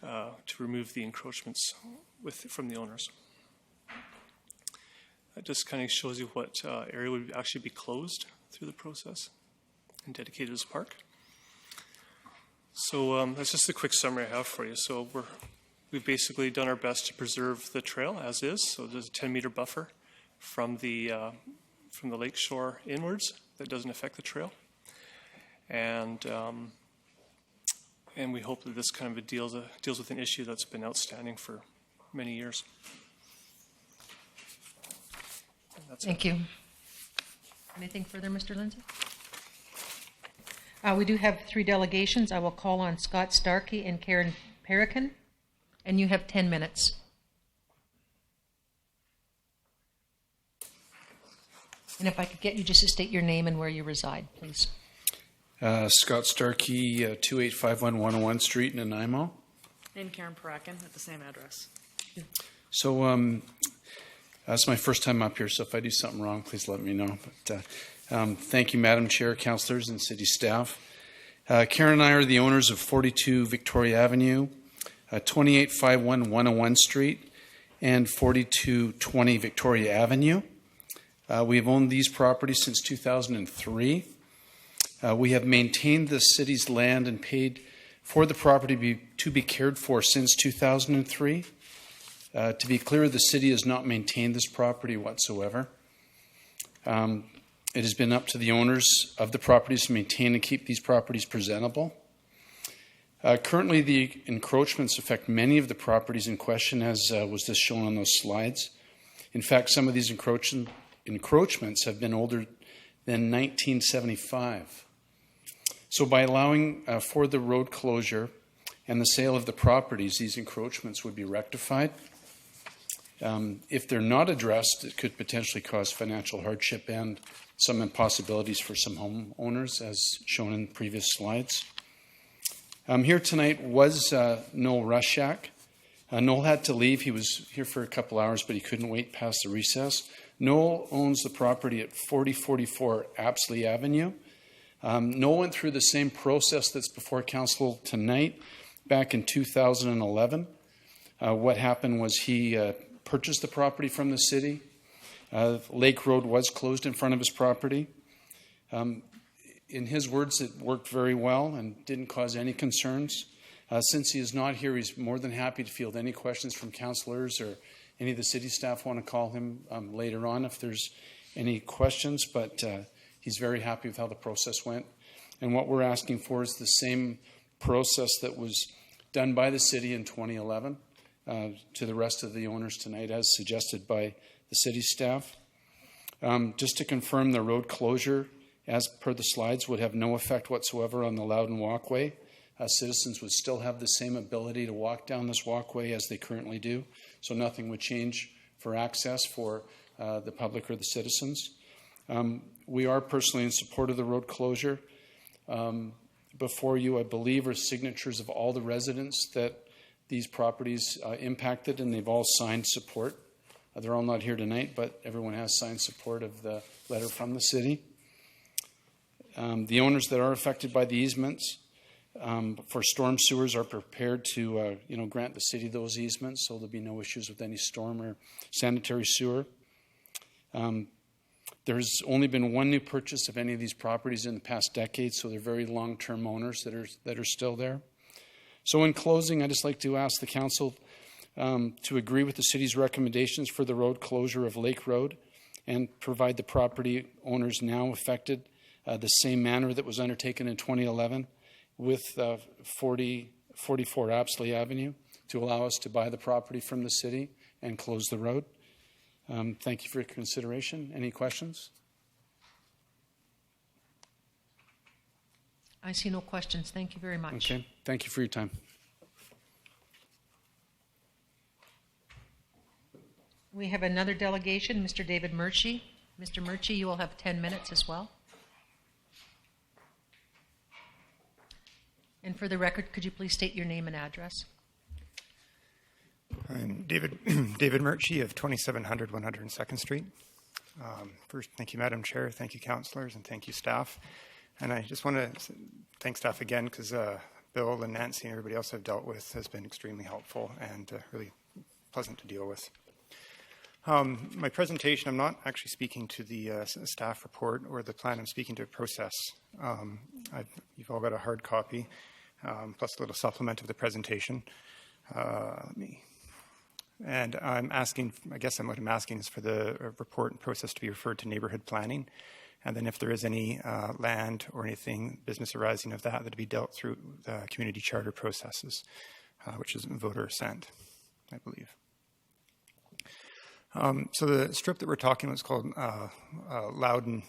to remove the encroachments from the owners. That just kind of shows you what area would actually be closed through the process and dedicated as park. So that's just a quick summary I have for you. So we've basically done our best to preserve the trail as is. So there's a 10-meter buffer from the lake shore inwards that doesn't affect the trail, and we hope that this kind of deals with an issue that's been outstanding for many years. Thank you. Anything further, Mr. Lindsay? We do have three delegations. I will call on Scott Starkey and Karen Perican, and you have 10 minutes. And if I could get you just to state your name and where you reside, please. Scott Starkey, 2851 101 Street in Nanaimo. And Karen Parakin at the same address. So that's my first time up here, so if I do something wrong, please let me know. But thank you, Madam Chair, councillors, and city staff. Karen and I are the owners of 42 Victoria Avenue, 2851 101 Street, and 4220 Victoria Avenue. We have owned these properties since 2003. We have maintained the city's land and paid for the property to be cared for since 2003. To be clear, the city has not maintained this property whatsoever. It has been up to the owners of the properties to maintain and keep these properties presentable. Currently, the encroachments affect many of the properties in question, as was just shown on those slides. In fact, some of these encroachments have been older than 1975. So by allowing for the road closure and the sale of the properties, these encroachments would be rectified. If they're not addressed, it could potentially cause financial hardship and some impossibilities for some homeowners, as shown in previous slides. Here tonight was Noel Rushak. Noel had to leave. He was here for a couple hours, but he couldn't wait past the recess. Noel owns the property at 4044 Apsley Avenue. Noel went through the same process that's before council tonight back in 2011. What happened was he purchased the property from the city. Lake Road was closed in front of his property. In his words, it worked very well and didn't cause any concerns. Since he is not here, he's more than happy to field any questions from councillors, or any of the city staff want to call him later on if there's any questions, but he's very happy with how the process went. And what we're asking for is the same process that was done by the city in 2011. to the rest of the owners tonight, as suggested by the city staff. Just to confirm, the road closure, as per the slides, would have no effect whatsoever on the Loudon walkway. Citizens would still have the same ability to walk down this walkway as they currently do, so nothing would change for access for the public or the citizens. We are personally in support of the road closure. Before you, I believe, are signatures of all the residents that these properties impacted, and they've all signed support. They're all not here tonight, but everyone has signed support of the letter from the city. The owners that are affected by the easements for storm sewers are prepared to grant the city those easements, so there'll be no issues with any storm or sanitary sewer. There's only been one new purchase of any of these properties in the past decade, so they're very long-term owners that are still there. So in closing, I'd just like to ask the council to agree with the city's recommendations for the road closure of Lake Road and provide the property owners now affected the same manner that was undertaken in 2011 with 44 Apsley Avenue to allow us to buy the property from the city and close the road. Thank you for your consideration. Any questions? I see no questions. Thank you very much. Okay. Thank you for your time. We have another delegation, Mr. David Murchie. Mr. Murchie, you will have 10 minutes as well. And for the record, could you please state your name and address? I'm David Murchie of 2700 102nd Street. First, thank you, Madam Chair. Thank you, councillors, and thank you, staff. And I just want to thank staff again because Bill and Nancy and everybody else I've dealt with has been extremely helpful and really pleasant to deal with. My presentation, I'm not actually speaking to the staff report or the plan. I'm speaking to a process. You've all got a hard copy, plus a little supplement of the presentation. And I'm asking, what I'm asking is for the report and process to be referred to neighborhood planning. And then if there is any land or anything, business arising of that, that'd be dealt through the community charter processes, which is voter assent, I believe. So the strip that we're talking about is called Loudon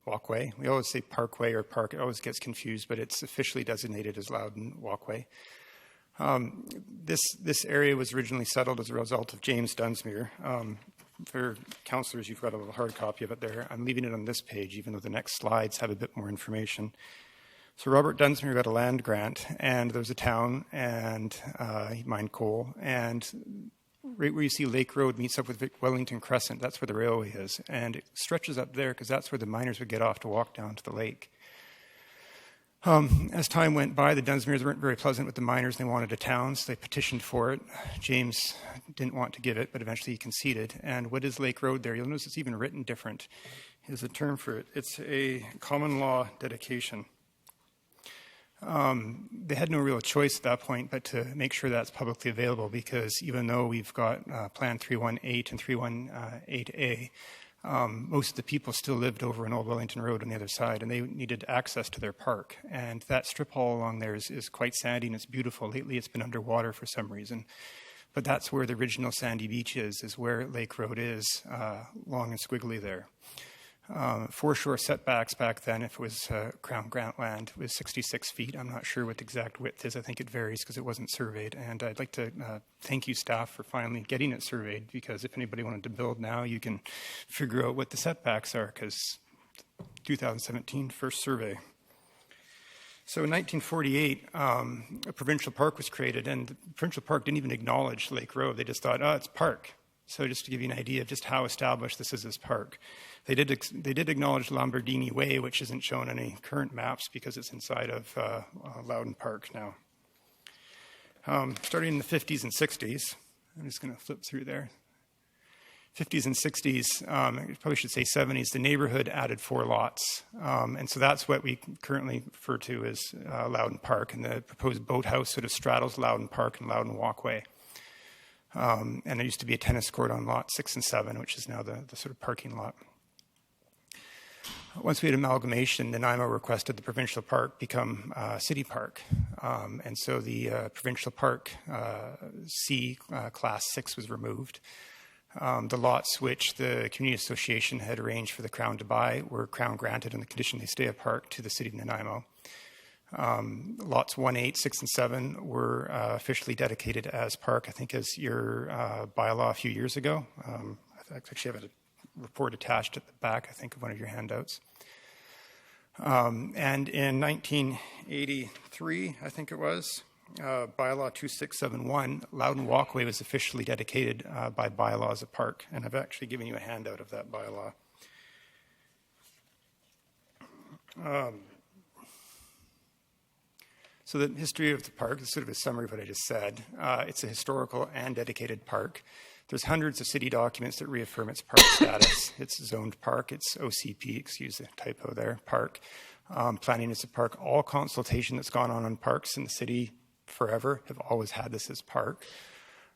Walkway. We always say Parkway or Park. It always gets confused, but it's officially designated as Loudon Walkway. This area was originally settled as a result of James Dunsmuir. For councillors, you've got a little hard copy of it there. I'm leaving it on this page, even though the next slides have a bit more information. So Robert Dunsmuir got a land grant, and there was a town, and he mined coal. And right where you see Lake Road meets up with Wellington Crescent, that's where the railway is. And it stretches up there because that's where the miners would get off to walk down to the lake. As time went by, the Dunsmuirs weren't very pleasant with the miners. They wanted a town, so they petitioned for it. James didn't want to give it, but eventually he conceded. And what is Lake Road there? You'll notice it's even written different. There's a term for it. It's a common law dedication. They had no real choice at that point but to make sure that's publicly available, because even though we've got Plan 318 and 318A, most of the people still lived over on Old Wellington Road on the other side, and they needed access to their park. And that strip all along there is quite sandy, and it's beautiful. Lately it's been underwater for some reason. But that's where the original sandy beach is where Lake Road is, long and squiggly there. Foreshore setbacks back then, if it was Crown Grant land, was 66 feet. I'm not sure what the exact width is. I think it varies because it wasn't surveyed. And I'd like to thank you, staff, for finally getting it surveyed, because if anybody wanted to build now, you can figure out what the setbacks are, because 2017, first survey. So in 1948, a provincial park was created, and the provincial park didn't even acknowledge Lake Road. They just thought, oh, it's park. So just to give you an idea of just how established this is as park. They did acknowledge Lombardini Way, which isn't shown on any current maps because it's inside of Loudon Park now. Starting in the 50s and 60s, I'm just going to flip through there. 50s and 60s, I probably should say 70s, the neighborhood added 4 lots. And so that's what we currently refer to as Loudon Park. And the proposed boathouse sort of straddles Loudon Park and Loudon Walkway. And there used to be a tennis court on lot 6 and 7, which is now the sort of parking lot. Once we had amalgamation, Nanaimo requested the provincial park become city park. And so the provincial park C, class 6, was removed. The lots which the community association had arranged for the Crown to buy were Crown granted on the condition they stay a park to the city of Nanaimo. Lots 1, 8, 6, and 7 were officially dedicated as park, I think, as your bylaw a few years ago. I actually have a report attached at the back, I think, of one of your handouts. And in 1983, I think it was, bylaw 2671, Loudon Walkway was officially dedicated by bylaw as a park. And I've actually given you a handout of that bylaw. So the history of the park is sort of a summary of what I just said. It's a historical and dedicated park. There's hundreds of city documents that reaffirm its park status. It's zoned park. It's OCP, excuse the typo there, park. Planning as a park. All consultation that's gone on parks in the city forever have always had this as park.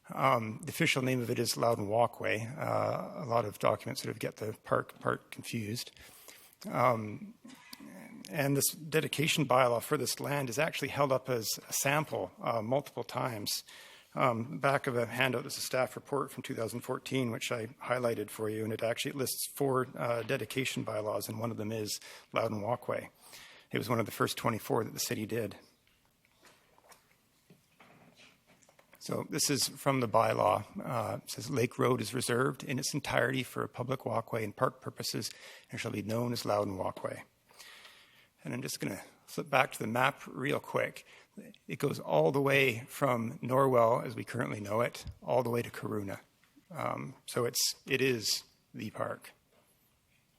The official name of it is Loudon Walkway. A lot of documents sort of get the park part confused. And this dedication bylaw for this land is actually held up as a sample multiple times. Back of a handout, there's a staff report from 2014, which I highlighted for you, and it actually lists 4 dedication bylaws, and one of them is Loudon Walkway. It was one of the first 24 that the city did. So this is from the bylaw. It says Lake Road is reserved in its entirety for a public walkway and park purposes and shall be known as Loudon Walkway. And I'm just going to flip back to the map real quick. It goes all the way from Norwell, as we currently know it, all the way to Corunna. So it is the park,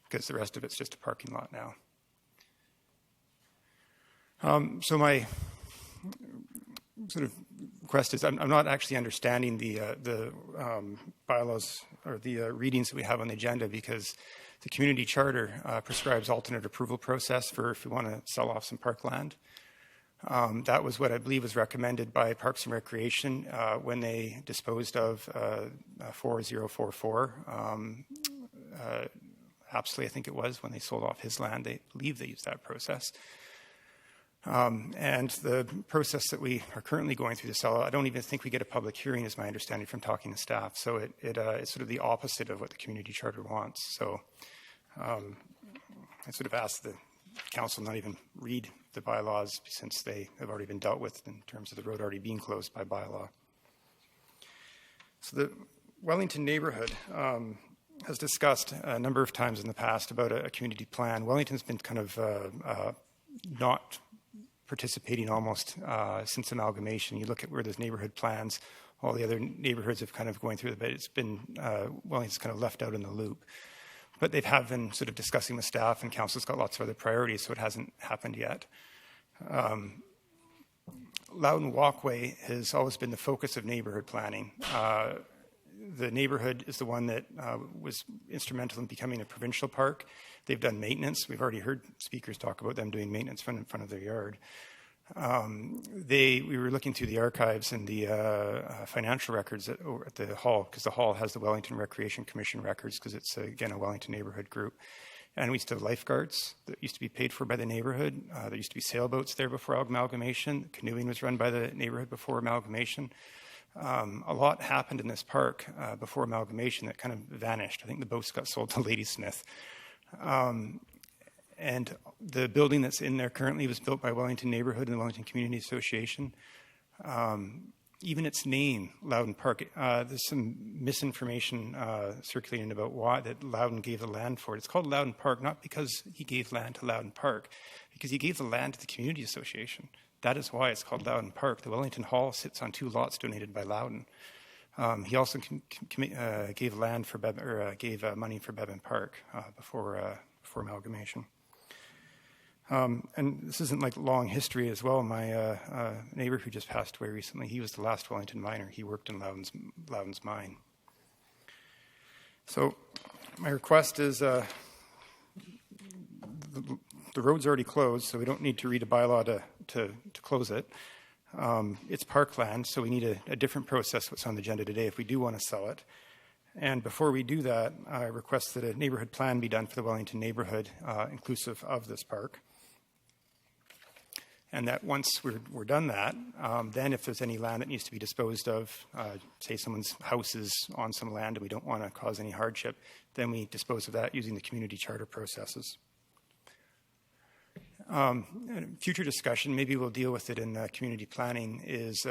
because the rest of it's just a parking lot now. So my sort of request is, I'm not actually understanding the bylaws or the readings that we have on the agenda, because the community charter prescribes alternate approval process for if we want to sell off some parkland. That was what I believe was recommended by Parks and Recreation when they disposed of 4044. Hapsley, I think it was, when they sold off his land. They believe they used that process. And the process that we are currently going through to sell, I don't even think we get a public hearing, is my understanding from talking to staff. So it's sort of the opposite of what the community charter wants. So I sort of asked the council not even read the bylaws, since they have already been dealt with in terms of the road already being closed by bylaw. So the Wellington neighborhood has discussed a number of times in the past about a community plan. Wellington's been kind of not participating almost since amalgamation. You look at where there's neighborhood plans, all the other neighborhoods have kind of going through it, but it's been, Wellington's kind of left out in the loop. But they have been sort of discussing with staff, and council's got lots of other priorities, so it hasn't happened yet. Loudon Walkway has always been the focus of neighborhood planning. The neighborhood is the one that was instrumental in becoming a provincial park. They've done maintenance. We've already heard speakers talk about them doing maintenance in front of their yard. We were looking through the archives and the financial records at the hall, because the hall has the Wellington Recreation Commission records, because it's, again, a Wellington neighborhood group. And we used to have lifeguards that used to be paid for by the neighborhood. There used to be sailboats there before amalgamation. Canoeing was run by the neighborhood before amalgamation. A lot happened in this park before amalgamation that kind of vanished. I think the boats got sold to Ladysmith. And the building that's in there currently was built by Wellington Neighborhood and the Wellington Community Association. Even its name, Loudon Park, there's some misinformation circulating about why that Loudon gave the land for it. It's called Loudon Park, not because he gave land to Loudon Park, because he gave the land to the Community Association. That is why it's called Loudon Park. The Wellington Hall sits on 2 lots donated by Loudon. He also gave land for gave money for Bevan Park before amalgamation. And this isn't like long history as well. My neighbor who just passed away recently, he was the last Wellington miner. He worked in Loudon's mine. So my request is the road's already closed, so we don't need to read a bylaw to close it. It's parkland, so we need a different process what's on the agenda today if we do want to sell it. And before we do that, I request that a neighborhood plan be done for the Wellington neighborhood, inclusive of this park. And that once we're done that, then if there's any land that needs to be disposed of, say someone's house is on some land and we don't want to cause any hardship, then we dispose of that using the community charter processes. Future discussion, maybe we'll deal with it in community planning, is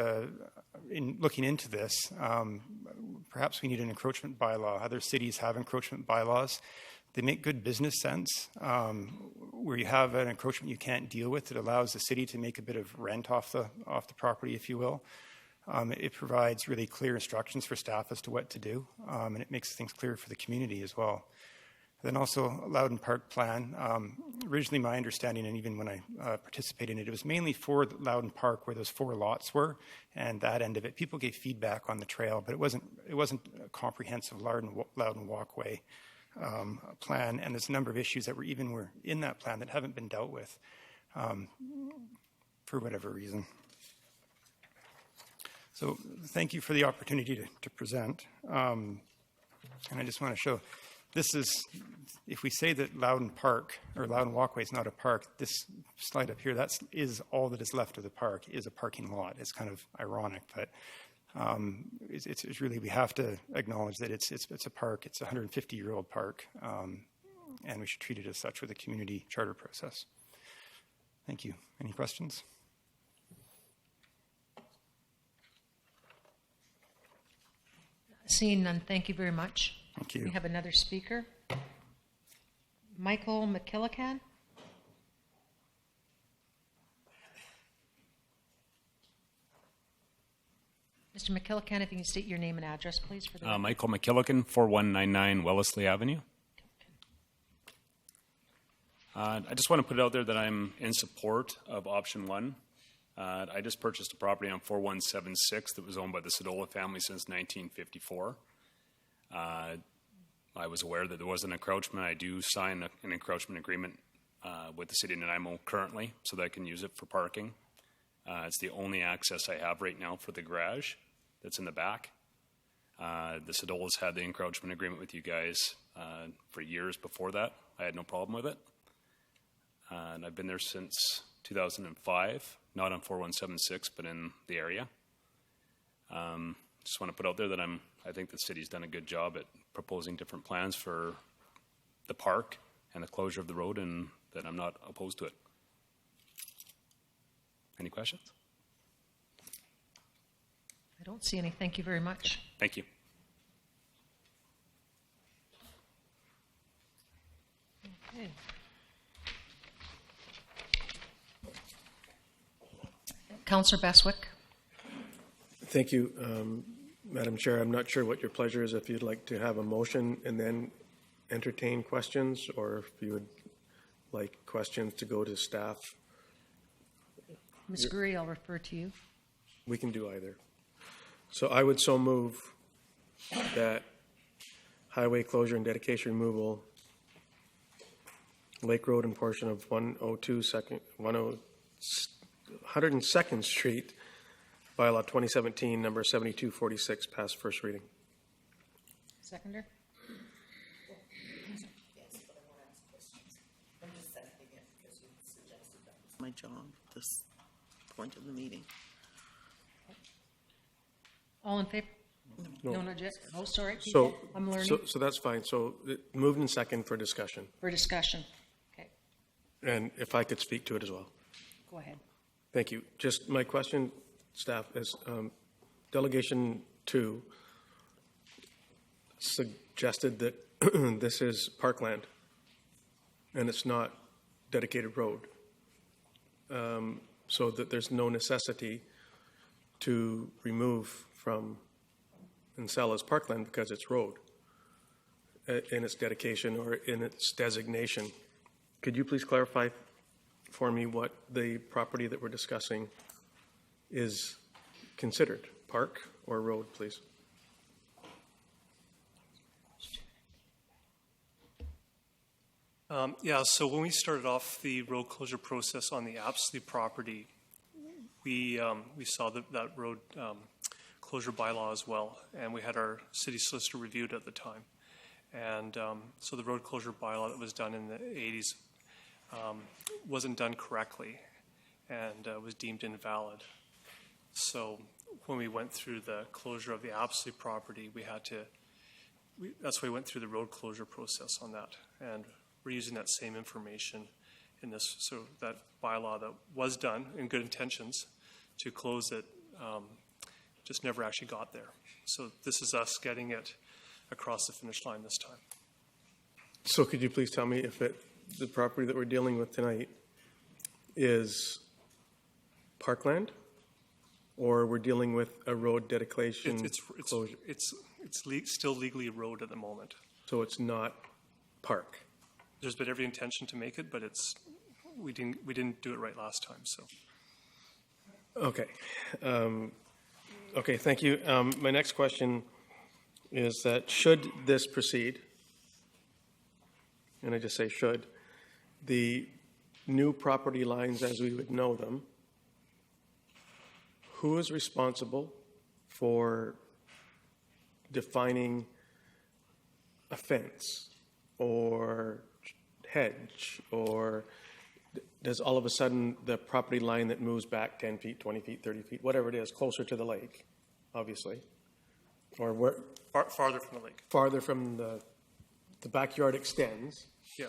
in looking into this, perhaps we need an encroachment bylaw. Other cities have encroachment bylaws. They make good business sense. Where you have an encroachment you can't deal with, it allows the city to make a bit of rent off the property, if you will. It provides really clear instructions for staff as to what to do, and it makes things clear for the community as well. Then also Loudon Park plan. Originally my understanding, and even when I participated in it, it was mainly for Loudon Park where those 4 lots were, and that end of it. People gave feedback on the trail, but it wasn't a comprehensive Loudon walkway plan, and there's a number of issues that were in that plan that haven't been dealt with for whatever reason. So thank you for the opportunity to present. And I just want to show, this is, if we say that Loudon Park or Loudon Walkway is not a park, this slide up here, that is all that is left of the park is a parking lot. It's kind of ironic, but it's really, we have to acknowledge that it's a park. It's a 150-year-old park, and we should treat it as such with a community charter process. Thank you. Any questions? Seeing none, thank you very much. Thank you. We have another speaker. Michael McKillican. Mr. McKillican, if you can state your name and address, please. For the Michael McKillican, 4199 Wellesley Avenue. I just want to put it out there that I'm in support of option 1. I just purchased a property on 4176 that was owned by the Sadola family since 1954. I was aware that there was an encroachment. I do sign an encroachment agreement with the city of Nanaimo currently so that I can use it for parking. It's the only access I have right now for the garage that's in the back. The Sadolas had the encroachment agreement with you guys for years before that. I had no problem with it. And I've been there since 2005, not on 4176, but in the area. Just want to put out there that I think the city's done a good job at proposing different plans for the park and the closure of the road, and that I'm not opposed to it. Any questions? I don't see any. Thank you very much. Thank you. Okay. Councillor Beswick. Thank you, Madam Chair. I'm not sure what your pleasure is, if you'd like to have a motion and then entertain questions, or if you would like questions to go to staff. Ms. Gurry, I'll refer to you. We can do either. So I would so move that highway closure and dedication removal, Lake Road and portion of 102nd Street, bylaw 2017, number 7246, pass first reading. Seconder? My job, this point of the meeting. All in favor? No. Not yet. Oh, sorry. So, I'm learning. So that's fine. So moved in second for discussion. For discussion. Okay. And if I could speak to it as well. Go ahead. Thank you. Just my question, staff, is Delegation 2 suggested that this is parkland and it's not dedicated road, so that there's no necessity to remove from and sell as parkland because it's road in its dedication or in its designation. Could you please clarify for me what the property that we're discussing is considered, park or road, please? Yeah, so when we started off the road closure process on the Apsley property, we saw that road closure bylaw as well, and we had our city solicitor reviewed at the time. And so the road closure bylaw that was done in the 80s wasn't done correctly and was deemed invalid. So when we went through the closure of the Apsley property, that's why we went through the road closure process on that. And we're using that same information in this, so that bylaw that was done in good intentions to close it just never actually got there. So this is us getting it across the finish line this time. So could you please tell me if the property that we're dealing with tonight is parkland, or we're dealing with a road dedication closure? It's still legally a road at the moment. So it's not park? There's been every intention to make it, but we didn't do it right last time. So. Okay. Okay, thank you. My next question is that should this proceed, and I just say should, the new property lines as we would know them, who is responsible for defining a fence or hedge, or does all of a sudden the property line that moves back 10 feet, 20 feet, 30 feet, whatever it is, closer to the lake, obviously, or where farther from the lake, farther from the backyard extends, yeah,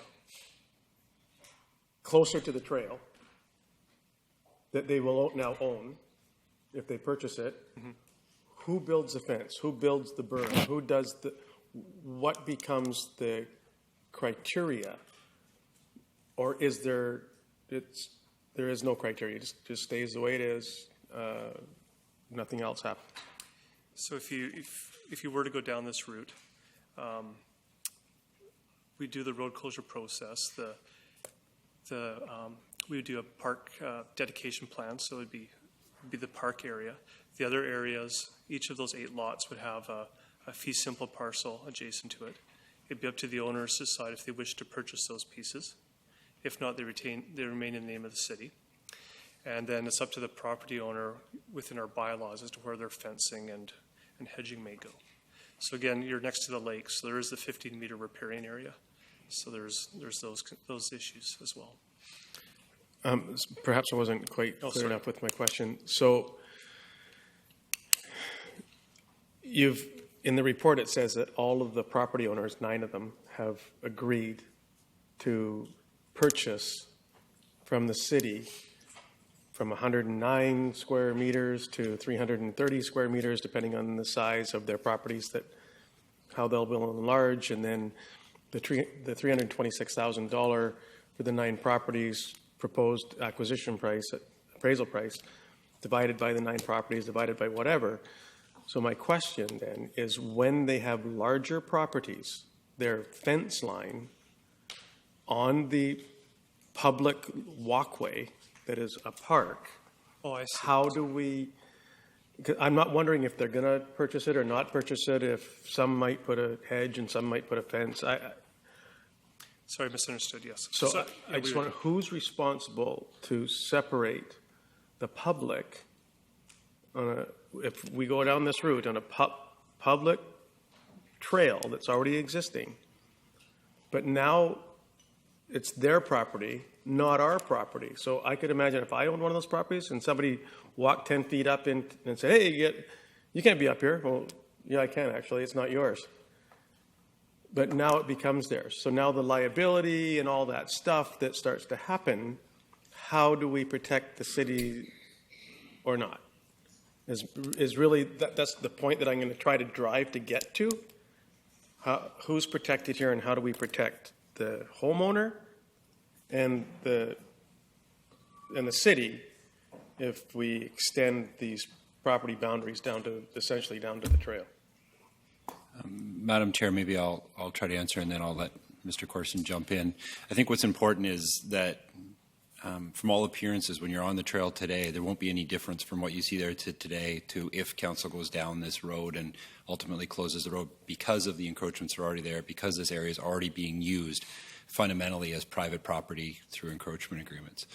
closer to the trail that they will now own if they purchase it. Mm-hmm. Who builds the fence? Who builds the berm? Who does what becomes the criteria? Or is there is no criteria, it just stays the way it is, nothing else happens? So if you were to go down this route, we do the road closure process. We would do a park dedication plan, so it'd be the park area. The other areas, each of those 8 lots would have a fee simple parcel adjacent to it. It'd be up to the owners to decide if they wish to purchase those pieces. If not, they remain in the name of the city. And then it's up to the property owner within our bylaws as to where their fencing and hedging may go. So again, you're next to the lake, so there is the 15-meter riparian area. So there's those issues as well. Perhaps I wasn't quite clear enough with my question. So in the report it says that all of the property owners, 9 of them, have agreed to purchase from the city from 109 square meters to 330 square meters, depending on the size of their properties, how they'll enlarge, and then the $326,000 for the 9 properties proposed acquisition price, appraisal price, divided by the 9 properties, divided by whatever. So my question then is, when they have larger properties, their fence line on the public walkway that is a park, how do we, I'm not wondering if they're going to purchase it or not purchase it, if some might put a hedge and some might put a fence. Sorry, misunderstood, yes. So I just wonder, who's responsible to separate the public if we go down this route on a public trail that's already existing, but now it's their property, not our property. So I could imagine if I owned one of those properties and somebody walked 10 feet up and said, hey, you can't be up here. Well, yeah, I can actually. It's not yours. But now it becomes theirs. So now the liability and all that stuff that starts to happen, how do we protect the city or not? Is really, that's the point that I'm going to try to drive to get to. Who's protected here and how do we protect the homeowner and the city if we extend these property boundaries essentially down to the trail? Madam Chair, maybe I'll try to answer and then I'll let Mr. Corson jump in. I think what's important is that from all appearances, when you're on the trail today, there won't be any difference from what you see there today to if council goes down this road and ultimately closes the road because of the encroachments are already there, because this area is already being used fundamentally as private property through encroachment agreements.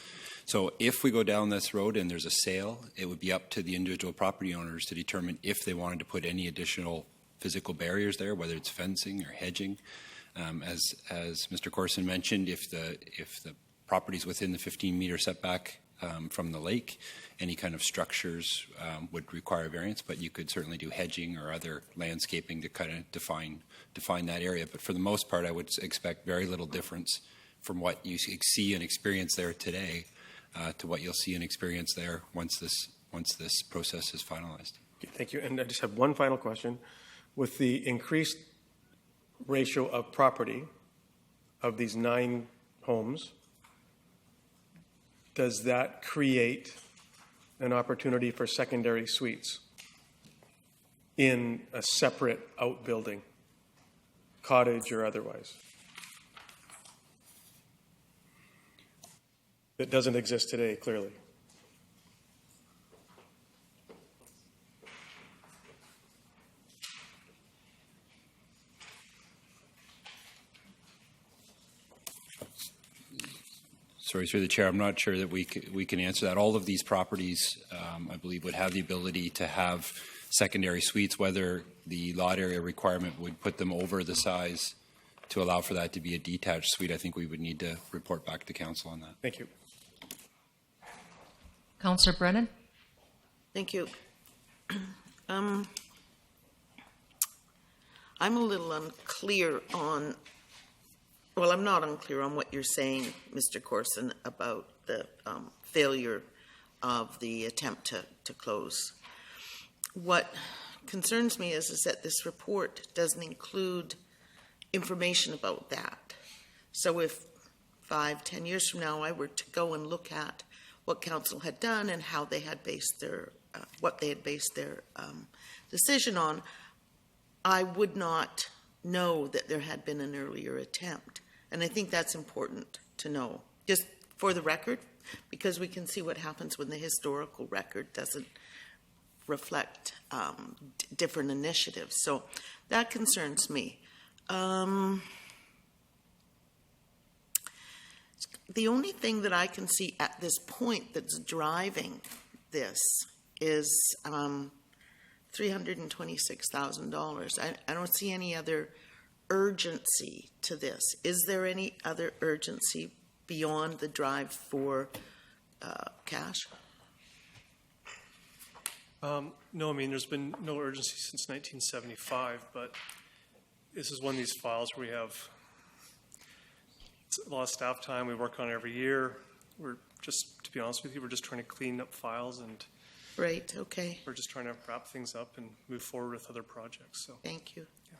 So if we go down this road and there's a sale, it would be up to the individual property owners to determine if they wanted to put any additional physical barriers there, whether it's fencing or hedging. As Mr. Corson mentioned, if the properties within the 15-meter setback from the lake, any kind of structures would require variance, but you could certainly do hedging or other landscaping to kind of define that area. But for the most part, I would expect very little difference from what you see and experience there today to what you'll see and experience there once this process is finalized. Thank you. And I just have one final question. With the increased ratio of property of these 9 homes, does that create an opportunity for secondary suites in a separate outbuilding, cottage or otherwise, that doesn't exist today, clearly? Sorry, through the chair, I'm not sure that we can answer that. All of these properties, I believe, would have the ability to have secondary suites. Whether the lot area requirement would put them over the size to allow for that to be a detached suite, I think we would need to report back to council on that. Thank you. Councillor Brennan? Thank you. I'm a little unclear on, well, I'm not unclear on what you're saying, Mr. Corson, about the failure of the attempt to close. What concerns me is that this report doesn't include information about that. So if 5-10 years from now I were to go and look at what council had done and how they had based their what they had based their decision on, I would not know that there had been an earlier attempt. And I think that's important to know, just for the record, because we can see what happens when the historical record doesn't reflect different initiatives. So that concerns me. The only thing that I can see at this point that's driving this is $326,000. I don't see any other urgency to this. Is there any other urgency beyond the drive for cash? No, I mean, there's been no urgency since 1975, but this is one of these files where we have a lot of staff time. We work on it every year. We're just, to be honest with you, we're just trying to clean up files, and right, okay. We're just trying to wrap things up and move forward with other projects. So thank you. Yeah.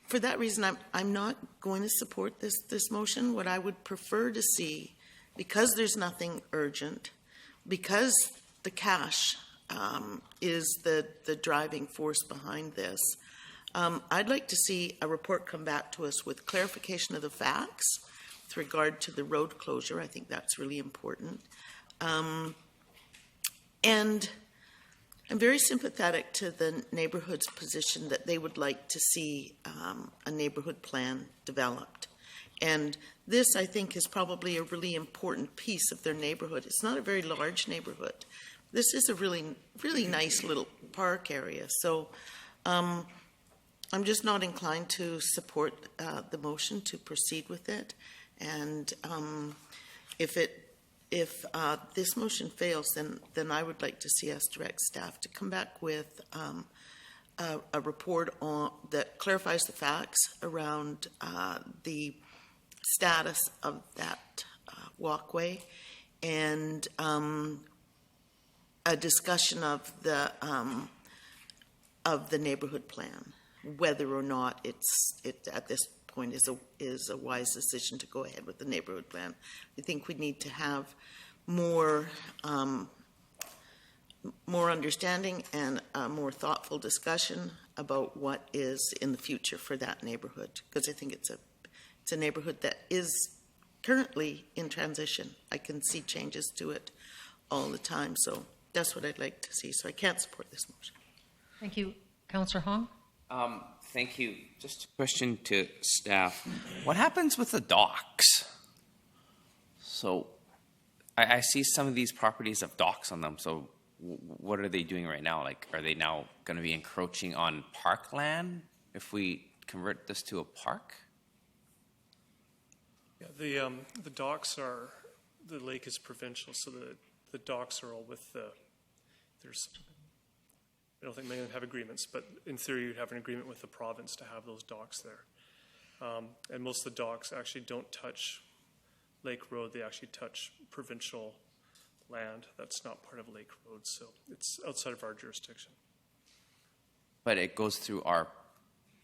For that reason, I'm not going to support this motion. What I would prefer to see, because there's nothing urgent, because the cash is the driving force behind this, I'd like to see a report come back to us with clarification of the facts with regard to the road closure. I think that's really important. And I'm very sympathetic to the neighborhood's position that they would like to see a neighborhood plan developed. And this, I think, is probably a really important piece of their neighborhood. It's not a very large neighborhood. This is a really, really nice little park area. So I'm just not inclined to support the motion to proceed with it. And if this motion fails, then I would like to see us direct staff to come back with a report that clarifies the facts around the status of that walkway, and a discussion of the neighborhood plan, whether or not it at this point is a wise decision to go ahead with the neighborhood plan. I think we need to have more understanding and a more thoughtful discussion about what is in the future for that neighborhood, because I think it's a neighborhood that is currently in transition. I can see changes to it all the time, so that's what I'd like to see. So I can't support this motion. Thank you. Councillor Hong? Thank you. Just a question to staff. What happens with the docks? So I see some of these properties have docks on them. So what are they doing right now? Like, are they now going to be encroaching on parkland if we convert this to a park? Yeah, the docks are, the lake is provincial, so the docks are all with there's, I don't think many of them have agreements, but in theory you'd have an agreement with the province to have those docks there. And most of the docks actually don't touch Lake Road, they actually touch provincial land. That's not part of Lake Road, so it's outside of our jurisdiction. But it goes through our,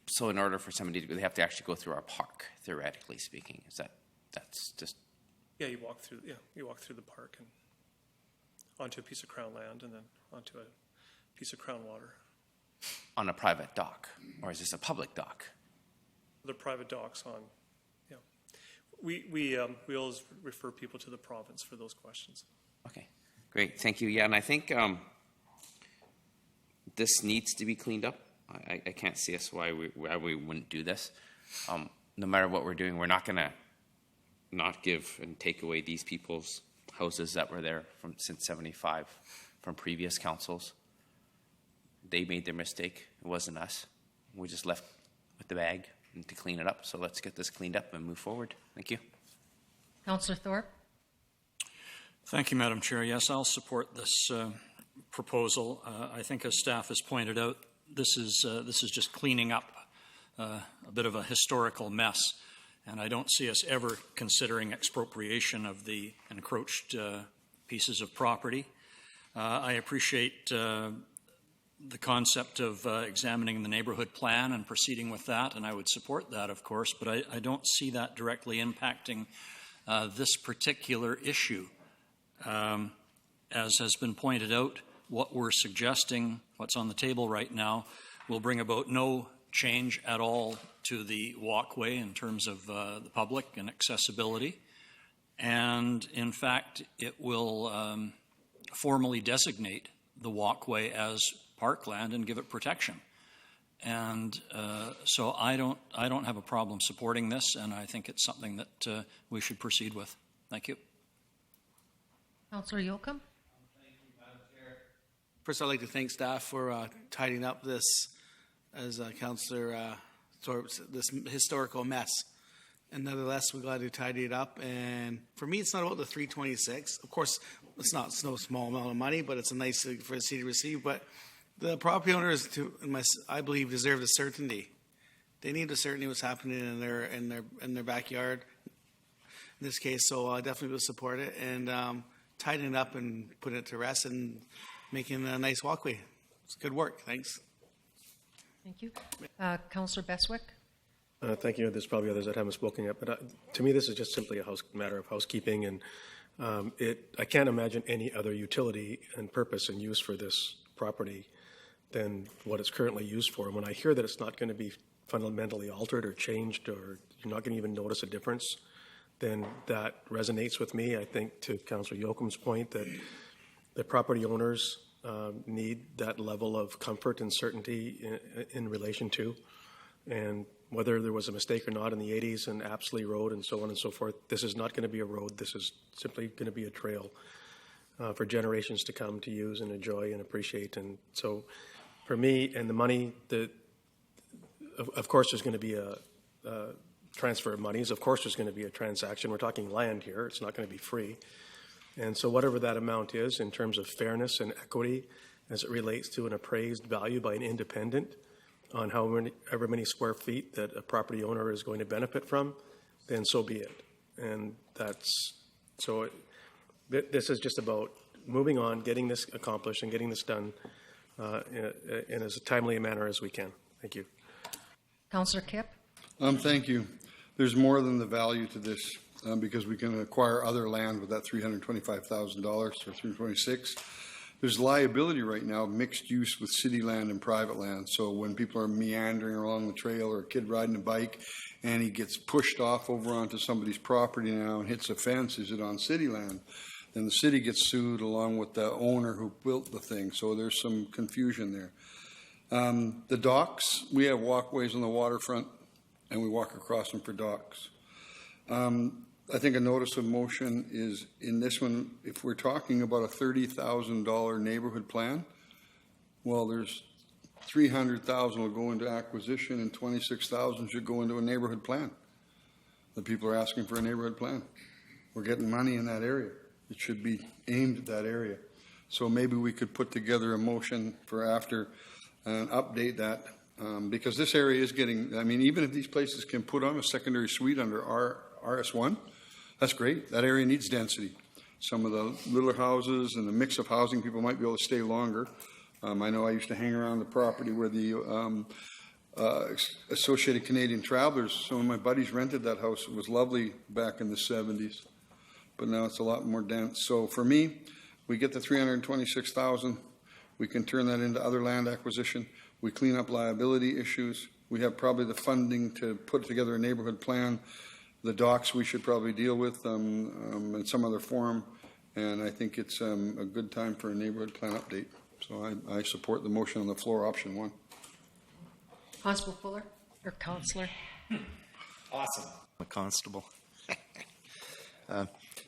so in order for somebody to, they have to actually go through our park, theoretically speaking. Is that's just... Yeah, you walk through the park and onto a piece of Crown land and then onto a piece of Crown water. On a private dock, or is this a public dock? The private docks on, yeah. We always refer people to the province for those questions. Okay, great, thank you. Yeah, and I think this needs to be cleaned up. I can't see us why we wouldn't do this. No matter what we're doing, we're not going to not give and take away these people's houses that were there since 75 from previous councils. They made their mistake. It wasn't us. We just left with the bag and to clean it up. So let's get this cleaned up and move forward. Thank you. Councillor Thorpe? Thank you, Madam Chair. Yes, I'll support this proposal. I think, as staff has pointed out, this is just cleaning up a bit of a historical mess, and I don't see us ever considering expropriation of the encroached pieces of property. I appreciate the concept of examining the neighborhood plan and proceeding with that, and I would support that, of course, but I don't see that directly impacting this particular issue. As has been pointed out, what we're suggesting, what's on the table right now, will bring about no change at all to the walkway in terms of the public and accessibility. And in fact, it will formally designate the walkway as parkland and give it protection. And so I don't have a problem supporting this, and I think it's something that we should proceed with. Thank you. Councillor Yocum? First, I'd like to thank staff for tidying up this, as Councillor Thorpe said, this historical mess. And nevertheless, we're glad to tidy it up. And for me, it's not about the 326. Of course, it's no small amount of money, but it's a nice for the city to receive. But the property owners, I believe, deserve the certainty. They need the certainty what's happening in their backyard. In this case, so I definitely will support it and tidying it up and putting it to rest and making a nice walkway. It's good work. Thanks. Thank you. Councillor Beswick? Thank you. There's probably others that haven't spoken yet, but to me, this is just simply a matter of housekeeping, and I can't imagine any other utility and purpose and use for this property than what it's currently used for. And when I hear that it's not going to be fundamentally altered or changed, or you're not going to even notice a difference, then that resonates with me. I think, to Councillor Yocum's point, that the property owners need that level of comfort and certainty in relation to, and whether there was a mistake or not in the 80s and Apsley Road and so on and so forth, this is not going to be a road. This is simply going to be a trail for generations to come to use and enjoy and appreciate. And so for me, and the money, of course there's going to be a transfer of monies. Of course there's going to be a transaction. We're talking land here. It's not going to be free. And so whatever that amount is in terms of fairness and equity as it relates to an appraised value by an independent on however many square feet that a property owner is going to benefit from, then so be it. And this is just about moving on, getting this accomplished and getting this done in as timely a manner as we can. Thank you. Councillor Kipp? Thank you. There's more than the value to this because we can acquire other land with that $325,000 or $326,000. there's liability right now, mixed use with city land and private land. So when people are meandering along the trail, or a kid riding a bike and he gets pushed off over onto somebody's property now and hits a fence, is it on city land? Then the city gets sued along with the owner who built the thing. So there's some confusion there. The docks, we have walkways on the waterfront and we walk across them for docks. I think a notice of motion is in this one, if we're talking about a $30,000 neighborhood plan, well, there's 300,000 will go into acquisition and 26,000 should go into a neighborhood plan. The people are asking for a neighborhood plan. We're getting money in that area. It should be aimed at that area. So maybe we could put together a motion for after and update that, because this area is getting, I mean, even if these places can put on a secondary suite under RS1, that's great. That area needs density. Some of the little houses and the mix of housing, people might be able to stay longer. I know I used to hang around the property where the Associated Canadian Travelers, some of my buddies rented that house. It was lovely back in the 70s, but now it's a lot more dense. So for me, we get the 326,000. We can turn that into other land acquisition. We clean up liability issues. We have probably the funding to put together a neighborhood plan. The docks we should probably deal with in some other form, and I think it's a good time for a neighborhood plan update. So I support the motion on the floor, option 1. Constable Fuller, or Councillor? Awesome. A constable.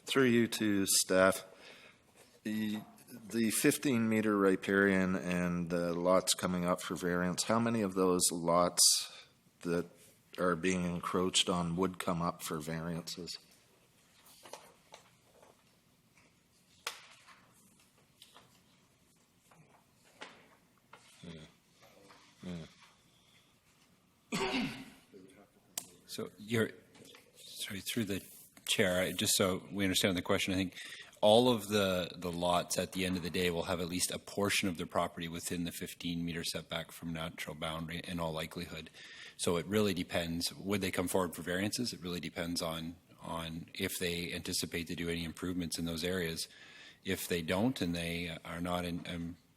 Through you to staff, the 15-meter riparian and the lots coming up for variance, how many of those lots that are being encroached on would come up for variances? So through the chair, just so we understand the question, I think all of the lots at the end of the day will have at least a portion of their property within the 15-meter setback from natural boundary in all likelihood. So it really depends. Would they come forward for variances? It really depends on if they anticipate to do any improvements in those areas. If they don't and they are not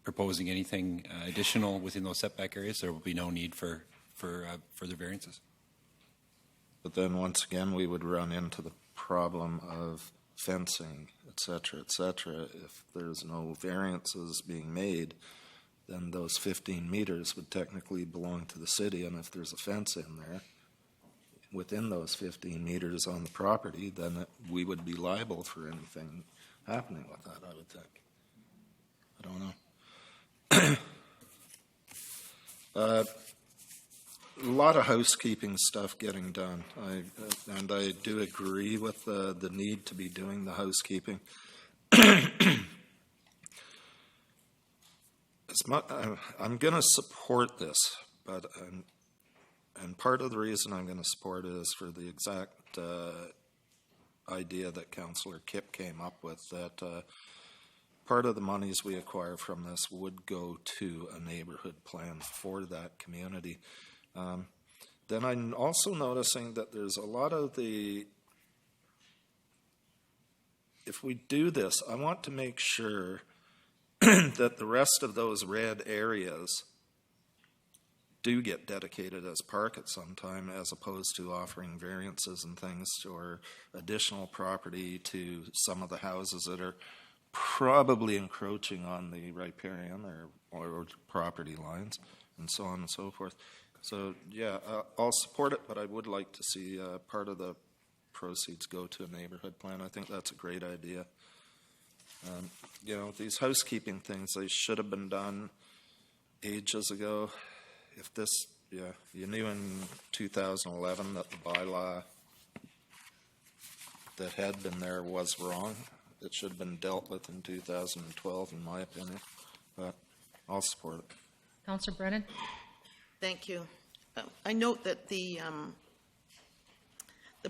proposing anything additional within those setback areas, there will be no need for further variances. But then once again, we would run into the problem of fencing, et cetera, et cetera. If there's no variances being made, then those 15 meters would technically belong to the city. And if there's a fence in there within those 15 meters on the property, then we would be liable for anything happening with that, I would think. I don't know. A lot of housekeeping stuff getting done, and I do agree with the need to be doing the housekeeping. I'm going to support this, but and part of the reason I'm going to support it is for the exact idea that Councillor Kipp came up with, that part of the monies we acquire from this would go to a neighborhood plan for that community. Then I'm also noticing that there's a lot of if we do this, I want to make sure that the rest of those red areas do get dedicated as park at some time, as opposed to offering variances and things or additional property to some of the houses that are probably encroaching on the riparian or property lines and so on and so forth. So, yeah, I'll support it, but I would like to see part of the proceeds go to a neighborhood plan. I think that's a great idea. These housekeeping things, they should have been done ages ago. If this, you knew in 2011 that the bylaw that had been there was wrong. It should have been dealt with in 2012, in my opinion. But I'll support it. Councillor Brennan? Thank you. I note that the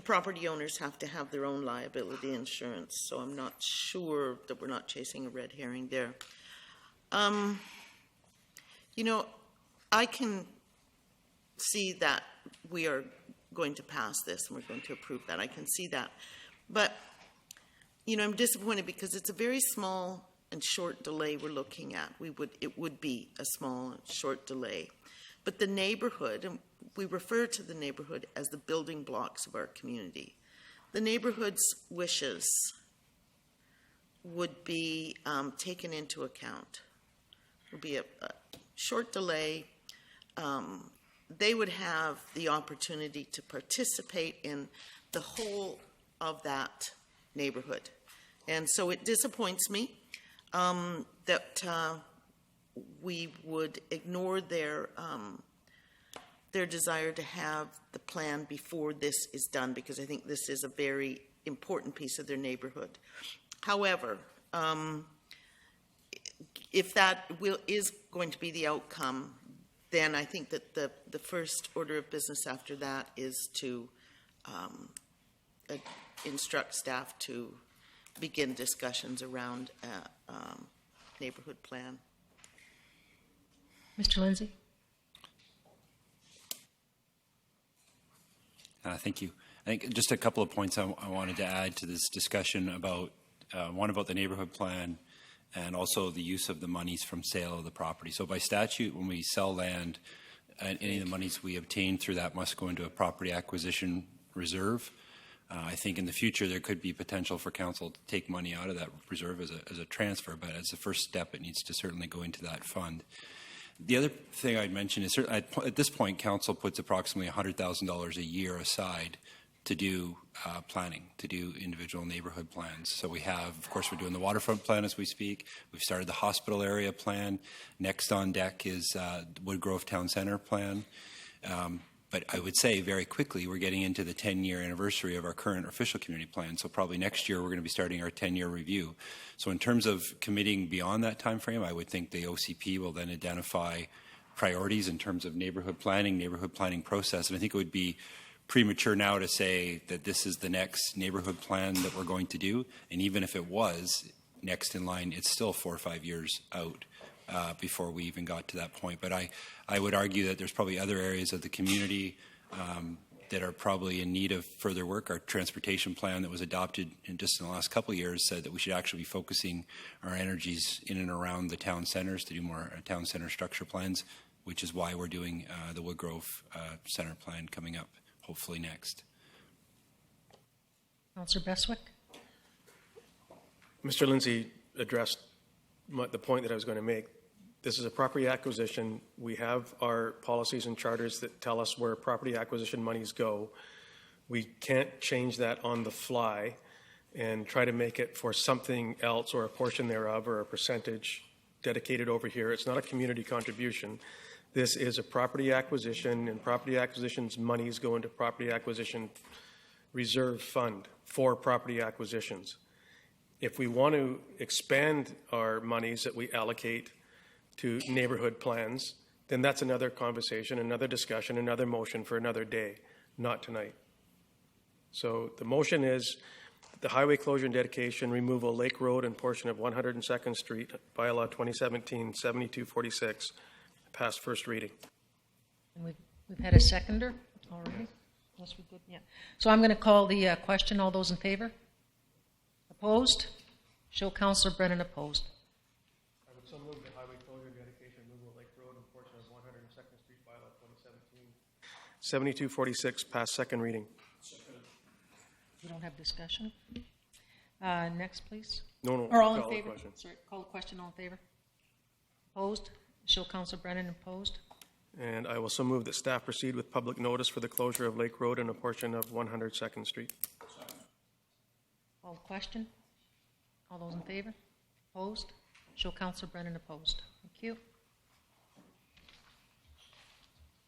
property owners have to have their own liability insurance, so I'm not sure that we're not chasing a red herring there. I can see that we are going to pass this and we're going to approve that. I can see that. But, I'm disappointed because it's a very small and short delay we're looking at. It would be a small, short delay. But the neighborhood, and we refer to the neighborhood as the building blocks of our community. The neighborhood's wishes would be taken into account. It would be a short delay. They would have the opportunity to participate in the whole of that neighborhood. And so it disappoints me that we would ignore their desire to have the plan before this is done, because I think this is a very important piece of their neighborhood. However, if that is going to be the outcome, then I think that the first order of business after that is to instruct staff to begin discussions around a neighborhood plan. Mr. Lindsay? Thank you. I think just a couple of points I wanted to add to this discussion about, one about the neighborhood plan and also the use of the monies from sale of the property. So by statute, when we sell land, any of the monies we obtain through that must go into a property acquisition reserve. I think in the future there could be potential for council to take money out of that reserve as a transfer, but as a first step it needs to certainly go into that fund. The other thing I'd mention is at this point council puts approximately $100,000 a year aside to do planning, to do individual neighborhood plans. So we have, of course, we're doing the waterfront plan as we speak. We've started the hospital area plan. Next on deck is Woodgrove Town Center plan. But I would say very quickly we're getting into the 10-year anniversary of our current official community plan. So probably next year we're going to be starting our 10-year review. So in terms of committing beyond that time frame, I would think the OCP will then identify priorities in terms of neighborhood planning process. And I think it would be premature now to say that this is the next neighborhood plan that we're going to do. And even if it was next in line, it's still 4 or 5 years out before we even got to that point. But I would argue that there's probably other areas of the community that are probably in need of further work. Our transportation plan that was adopted just in the last couple of years said that we should actually be focusing our energies in and around the town centers to do more town center structure plans, which is why we're doing the Woodgrove Center plan coming up, hopefully next. Councillor Beswick? Mr. Lindsay addressed the point that I was going to make. This is a property acquisition. We have our policies and charters that tell us where property acquisition monies go. We can't change that on the fly and try to make it for something else or a portion thereof or a percentage dedicated over here. It's not a community contribution. This is a property acquisition, and property acquisitions monies go into property acquisition reserve fund for property acquisitions. If we want to expand our monies that we allocate to neighborhood plans, then that's another conversation, another discussion, another motion for another day, not tonight. So the motion is the highway closure and dedication, removal Lake Road and portion of 102nd Street, bylaw 2017-7246, passed first reading. And we've had a seconder already. Yes, we did. Yeah. So I'm going to call the question. All those in favor? Opposed? Show Councillor Brennan opposed. I would so move the highway closure and dedication, removal Lake Road and portion of 102nd Street, bylaw 2017-7246, passed second reading. We don't have discussion. Next, please. No. Or all in favor? Sorry, call the question. All in favor? Opposed? Show Councillor Brennan opposed. And I will so move that staff proceed with public notice for the closure of Lake Road and a portion of 102nd Street. Call the question. All those in favor? Opposed? Show Councillor Brennan opposed. Thank you.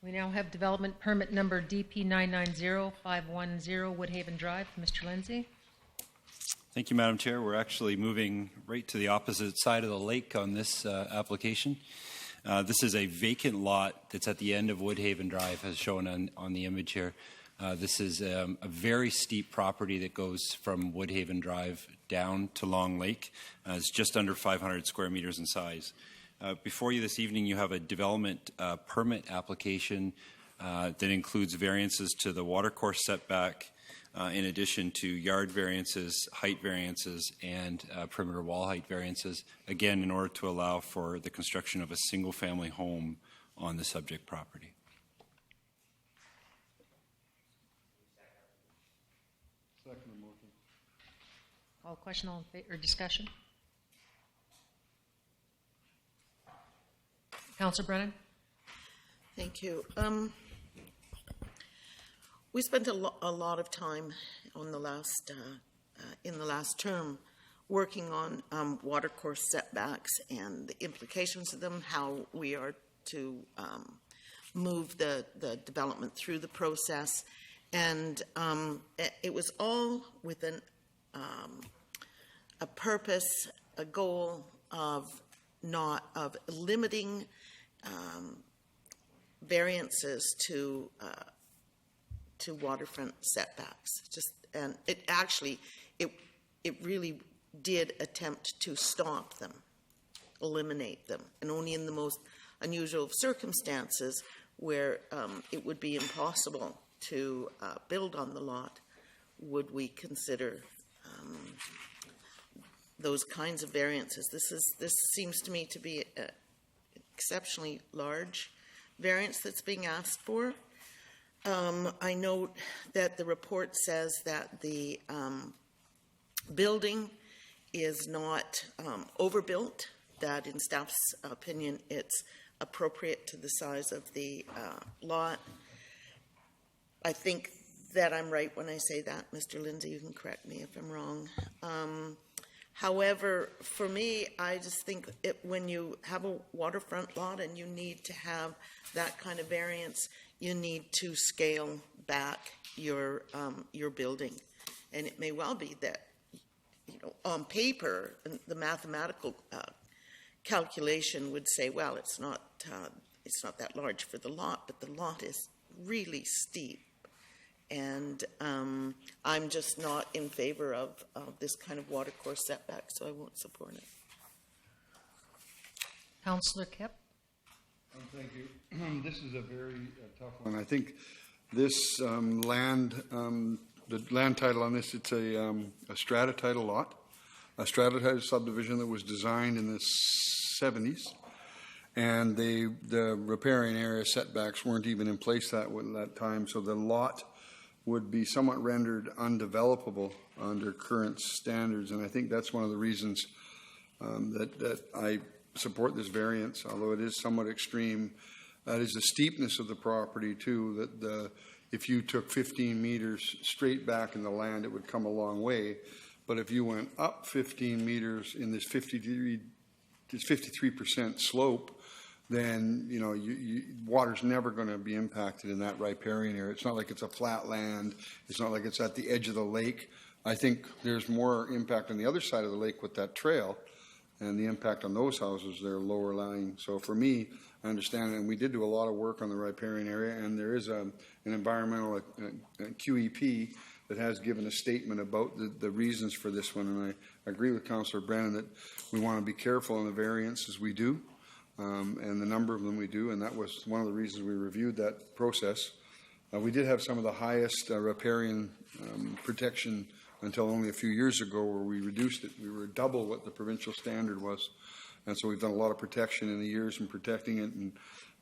We now have development permit number DP 990510 Woodhaven Drive. Mr. Lindsay. Thank you, Madam Chair. We're actually moving right to the opposite side of the lake on this application. This is a vacant lot that's at the end of Woodhaven Drive, as shown on the image here. This is a very steep property that goes from Woodhaven Drive down to Long Lake. It's just under 500 square meters in size. Before you this evening, you have a development permit application that includes variances to the watercourse setback, in addition to yard variances, height variances, and perimeter wall height variances, again, in order to allow for the construction of a single-family home on the subject property. Call question or discussion? Councillor Brennan? Thank you. We spent a lot of time on the last in the last term working on watercourse setbacks and the implications of them, how we are to move the development through the process, and it was all with a purpose, a goal of limiting variances to waterfront setbacks. And it really did attempt to stop them, eliminate them, and only in the most unusual of circumstances where it would be impossible to build on the lot would we consider those kinds of variances. This seems to me to be an exceptionally large variance that's being asked for. I note that the report says that the building is not overbuilt, that in staff's opinion it's appropriate to the size of the lot. I think that I'm right when I say that. Mr. Lindsay, you can correct me if I'm wrong. However, for me, I just think when you have a waterfront lot and you need to have that kind of variance, you need to scale back your building. And it may well be that, on paper, the mathematical calculation would say, well, it's not that large for the lot, but the lot is really steep. And I'm just not in favor of this kind of watercourse setback, so I won't support it. Councillor Kipp? Thank you. This is a very tough one. I think this land, the land title on this, it's a strata title lot, a strata title subdivision that was designed in the 70s. And the riparian area setbacks weren't even in place at that time, so the lot would be somewhat rendered undevelopable under current standards. And I think that's one of the reasons that I support this variance, although it is somewhat extreme. That is the steepness of the property, too, that if you took 15 meters straight back in the land, it would come a long way. But if you went up 15 meters in this 53% slope, then water's never going to be impacted in that riparian area. It's not like it's a flat land. It's not like it's at the edge of the lake. I think there's more impact on the other side of the lake with that trail, and the impact on those houses, they're lower lying. So for me, I understand it, and we did do a lot of work on the riparian area, and there is an environmental QEP that has given a statement about the reasons for this one, and I agree with Councillor Brennan that we want to be careful in the variances we do. And the number of them we do, and that was one of the reasons we reviewed that process. We did have some of the highest riparian protection until only a few years ago, where we reduced it. We were double what the provincial standard was, and so we've done a lot of protection in the years in protecting it, and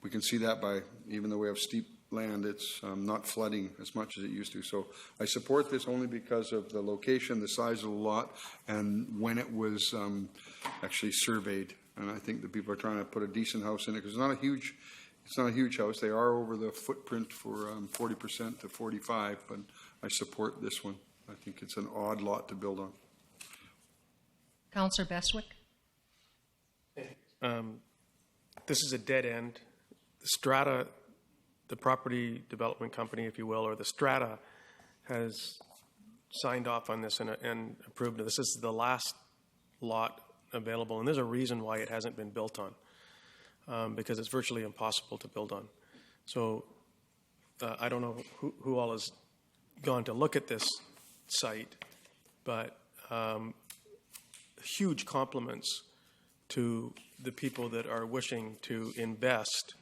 we can see that by, even though we have steep land, it's not flooding as much as it used to. So I support this only because of the location, the size of the lot, and when it was actually surveyed. And I think that people are trying to put a decent house in it, because it's not a huge house. They are over the footprint for 40% to 45%, but I support this one. I think it's an odd lot to build on. Councillor Bestwick? This is a dead end. The strata, the property development company, if you will, or the strata, has signed off on this and approved it. This is the last lot available, and there's a reason why it hasn't been built on, because it's virtually impossible to build on. So I don't know who all has gone to look at this site, but huge compliments to the people that are wishing to invest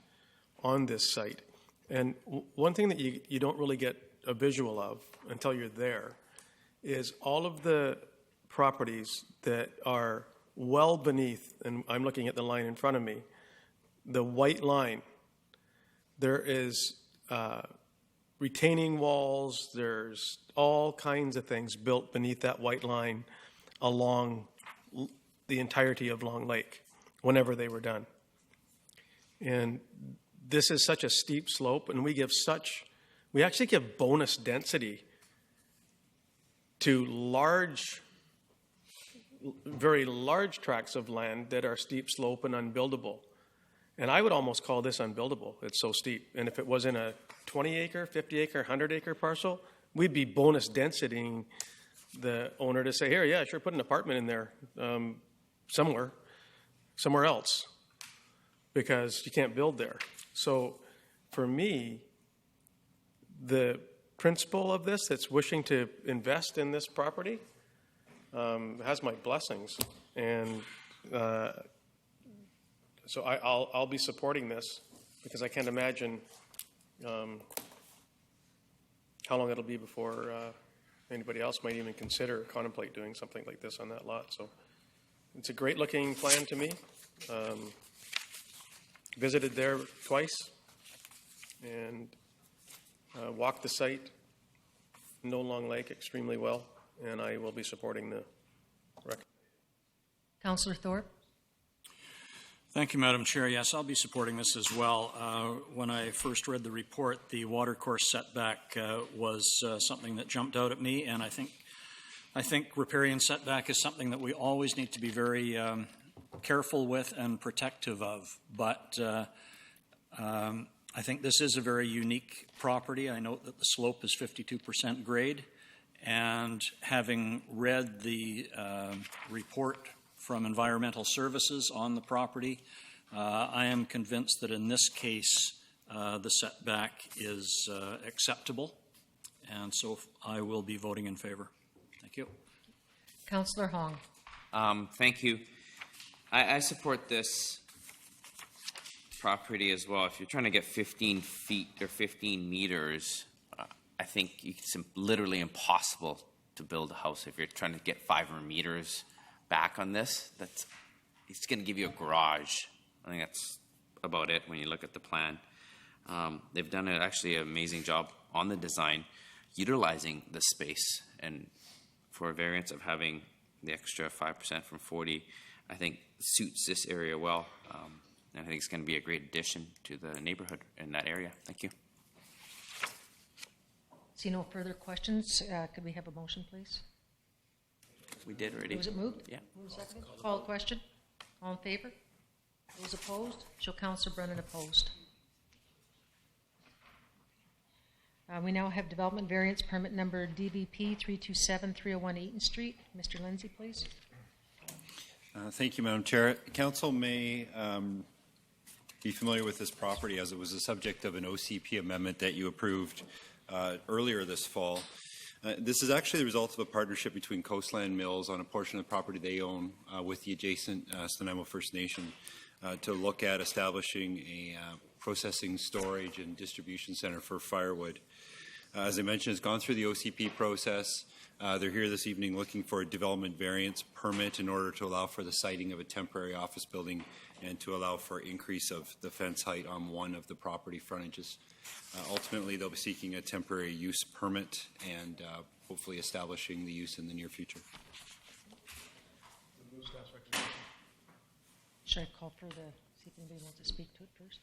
on this site. And one thing that you don't really get a visual of until you're there is all of the properties that are well beneath, and I'm looking at the line in front of me, the white line. There is retaining walls, there's all kinds of things built beneath that white line along the entirety of Long Lake whenever they were done. And this is such a steep slope, and we actually give bonus density to very large tracts of land that are steep slope and unbuildable. And I would almost call this unbuildable. It's so steep. And if it was in a 20-acre, 50-acre, 100-acre parcel, we'd be bonus densitying the owner to say, here, yeah, sure, put an apartment in there somewhere else, because you can't build there. So for me, the principal of this that's wishing to invest in this property has my blessings. And so I'll be supporting this, because I can't imagine how long it'll be before anybody else might even consider or contemplate doing something like this on that lot. So it's a great looking plan to me. Visited there twice and walked the site, know Long Lake extremely well, and I will be supporting the recommendation. Councillor Thorpe. Thank you, Madam Chair. Yes, I'll be supporting this as well. When I first read the report, the watercourse setback was something that jumped out at me, and I think riparian setback is something that we always need to be very careful with and protective of. But I think this is a very unique property. I note that the slope is 52% grade, and having read the report from Environmental Services on the property, I am convinced that in this case the setback is acceptable, and so I will be voting in favor. Thank you. Councillor Hong. Thank you. I support this property as well. If you're trying to get 15 feet or 15 meters, I think it's literally impossible to build a house if you're trying to get 500 meters back on this. It's going to give you a garage. I think that's about it when you look at the plan. They've done actually an amazing job on the design, utilizing the space, and for a variance of having the extra 5% from 40, I think suits this area well. And I think it's going to be a great addition to the neighborhood in that area. Thank you. See no further questions. Could we have a motion, please? We did already. Was it moved? Yeah. Moved seconded? Call the question. All in favor? Those opposed? Show Councillor Brennan opposed. We now have development variance permit number DVP 327-301 Eaton Street. Mr. Lindsay, please. Thank you, Madam Chair. Council may be familiar with this property as it was the subject of an OCP amendment that you approved earlier this fall. This is actually the result of a partnership between Coastland Mills on a portion of the property they own with the adjacent Nanaimo First Nation to look at establishing a processing, storage, and distribution center for firewood. As I mentioned, it's gone through the OCP process. They're here this evening looking for a development variance permit in order to allow for the siting of a temporary office building and to allow for increase of the fence height on one of the property frontages. Ultimately, they'll be seeking a temporary use permit and hopefully establishing the use in the near future. Should I call for see if anybody wants to speak to it first?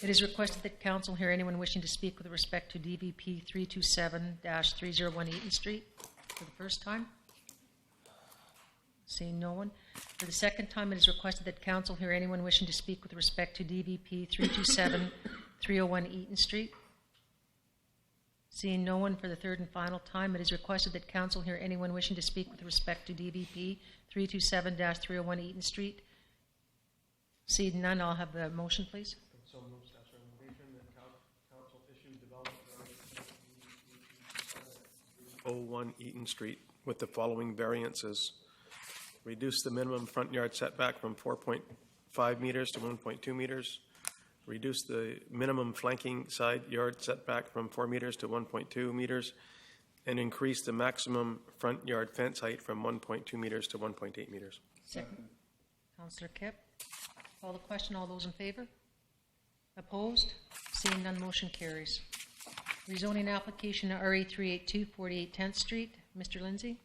It is requested that council hear anyone wishing to speak with respect to DVP 327-301 Eaton Street for the first time. Seeing no one. For the second time, it is requested that council hear anyone wishing to speak with respect to DVP 327-301 Eaton Street. Seeing no one for the third and final time, it is requested that council hear anyone wishing to speak with respect to DVP 327-301 Eaton Street. Seeing none, I'll have the motion, please. So moved, staff recommendation that council issue development variance 01 Eaton Street with the following variances. Reduce the minimum front yard setback from 4.5 meters to 1.2 meters. reduce the minimum flanking side yard setback from 4 meters to 1.2 meters, and increase the maximum front yard fence height from 1.2 meters to 1.8 meters. Second. Councillor Kipp. Call the question. All those in favor? Opposed? Seeing none, motion carries. Rezoning application to RA 382, 48 10th Street. Mr. Lindsay.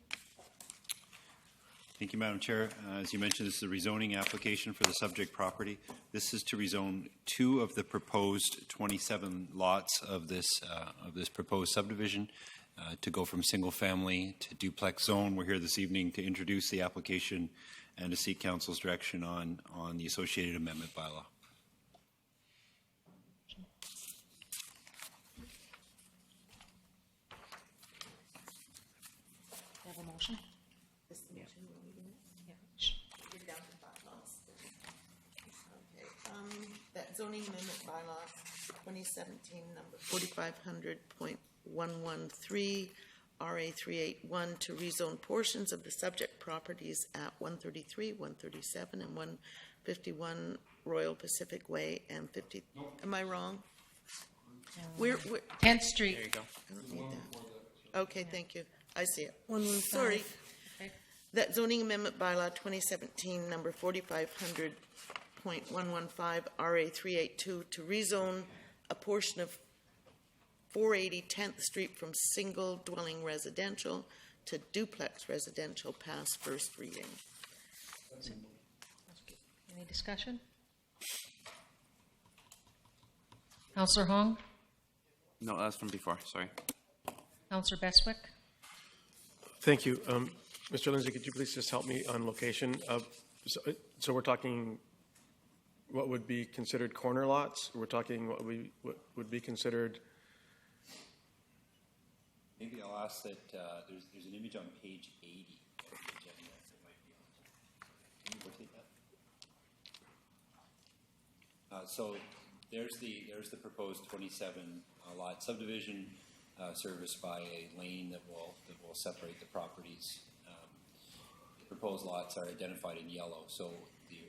Thank you, Madam Chair. As you mentioned, this is a rezoning application for the subject property. This is to rezone 2 of the proposed 27 lots of this proposed subdivision to go from single family to duplex zone. We're here this evening to introduce the application and to seek Council's direction on the associated amendment bylaw. Have a motion? That zoning amendment bylaw 2017 number 4500.113 RA 381 to rezone portions of the subject properties at 133, 137, and 151 Royal Pacific Way and 50. Am I wrong? We're 10th Street. There you go. I don't need that. Okay, thank you. I see it. 115. Sorry. That zoning amendment bylaw 2017 number 4500.115 RA 382 to rezone a portion of 480 10th Street from single dwelling residential to duplex residential past first reading. Any discussion? Councillor Hong? No, that's from before, sorry. Councillor Beswick? Thank you. Mr. Lindsay, could you please just help me on location? So we're talking what would be considered corner lots? We're talking what would be considered... Maybe I'll ask that there's an image on page 80 of the agenda that might be on. Can you rotate that? So there's the proposed 27 lot subdivision serviced by a lane that will separate the properties. The proposed lots are identified in yellow, so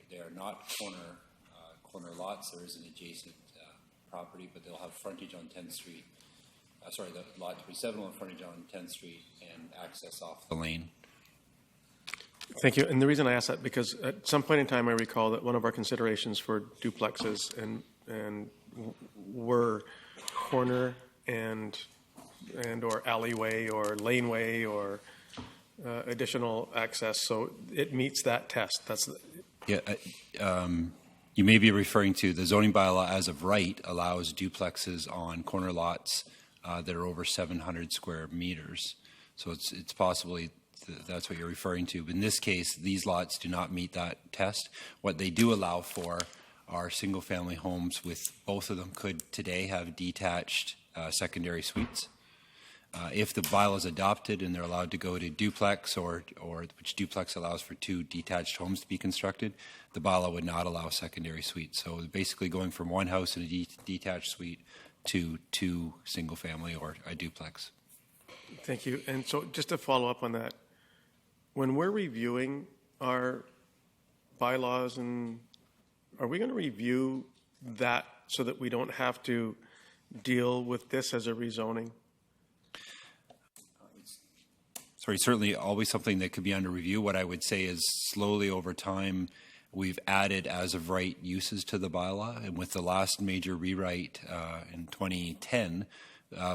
they are not corner lots. There is an adjacent property, but they'll have frontage on 10th Street. The lot 27 will have frontage on 10th Street and access off the lane. Thank you. And the reason I ask that, because at some point in time I recall that one of our considerations for duplexes and were corner and or alleyway or laneway or additional access. So it meets that test. You may be referring to the zoning bylaw as of right allows duplexes on corner lots that are over 700 square meters. So it's possibly that's what you're referring to. But in this case, these lots do not meet that test. What they do allow for are single-family homes with both of them could today have detached secondary suites. If the bylaw is adopted and they're allowed to go to duplex or which duplex allows for 2 detached homes to be constructed, the bylaw would not allow secondary suites. So basically going from one house in a detached suite to 2 single family or a duplex. Thank you. And so just to follow up on that, when we're reviewing our bylaws, and are we going to review that so that we don't have to deal with this as a rezoning? Sorry, certainly always something that could be under review. What I would say is slowly over time, we've added as of right uses to the bylaw. And with the last major rewrite in 2010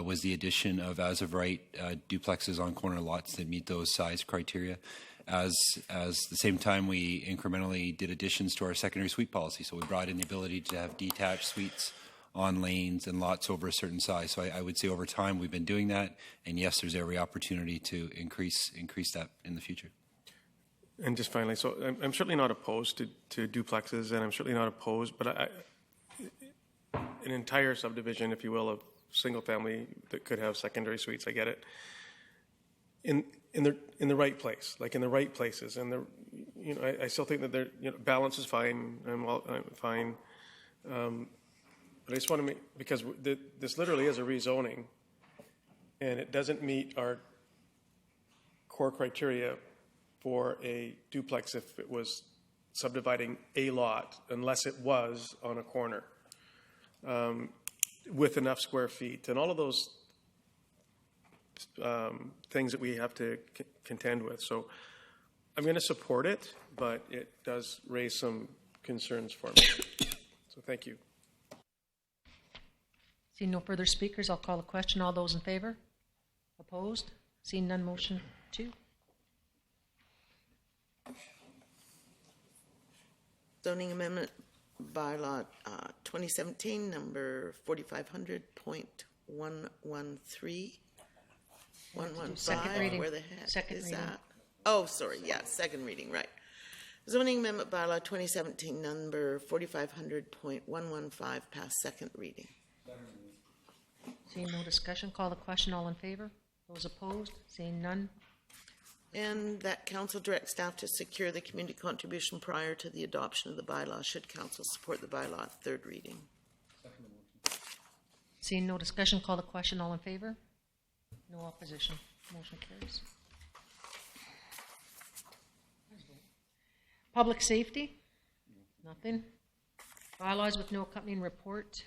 was the addition of as of right duplexes on corner lots that meet those size criteria. As the same time, we incrementally did additions to our secondary suite policy. So we brought in the ability to have detached suites on lanes and lots over a certain size. So I would say over time we've been doing that, and yes, there's every opportunity to increase that in the future. And just finally, so I'm certainly not opposed to duplexes, and I'm certainly not opposed, but an entire subdivision, if you will, of single family that could have secondary suites, I get it. In the right place, like in the right places, and I still think that balance is fine. I'm fine. But I just want to make, because this literally is a rezoning, and it doesn't meet our core criteria for a duplex if it was subdividing a lot, unless it was on a corner. with enough square feet, and all of those things that we have to contend with. So I'm going to support it, but it does raise some concerns for me. So thank you. Seeing no further speakers, I'll call the question. All those in favor? Opposed? Seeing none, motion 2. Zoning amendment bylaw 2017, number 4500.113. 115. Second reading. Where the heck Second is reading. that? Oh, sorry. Yeah, second reading. Right. Zoning amendment bylaw 2017, number 4500.115, pass second reading. Seeing no discussion, call the question. All in favor? Those opposed? Seeing none. And that council direct staff to secure the community contribution prior to the adoption of the bylaw. Should council support the bylaw at third reading? Seeing no discussion, call the question. All in favor? No opposition. Motion carries. Public safety? Nothing. Bylaws with no accompanying report.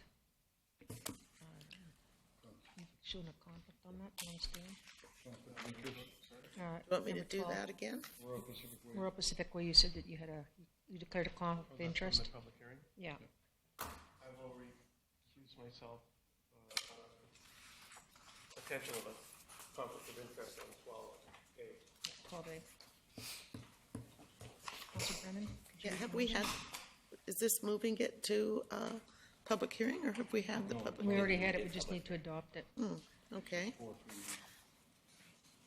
Showing a conflict on that, you understand? You want me to do that again? Royal Pacific Way, you said that you declared a conflict of interest? Public hearing? Yeah. I will recuse myself potential of a conflict of interest on 12A. 12A. Councilor Brennan? Yeah, have we had, is this moving it to public hearing, or have we had the public hearing? We already had it, we just need to adopt it. Okay.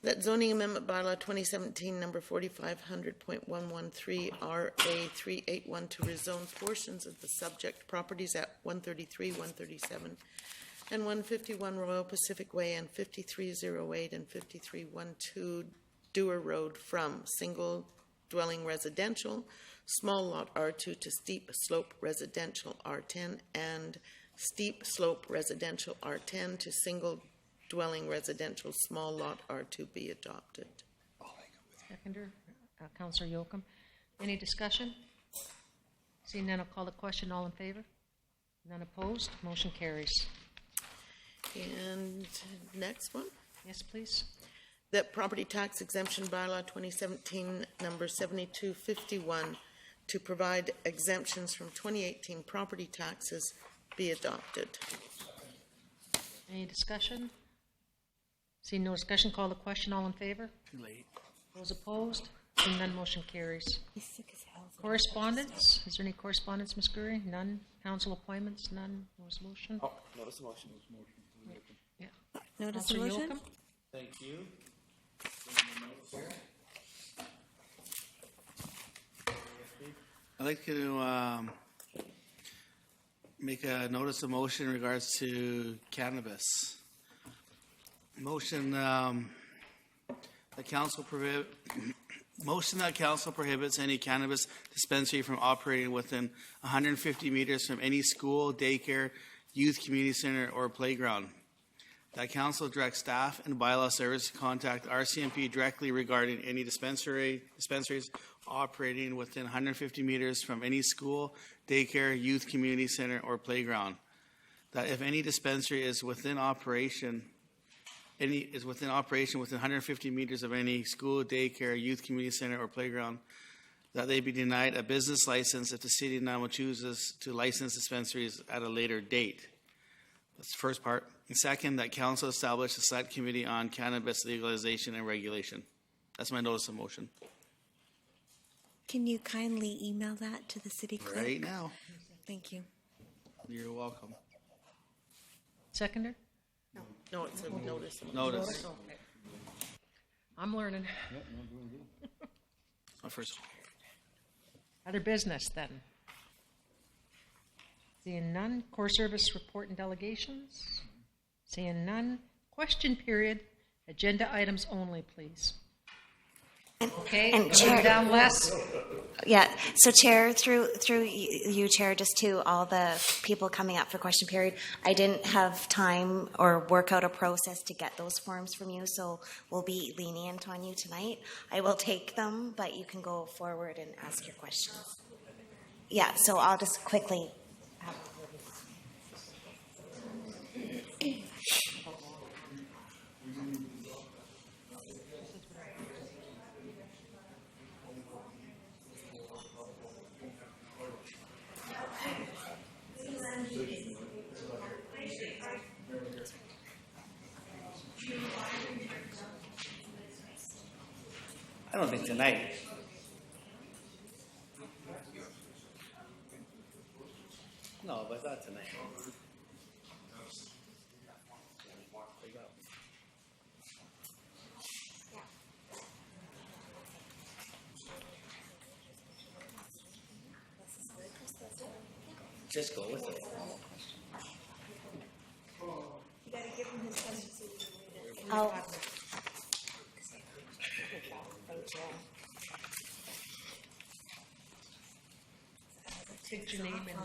That zoning amendment bylaw 2017, number 4500.113, RA 381, to rezone portions of the subject properties at 133, 137, and 151 Royal Pacific Way, and 5308 and 5312 Dewar Road from single dwelling residential, small lot R2 to steep slope residential R10, and steep slope residential R10 to single dwelling residential small lot R2 be adopted. Seconder, Councilor Yocum. Any discussion? Seeing none, I'll call the question. All in favor? None opposed? Motion carries. And next one? Yes, please. That property tax exemption bylaw 2017, number 7251, to provide exemptions from 2018 property taxes be adopted. Any discussion? Seeing no discussion, call the question. All in favor? Too late. Those opposed? Seeing none, motion carries. Correspondence? Is there any correspondence, Ms. Gurry? None. Council appointments? None. Resolution? Oh, notice the motion. Yeah. Notice the Councilor motion? Yocum? Thank you. I'd like to make a notice of motion in regards to cannabis. Motion that council prohibits any cannabis dispensary from operating within 150 meters from any school, daycare, youth community center, or playground. That council directs staff and bylaw service to contact RCMP directly regarding any dispensaries operating within 150 meters from any school, daycare, youth community center, or playground. That if any dispensary is within operation within 150 meters of any school, daycare, youth community center, or playground, that they be denied a business license if the city of Nanaimo chooses to license dispensaries at a later date. That's the first part. And second, that council establish a select committee on cannabis legalization and regulation. That's my notice of motion. Can you kindly email that to the city clerk? Right now. Thank you. You're welcome. Seconder? No, it's a notice. Notice. Okay. I'm learning. My first. Other business, then. Seeing none. Core service report and delegations. Seeing none. Question period. Agenda items only, please. Okay, And Chair, down less. Yeah, so Chair, through you, Chair, just to all the people coming up for question period, I didn't have time or work out a process to get those forms from you, so we'll be lenient on you tonight. I will take them, but you can go forward and ask your questions. Yeah, so I'll just quickly. I don't think tonight. No, but not tonight. Just go with it. Oh. Take your name and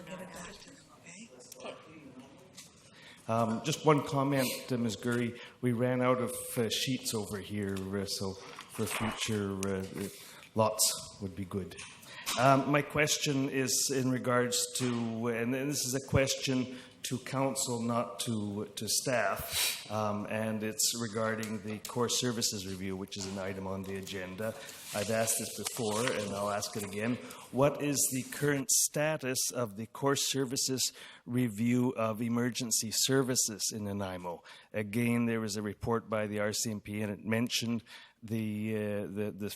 Just one comment, Ms. Gurry. We ran out of sheets over here, so for future lots would be good. My question is in regards to, and this is a question to council, not to staff, and it's regarding the core services review, which is an item on the agenda. I've asked this before, and I'll ask it again. What is the current status of the core services review of emergency services in Nanaimo? Again, there was a report by the RCMP, and it mentioned the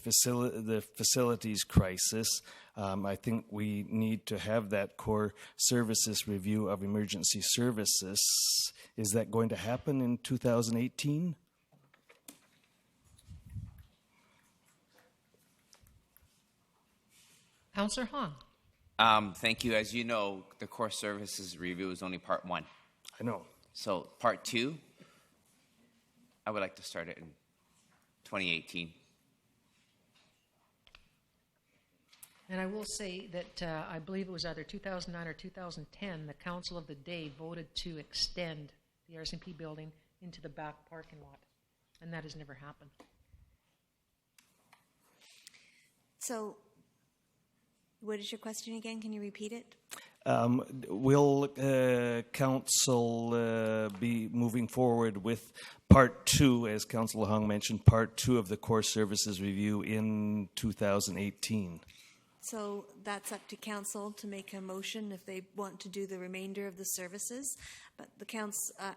facilities crisis. I think we need to have that core services review of emergency services. Is that going to happen in 2018? Councillor Hong. Thank you. As you know, the core services review is only part 1. I know. So part 2, I would like to start it in 2018. And I will say that I believe it was either 2009 or 2010, the council of the day voted to extend the RCMP building into the back parking lot, and that has never happened. So, what is your question again? Can you repeat it? Will council be moving forward with part 2, as Councillor Hung mentioned, part 2 of the core services review in 2018? So that's up to council to make a motion if they want to do the remainder of the services. But the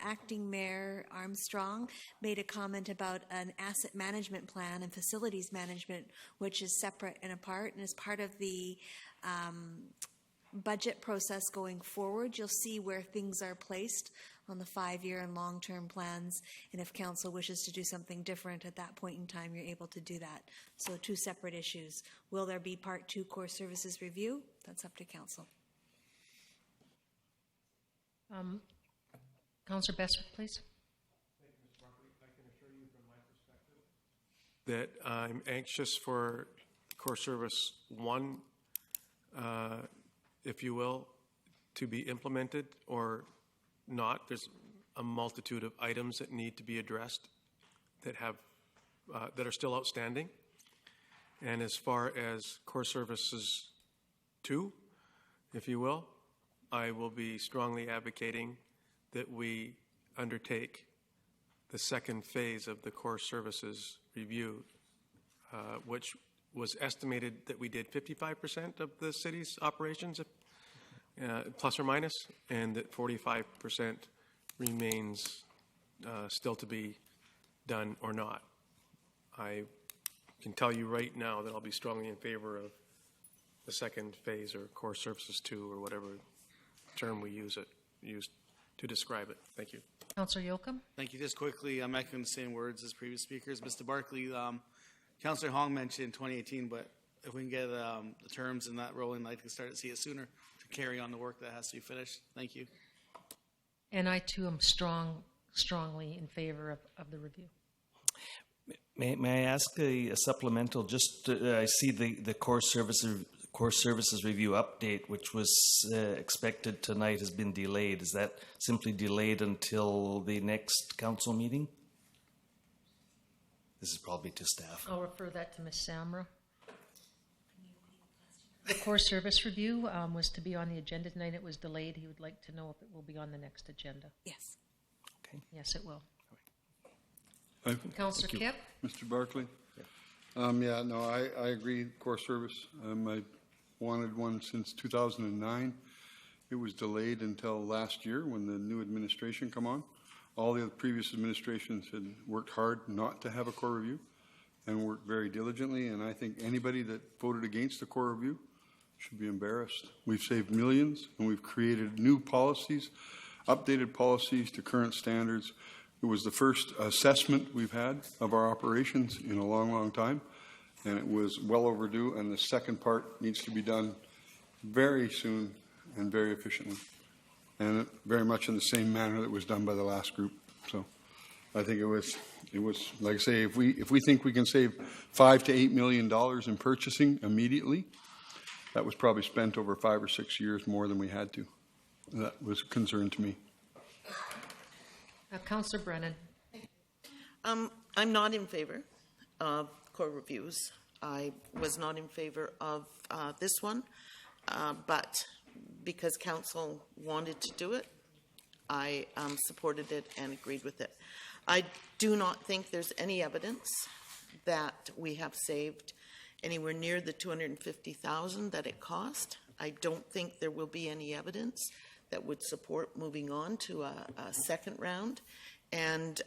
acting mayor Armstrong made a comment about an asset management plan and facilities management, which is separate and apart, and as part of the budget process going forward, you'll see where things are placed on the 5-year and long-term plans, and if council wishes to do something different at that point in time, you're able to do that. So 2 separate issues. Will there be part 2 core services review? That's up to council. Councillor Beswick, please. That I'm anxious for core service 1, if you will, to be implemented or not. There's a multitude of items that need to be addressed that have that are still outstanding. And as far as core services 2, if you will, I will be strongly advocating that we undertake the second phase of the core services review, which was estimated that we did 55% of the city's operations, plus or minus, and that 45% remains still to be done or not. I can tell you right now that I'll be strongly in favor of the second phase, or core services 2, or whatever term we use to describe it. Thank you. Councillor Yoakum. Thank you. Just quickly, I'm echoing the same words as previous speakers. Mr. Barkley, Councillor Hong mentioned 2018, but if we can get the terms in that rolling, I'd like to start to see it sooner to carry on the work that has to be finished. Thank you. And I, too, am strongly in favor of the review. May I ask a supplemental? Just I see the core services review update, which was expected tonight, has been delayed. Is that simply delayed until the next council meeting? This is probably to staff. I'll refer that to Ms. Samra. The core service review was to be on the agenda tonight. It was delayed. He would like to know if it will be on the next agenda. Yes. Okay. Yes, it will. Right. Councillor Kipp. Mr. Barkley? I agree. Core service. I wanted one since 2009. It was delayed until last year when the new administration come on. All the previous administrations had worked hard not to have a core review, and worked very diligently, and I think anybody that voted against the core review should be embarrassed. We've saved millions, and we've created new policies, updated policies to current standards. It was the first assessment we've had of our operations in a long, long time, and it was well overdue, and the second part needs to be done very soon and very efficiently, and very much in the same manner that was done by the last group. So I think it was like I say, if we think we can save $5 to $8 million in purchasing immediately, that was probably spent over 5 or 6 years more than we had to. That was a concern to me. Councillor Brennan. I'm not in favor of core reviews. I was not in favor of this one, but because council wanted to do it, I supported it and agreed with it. I do not think there's any evidence that we have saved anywhere near the $250,000 that it cost. I don't think there will be any evidence that would support moving on to a second round. And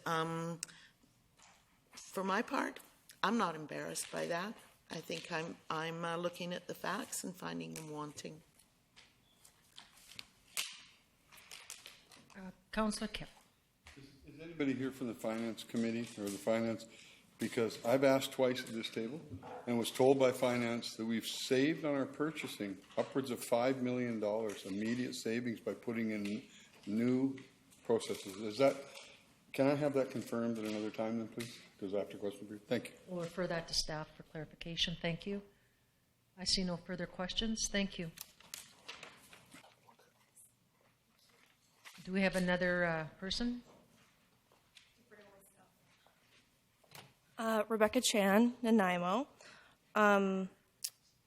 for my part, I'm not embarrassed by that. I think I'm looking at the facts and finding them wanting. Councillor Kipp. Is anybody here from the Finance Committee or the Finance? Because I've asked twice at this table and was told by Finance that we've saved on our purchasing upwards of $5 million immediate savings by putting in new processes. Is that? Can I have that confirmed at another time then, please? Because after question period. Thank you. We'll refer that to staff for clarification. Thank you. I see no further questions. Thank you. Do we have another person? Rebecca Chan, Nanaimo. So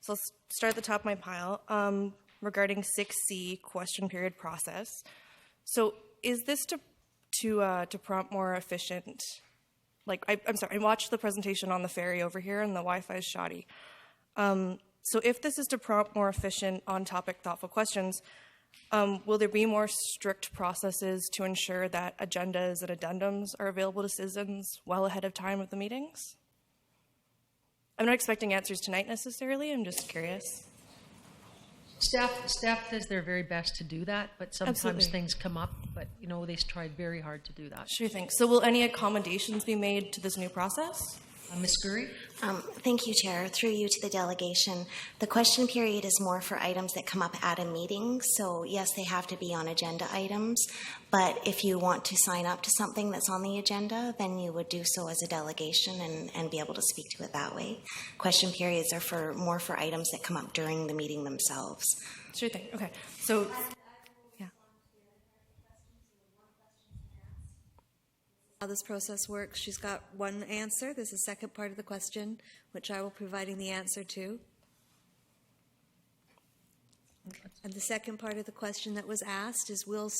let's start at the top of my pile. Regarding 6C question period process. So is this to prompt more efficient? Like I'm sorry, I watched the presentation on the ferry over here, and the Wi-Fi is shoddy. So if this is to prompt more efficient, on-topic, thoughtful questions, will there be more strict processes to ensure that agendas and addendums are available to citizens well ahead of time of the meetings? I'm not expecting answers tonight necessarily. I'm just curious. Staff does their very best to do that, but sometimes Absolutely. things come up. But you know, they tried very hard to do that. Sure thing. So will any accommodations be made to this new process? Ms. Gurry? Thank you, Chair. Through you to the delegation. The question period is more for items that come up at a meeting. So yes, they have to be on agenda items. But if you want to sign up to something that's on the agenda, then you would do so as a delegation and be able to speak to it that way. Question periods are more for items that come up during the meeting themselves. Sure thing. Okay. So, yeah. How this process works, she's got one answer. There's a second part of the question, which I will be providing the answer to. And the second part of the question that was asked is, will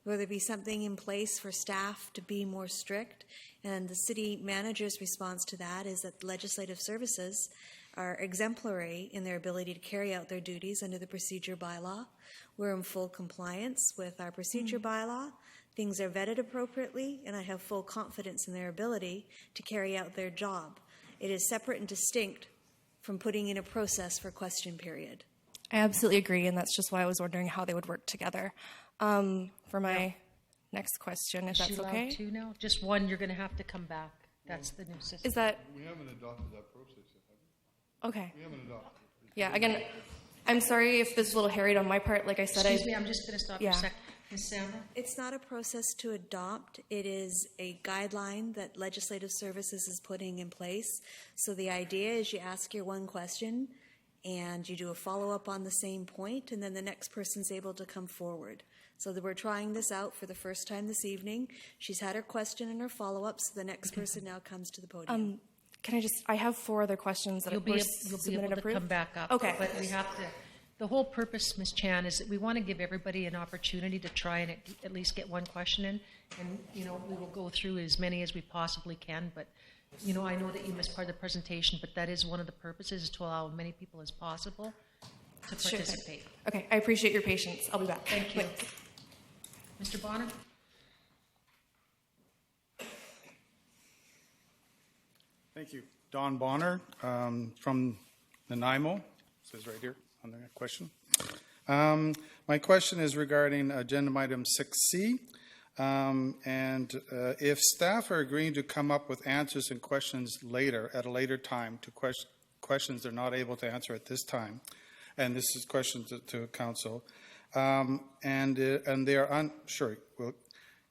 there be something in place for staff to be more strict? And the city manager's response to that is that legislative services are exemplary in their ability to carry out their duties under the procedure bylaw. We're in full compliance with our procedure bylaw. Things are vetted appropriately, and I have full confidence in their ability to carry out their job. It is separate and distinct from putting in a process for question period. I absolutely agree, and that's just why I was wondering how they would work together. For my next question, if that's okay. Is she allowed to now? Just one, you're going to have to come back. That's the new system. Is that... We haven't adopted that process yet, have we? Okay. We haven't adopted it. Yeah, again, I'm sorry if this is a little harried on my part. Like I said, Excuse me, I'm just going to stop for a second. Ms. Sandra? It's not a process to adopt. It is a guideline that Legislative Services is putting in place. So the idea is you ask your one question and you do a follow-up on the same point, and then the next person's able to come forward. So that we're trying this out for the first time this evening. She's had her question and her follow-up, so the next person now comes to the podium. Can I have 4 other questions that You'll be able to come back up. Okay. But we have to, the whole purpose, Ms. Chan, is that we want to give everybody an opportunity to try and at least get one question in. And, you know, we will go through as many as we possibly can. But, you know, I know that you missed part of the presentation, but that is one of the purposes, is to allow as many people as possible to participate. Sure. Okay, I appreciate your patience. I'll be back. Thank you. Mr. Bonner? Thank Thank you. Don Bonner from Nanaimo, says right here on the question. My question is regarding agenda item 6C. If staff are agreeing to come up with answers and questions later, at a later time, to questions they're not able to answer at this time, and this is questions to council, and they are unsure. Well,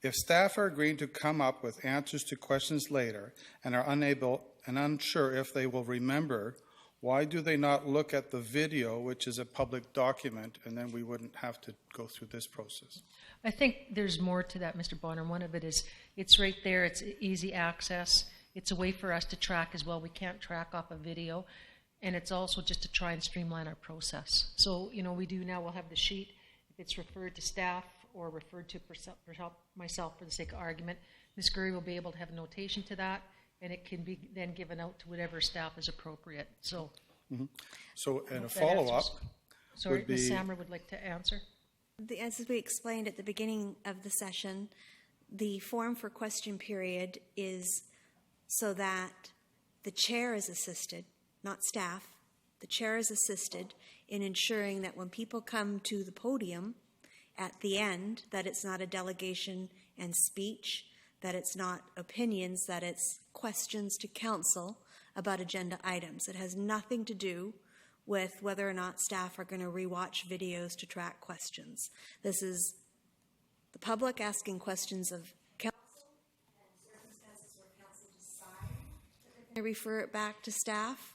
if staff are agreeing to come up with answers to questions later and are unable and unsure if they will remember, why do they not look at the video, which is a public document, and then we wouldn't have to go through this process? I think there's more to that, Mr. Bonner. One of it is it's right there. It's easy access. It's a way for us to track as well. We can't track off a video. And it's also just to try and streamline our process. So, we do now, we'll have the sheet. If it's referred to staff or referred to myself for the sake of argument, Ms. Gurry will be able to have a notation to that, and it can be then given out to whatever staff is appropriate. So, So, and a follow-up sorry, would be... Ms. Samra would like to answer. As we explained at the beginning of the session, the form for question period is so that the chair is assisted, not staff. The chair is assisted in ensuring that when people come to the podium at the end, that it's not a delegation and speech, that it's not opinions, that it's questions to council about agenda items. It has nothing to do with whether or not staff are going to rewatch videos to track questions. This is the public asking questions of council and circumstances where council decide that they're going to refer it back to staff.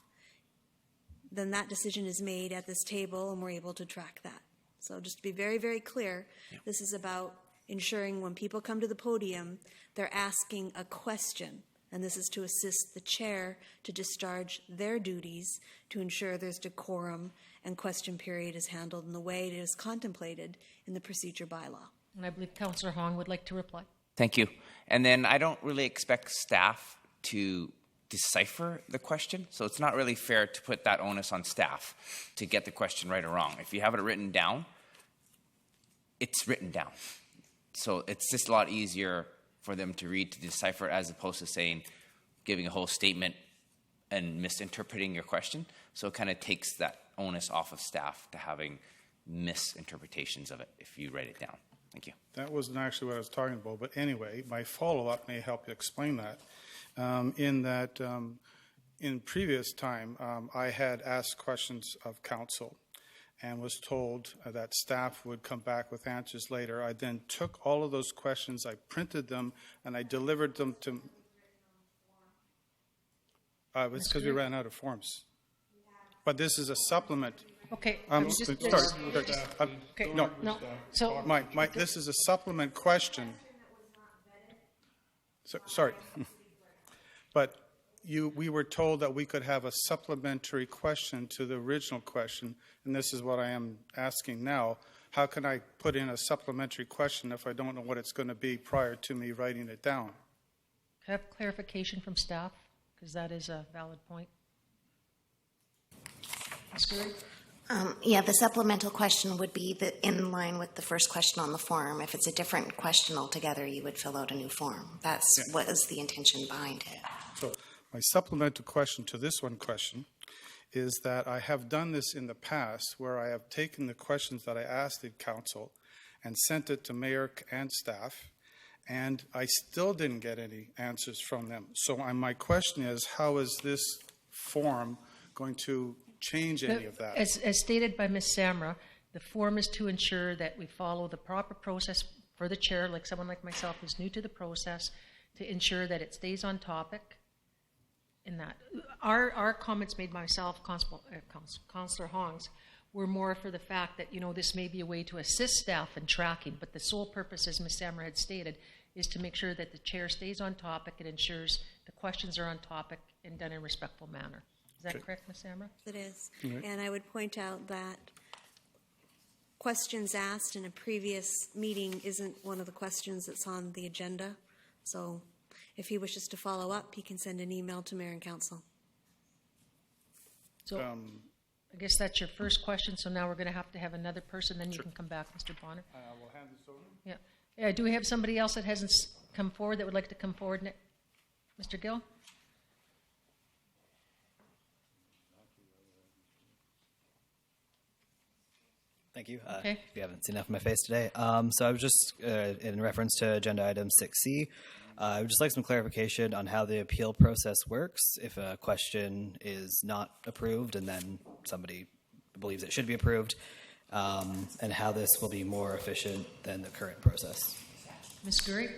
Then that decision is made at this table and we're able to track that. So just to be very, very clear, this is about ensuring when people come to the podium, they're asking a question. And this is to assist the chair to discharge their duties to ensure there's decorum and question period is handled in the way it is contemplated in the procedure bylaw. And I believe Councillor Hong would like to reply. Thank you. And then I don't really expect staff to decipher the question, so it's not really fair to put that onus on staff to get the question right or wrong. If you have it written down, it's written down. So it's just a lot easier for them to read, to decipher, as opposed to giving a whole statement and misinterpreting your question. So it kind of takes that onus off of staff to having misinterpretations of it if you write it down. Thank you. That wasn't actually what I was talking about, but anyway, my follow-up may help you explain that. In previous time, I had asked questions of council and was told that staff would come back with answers later. I then took all of those questions, I printed them, and I delivered them to... It was because we ran out of forms. But this is a supplement. Okay. No. So, this is a supplement question. Sorry. But we were told that we could have a supplementary question to the original question, and this is what I am asking now. How can I put in a supplementary question if I don't know what it's going to be prior to me writing it down? have clarification from staff, because that is a valid point. Ms. Gurry? The supplemental question would be in line with the first question on the form. If it's a different question altogether, you would fill out a new form. That's what is the intention behind it. So my supplemental question to this one question is that I have done this in the past where I have taken the questions that I asked in council and sent it to mayor and staff, and I still didn't get any answers from them. So my question is, how is this form going to change any of that? As stated by Ms. Samra, the form is to ensure that we follow the proper process for the chair, like someone like myself who's new to the process, to ensure that it stays on topic. In that, our comments made by myself, Councillor Hongs, were more for the fact that, this may be a way to assist staff in tracking, but the sole purpose, as Ms. Samra had stated, is to make sure that the chair stays on topic and ensures the questions are on topic and done in a respectful manner. Is that correct, Ms. Samra? It is. Right. And I would point out that questions asked in a previous meeting isn't one of the questions that's on the agenda. So if he wishes to follow up, he can send an email to Mayor and Council. So I guess that's your first question. So now we're going to have another person. Then you can come back, Mr. Bonner. We'll hand this over. Yeah. Do we have somebody else that hasn't come forward that would like to come forward? Mr. Gill? Thank you. Okay. If you haven't seen enough of my face today. So I was just, in reference to agenda item 6C, I would just like some clarification on how the appeal process works if a question is not approved and then somebody believes it should be approved, and how this will be more efficient than the current process. Ms. Gurry?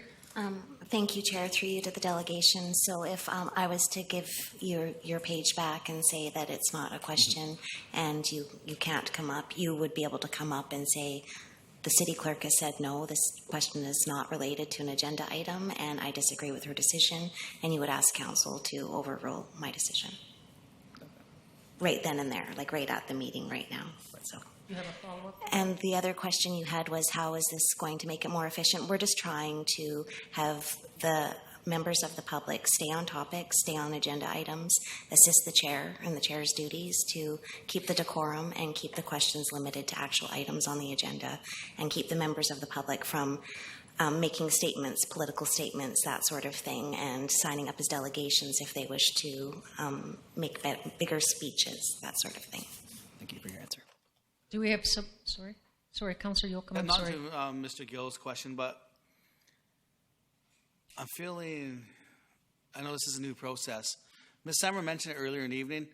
Thank you, Chair, through you to the delegation. So if I was to give your page back and say that it's not a question and you can't come up, you would be able to come up and say, the city clerk has said, no, this question is not related to an agenda item, and I disagree with her decision, and you would ask council to overrule my decision. Right then and there, like right at the meeting right now. So. You have a follow-up? And the other question you had was, how is this going to make it more efficient? We're just trying to have the members of the public stay on topic, stay on agenda items, assist the chair and the chair's duties to keep the decorum and keep the questions limited to actual items on the agenda, and keep the members of the public from making statements, political statements, that sort of thing, and signing up as delegations if they wish to make bigger speeches, that sort of thing. Thank you for your answer. Do we have some, sorry, Councillor Yocum, I'm Not sorry. to Mr. Gill's question, but I'm feeling, I know this is a new process. Ms. Summer mentioned it earlier in the evening.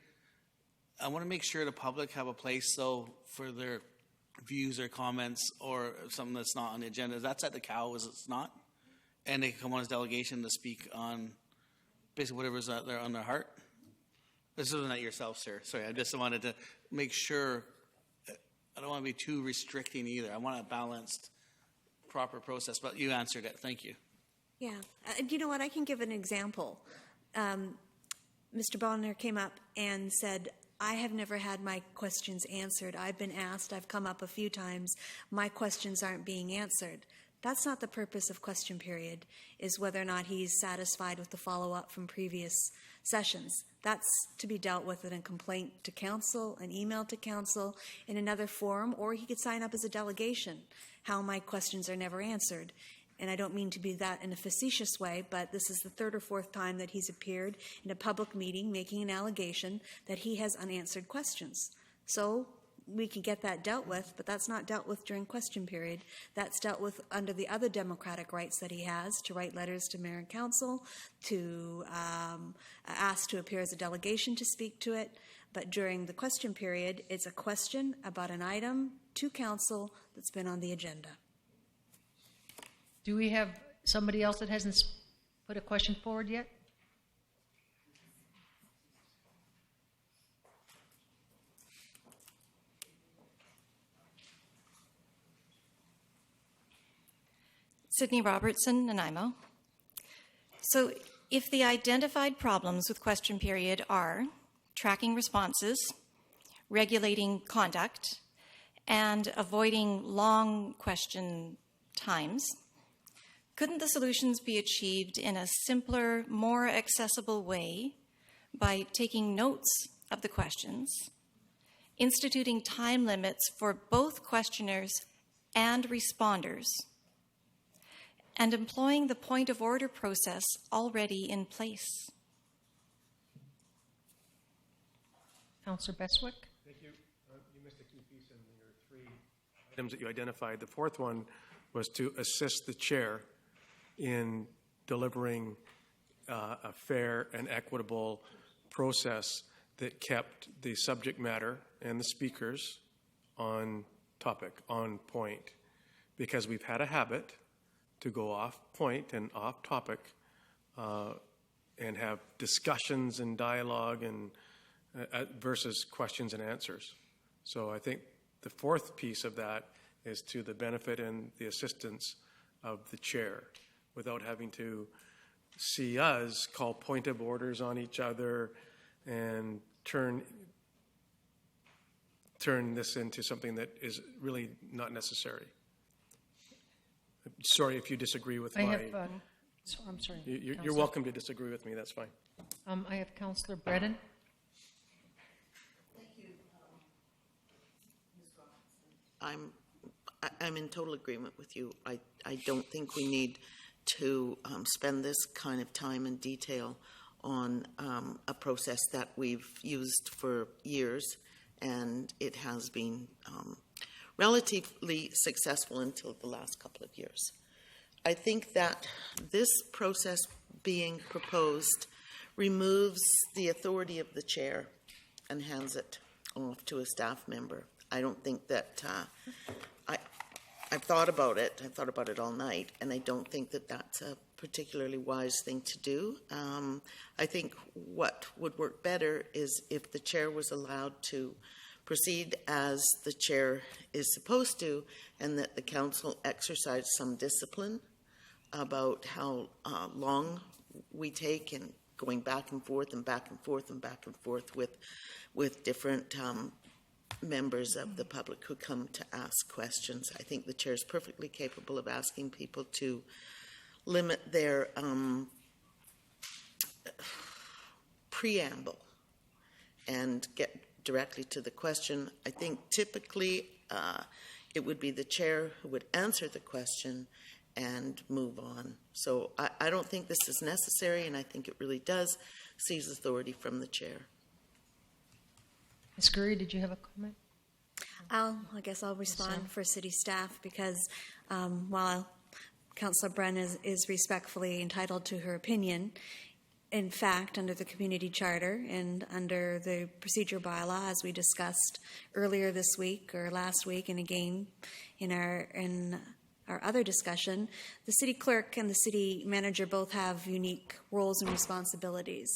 I want to make sure the public have a place, though, for their views or comments or something that's not on the agenda. That's at the cow, is it's not? And they can come on as delegation to speak on basically whatever's out there on their heart. This isn't at yourself, sir. Sorry, I just wanted to make sure. I don't want to be too restricting either. I want a balanced, proper process, but you answered it. Thank you. Yeah. You know what? I can give an example. Mr. Bonner came up and said, I have never had my questions answered. I've been asked. I've come up a few times. My questions aren't being answered. That's not the purpose of question period, is whether or not he's satisfied with the follow-up from previous sessions. That's to be dealt with in a complaint to council, an email to council, in another forum, or he could sign up as a delegation, how my questions are never answered. And I don't mean to be that in a facetious way, but this is the third or fourth time that he's appeared in a public meeting making an allegation that he has unanswered questions. So we can get that dealt with, but that's not dealt with during question period. That's dealt with under the other democratic rights that he has to write letters to mayor and council, to ask to appear as a delegation to speak to it. But during the question period, it's a question about an item to council that's been on the agenda. Do we have somebody else that hasn't put a question forward yet? Sydney Robertson, Nanaimo. So if the identified problems with question period are tracking responses, regulating conduct, and avoiding long question times, couldn't the solutions be achieved in a simpler, more accessible way by taking notes of the questions, instituting time limits for both questioners and responders, and employing the point of order process already in place? Councillor Beswick? Thank you. You missed a key piece in your three items that you identified. The fourth one was to assist the chair in delivering a fair and equitable process that kept the subject matter and the speakers on topic, on point. Because we've had a habit to go off point and off topic and have discussions and dialogue and versus questions and answers. So I think the fourth piece of that is to the benefit and the assistance of the chair, without having to see us call point of orders on each other and turn this into something that is really not necessary. Sorry if you disagree with my... I'm sorry. You're welcome to disagree with me. That's fine. I have Councillor Bredin. Thank you. I'm in total agreement with you. I don't think we need to spend this kind of time and detail on a process that we've used for years, and it has been relatively successful until the last couple of years. I think that this process being proposed removes the authority of the chair and hands it off to a staff member. I don't think that, I've thought about it. I've thought about it all night, and I don't think that that's a particularly wise thing to do. I think what would work better is if the chair was allowed to proceed as the chair is supposed to, and that the council exercise some discipline about how long we take in going back and forth and back and forth and back and forth with different members of the public who come to ask questions. I think the chair is perfectly capable of asking people to limit their preamble and get directly to the question. I think typically it would be the chair who would answer the question and move on. So I don't think this is necessary, and I think it really does seize authority from the chair. Ms. Gurry, did you have a comment? I guess I'll respond for city staff because while Councillor Brenn is respectfully entitled to her opinion, in fact, under the community charter and under the procedure bylaw, as we discussed earlier this week or last week, and again in our other discussion, the city clerk and the city manager both have unique roles and responsibilities.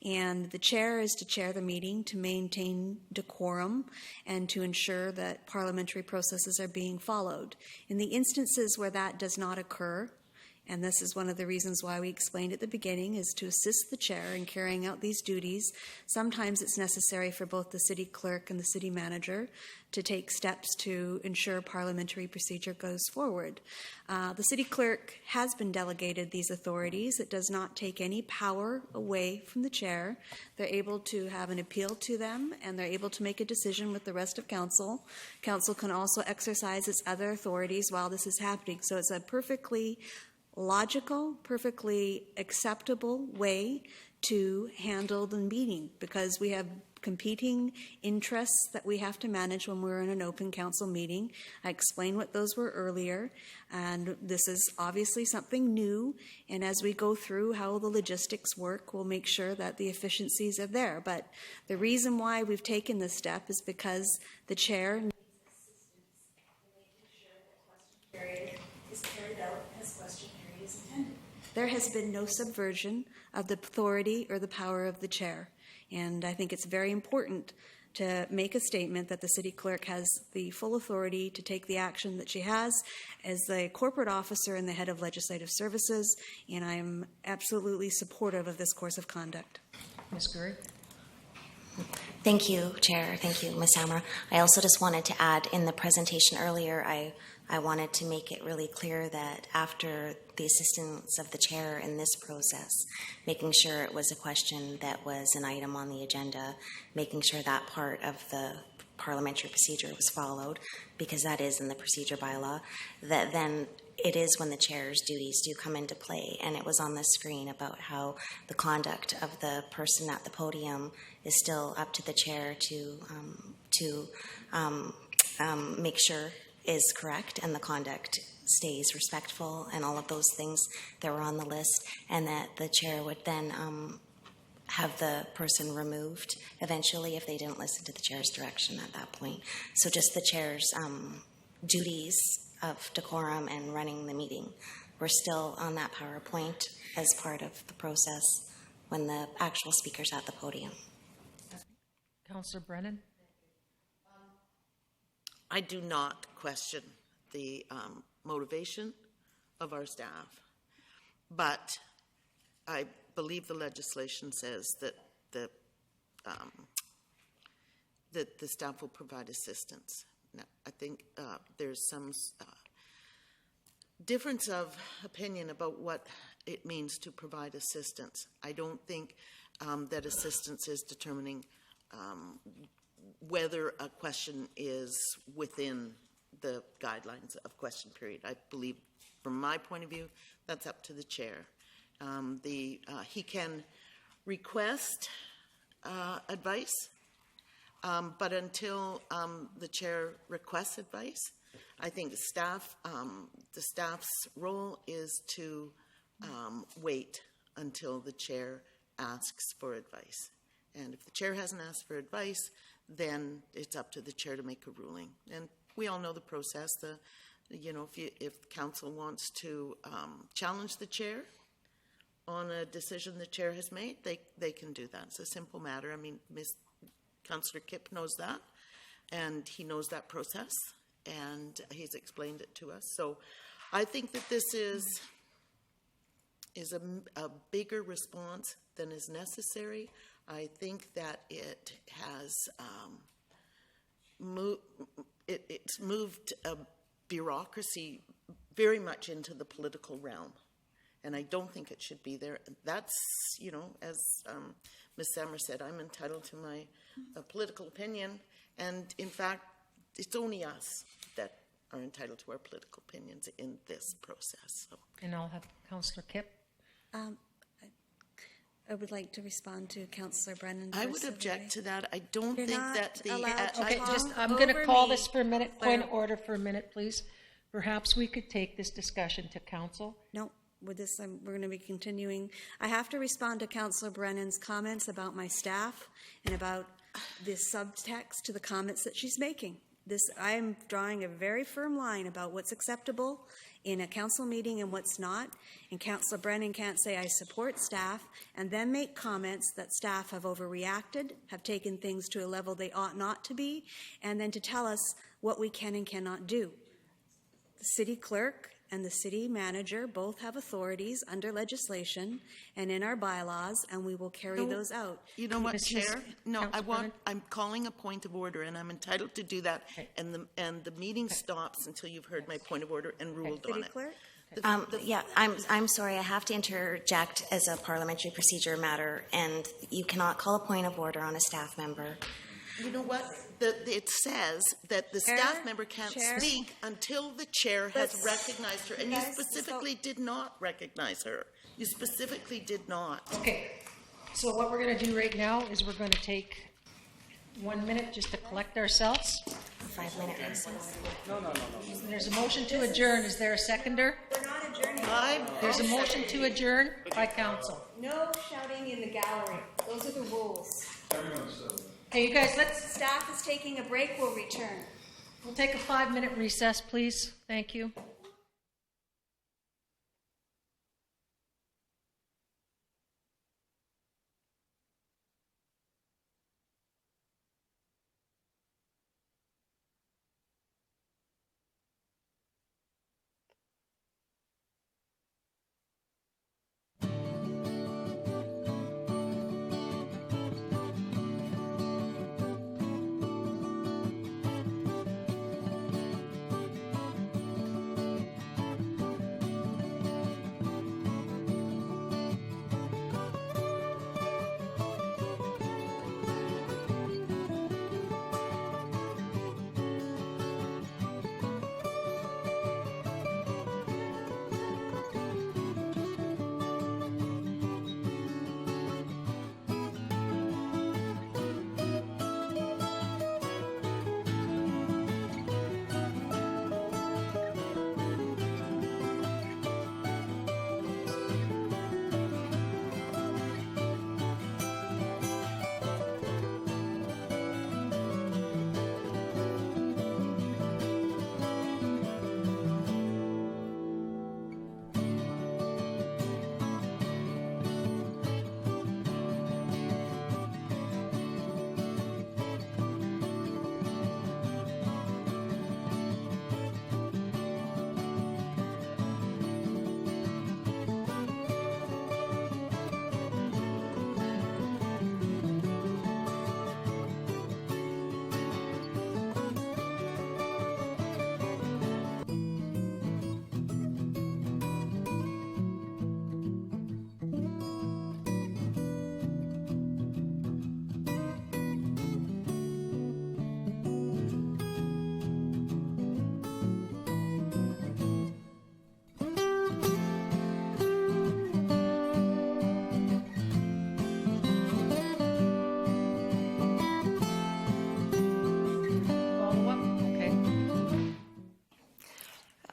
And the chair is to chair the meeting, to maintain decorum, and to ensure that parliamentary processes are being followed. In the instances where that does not occur, and this is one of the reasons why we explained at the beginning, is to assist the chair in carrying out these duties. Sometimes it's necessary for both the city clerk and the city manager to take steps to ensure parliamentary procedure goes forward. The city clerk has been delegated these authorities. It does not take any power away from the chair. They're able to have an appeal to them, and they're able to make a decision with the rest of council. Council can also exercise its other authorities while this is happening. So it's a perfectly logical, perfectly acceptable way to handle the meeting, because we have competing interests that we have to manage when we're in an open council meeting. I explained what those were earlier, and this is obviously something new, and as we go through how the logistics work, we'll make sure that the efficiencies are there. But the reason why we've taken this step is because the chair needs assistance in making sure that question period is carried out as question period is intended. There has been no subversion of the authority or the power of the chair. And I think it's very important to make a statement that the city clerk has the full authority to take the action that she has as the corporate officer and the head of legislative services, and I am absolutely supportive of this course of conduct. Ms. Gurry? Thank you, Chair. Thank you, Ms. Samra. I also just wanted to add, in the presentation earlier, I wanted to make it really clear that after the assistance of the chair in this process, making sure it was a question that was an item on the agenda, making sure that part of the parliamentary procedure was followed, because that is in the procedure bylaw, that then it is when the chair's duties do come into play. And it was on the screen about how the conduct of the person at the podium is still up to the chair to make sure is correct and the conduct stays respectful and all of those things that were on the list, and that the chair would then have the person removed eventually if they didn't listen to the chair's direction at that point. So just the chair's duties of decorum and running the meeting were still on that PowerPoint as part of the process when the actual speaker's at the podium. Councillor Brennan? I do not question the motivation of our staff, but I believe the legislation says that the staff will provide assistance. Now, I think there's some difference of opinion about what it means to provide assistance. I don't think that assistance is determining whether a question is within the guidelines of question period. I believe, from my point of view, that's up to the chair. He can request advice. But until the chair requests advice, I think the staff's role is to wait until the chair asks for advice. And if the chair hasn't asked for advice, then it's up to the chair to make a ruling. And we all know the process. If council wants to challenge the chair on a decision the chair has made, they can do that. It's a simple matter. I mean, Councillor Kipp knows that, and he knows that process, and he's explained it to us. So I think that this is a bigger response than is necessary. I think that it has it's moved bureaucracy very much into the political realm, and I don't think it should be there. That's, as Ms. Sammer said, I'm entitled to my political opinion, and in fact, it's only us that are entitled to our political opinions in this process. So. And I'll have Councillor Kipp. I would like to respond to Councillor Brennan. I would object to that. I don't think that the... I'm going to call this for a minute. Point of order for a minute, please. Perhaps we could take this discussion to council. No, with this, we're going to be continuing. I have to respond to Councillor Brennan's comments about my staff and about this subtext to the comments that she's making. I am drawing a very firm line about what's acceptable in a council meeting and what's not. And Councillor Brennan can't say I support staff and then make comments that staff have overreacted, have taken things to a level they ought not to be, and then to tell us what we can and cannot do. The city clerk and the city manager both have authorities under legislation and in our bylaws, and we will carry those out. You know what, Chair? No, I'm calling a point of order, and I'm entitled to do that. Okay. And the meeting stops until you've heard my point of order and ruled on it. Clerk? I'm sorry. I have to interject as a parliamentary procedure matter, and you cannot call a point of order on a staff member. You know what? It says that the staff member can't speak until the chair has recognized her, and you specifically did not recognize her. You specifically did not. Okay. So what we're going to do right now is we're going to take 1 minute just to collect ourselves. 5 minute recess. No. There's a motion to adjourn. Is there a seconder? We're not adjourning. There's a motion to adjourn by council. No shouting in the gallery. Those are the rules. Okay, you guys, Staff is taking a break. We'll return. We'll take a 5-minute recess, please. Thank you.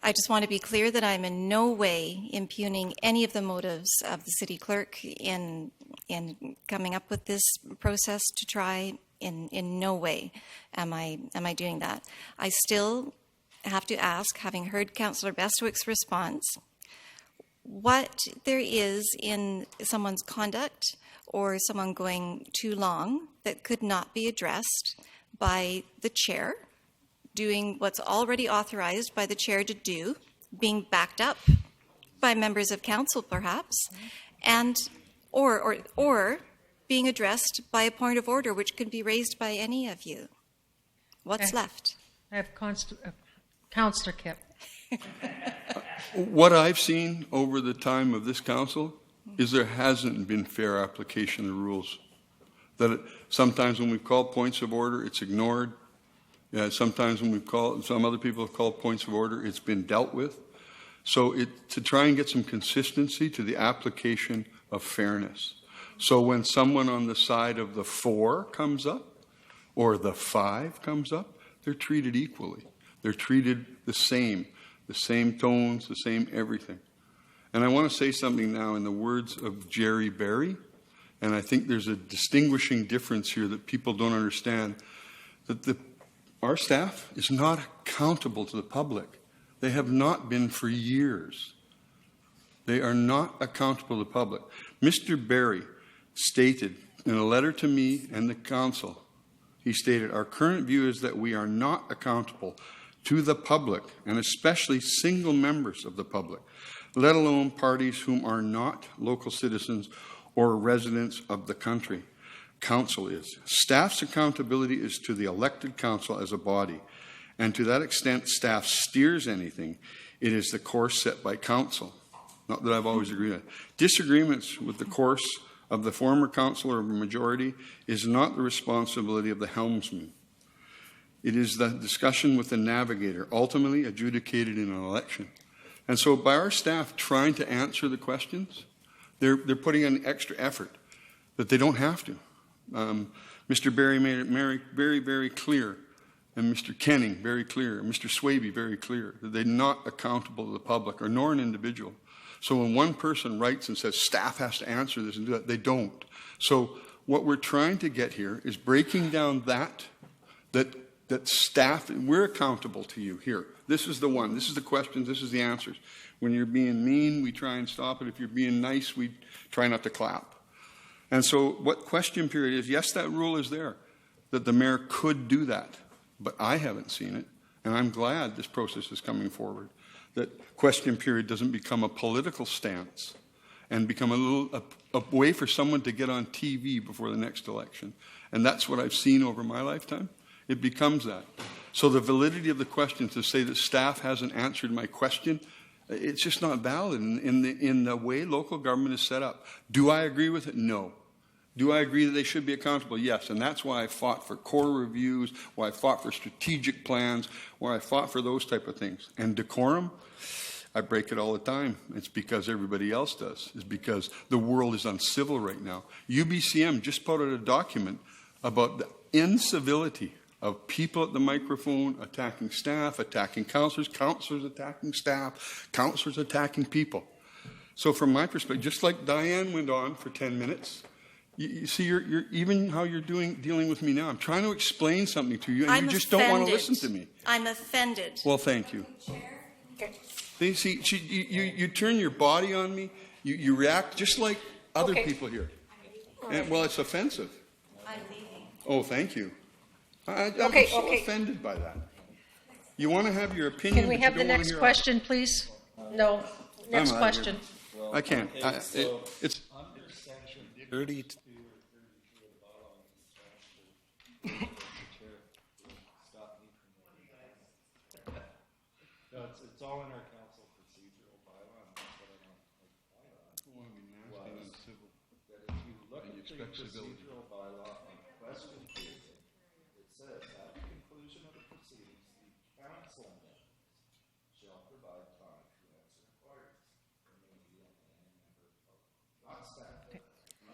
I just want to be clear that I'm in no way impugning any of the motives of the city clerk in coming up with this process to try. In no way am I doing that. I still have to ask, having heard Councillor Bestwick's response, what there is in someone's conduct or someone going too long that could not be addressed by the chair, doing what's already authorized by the chair to do, being backed up by members of council perhaps, and or being addressed by a point of order which could be raised by any of you. What's left? I have Councillor Kipp. What I've seen over the time of this council is there hasn't been fair application of rules. That sometimes when we've called points of order, it's ignored. Sometimes when some other people have called points of order, it's been dealt with. So to try and get some consistency to the application of fairness. So when someone on the side of the 4 comes up or the 5 comes up, they're treated equally. They're treated the same tones, the same everything. And I want to say something now in the words of Jerry Berry, and I think there's a distinguishing difference here that people don't understand, that our staff is not accountable to the public. They have not been for years. They are not accountable to the public. Mr. Berry stated in a letter to me and the council, he stated, our current view is that we are not accountable to the public, and especially single members of the public, let alone parties whom are not local citizens or residents of the country. Council is. Staff's accountability is to the elected council as a body, and to that extent staff steers anything, it is the course set by council. Not that I've always agreed with. Disagreements with the course of the former council or of a majority is not the responsibility of the helmsman. It is the discussion with the navigator, ultimately adjudicated in an election. And so by our staff trying to answer the questions, they're putting in extra effort that they don't have to. Mr. Berry made it very, very clear, and Mr. Kenning very clear, and Mr. Swaby very clear, that they're not accountable to the public, or nor an individual. So when one person writes and says staff has to answer this and do that, they don't. So what we're trying to get here is breaking down that staff, we're accountable to you here. This is the one. This is the questions. This is the answers. When you're being mean, we try and stop it. If you're being nice, we try not to clap. And so what question period is, yes, that rule is there, that the mayor could do that. But I haven't seen it. And I'm glad this process is coming forward, that question period doesn't become a political stance and become a way for someone to get on TV before the next election. And that's what I've seen over my lifetime. It becomes that. So the validity of the question to say that staff hasn't answered my question, it's just not valid in the way local government is set up. Do I agree with it? No. Do I agree that they should be accountable? Yes. And that's why I fought for core reviews, why I fought for strategic plans, why I fought for those type of things. And decorum, I break it all the time. It's because everybody else does. It's because the world is uncivil right now. UBCM just put out a document about the incivility of people at the microphone attacking staff, attacking councillors, councillors attacking staff, councillors attacking people. So from my perspective, just like Diane went on for 10 minutes, you see, you're even how you're dealing with me now. I'm trying to explain something to you, and you just don't want to listen to me. I'm offended. Well, thank you. Okay. See, you turn your body on me. You react just like other people here. And, well, it's offensive. I'm leaving. Oh, thank you. I'm so offended by that. You want to have your opinion. Can we have the next question, please? No. Next question. I can't. It's 30. No, it's all in our council procedural bylaw. And that's what I don't like. That if you look at the procedural bylaw on question period, it says at the conclusion of the proceedings, the council members shall provide time to answer inquiries from the media and any member of the public, not staff.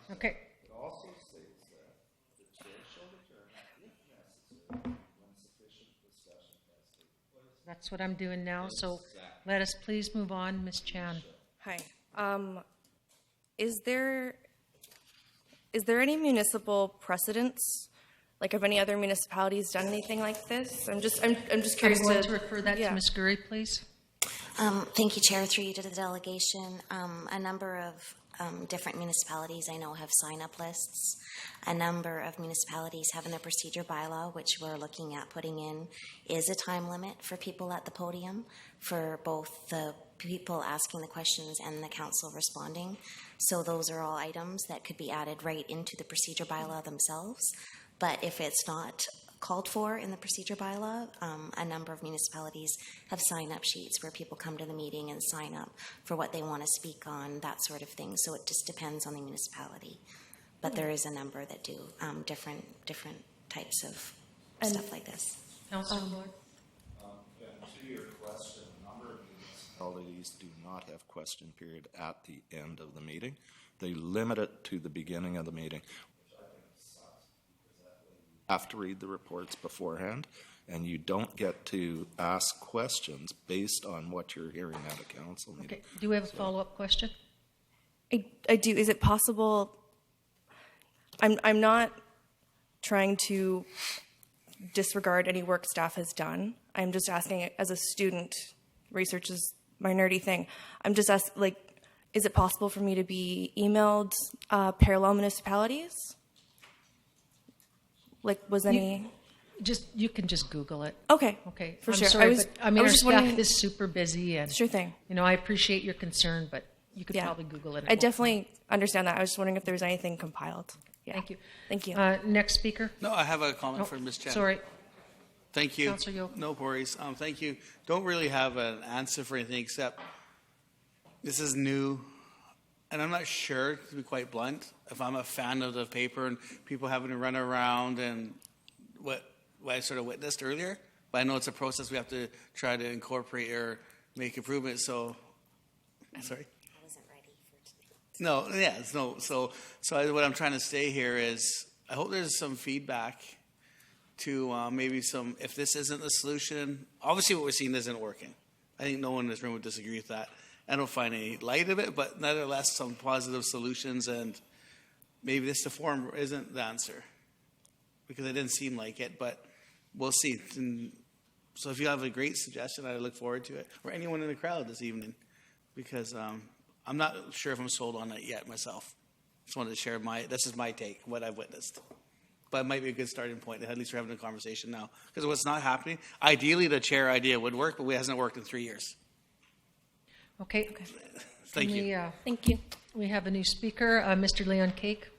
Okay. It also states that the chair shall determine, if necessary, when sufficient discussion has taken place. That's what I'm doing now. So Let us please move on. Ms. Chan. Hi. Is there any municipal precedence? Like, have any other municipalities done anything like this? I'm just curious. I'm going to refer that to Ms. Gurry, please. Thank you, Chair. Through you to the delegation. A number of different municipalities I know have sign-up lists. A number of municipalities have in their procedure bylaw, which we're looking at putting in, is a time limit for people at the podium, for both the people asking the questions and the council responding. So those are all items that could be added right into the procedure bylaw themselves. But if it's not called for in the procedure bylaw, a number of municipalities have sign-up sheets where people come to the meeting and sign up for what they want to speak on, that sort of thing. So it just depends on the municipality. But there is a number that do different types of stuff like this. Councilor Lord. To your question, a number of municipalities do not have question period at the end of the meeting. They limit it to the beginning of the meeting. Have to read the reports beforehand, and you don't get to ask questions based on what you're hearing at a council meeting. Okay. Do we have a follow-up question? I do. Is it possible? I'm not trying to disregard any work staff has done. I'm just asking, as a student, research is my nerdy thing. I'm just asking, like, is it possible for me to be emailed parallel municipalities? Like, was any... You can just Google it. Okay. Okay. For I'm sure. sorry, but our just staff wondering- is super busy, and Sure thing. I appreciate your concern, but you could probably Google it. I definitely understand that. I was just wondering if there was anything compiled. Yeah. Thank you. Thank you. Next speaker. No, I have a comment for Ms. Chen. Sorry. Thank you. Councillor Yeo. No worries. Thank you. Don't really have an answer for anything except this is new, and I'm not sure, to be quite blunt, if I'm a fan of the paper and people having to run around and what I sort of witnessed earlier. But I know it's a process we have to try to incorporate or make improvements. So, sorry. I wasn't ready for today. No, yeah, so what I'm trying to say here is I hope there's some feedback to maybe if this isn't the solution. Obviously what we're seeing isn't working. I think no one in this room would disagree with that. I don't find any light of it, but nevertheless some positive solutions, and maybe the forum isn't the answer because it didn't seem like it, but we'll see. And so if you have a great suggestion, I look forward to it, or anyone in the crowd this evening, because I'm not sure if I'm sold on it yet myself. Just wanted to share this is my take, what I've witnessed. But it might be a good starting point. At least we're having a conversation now. Because what's not happening, ideally the chair idea would work, but it hasn't worked in 3 years. Okay. Thank you. Thank you. We have a new speaker, Mr. Leon Cake.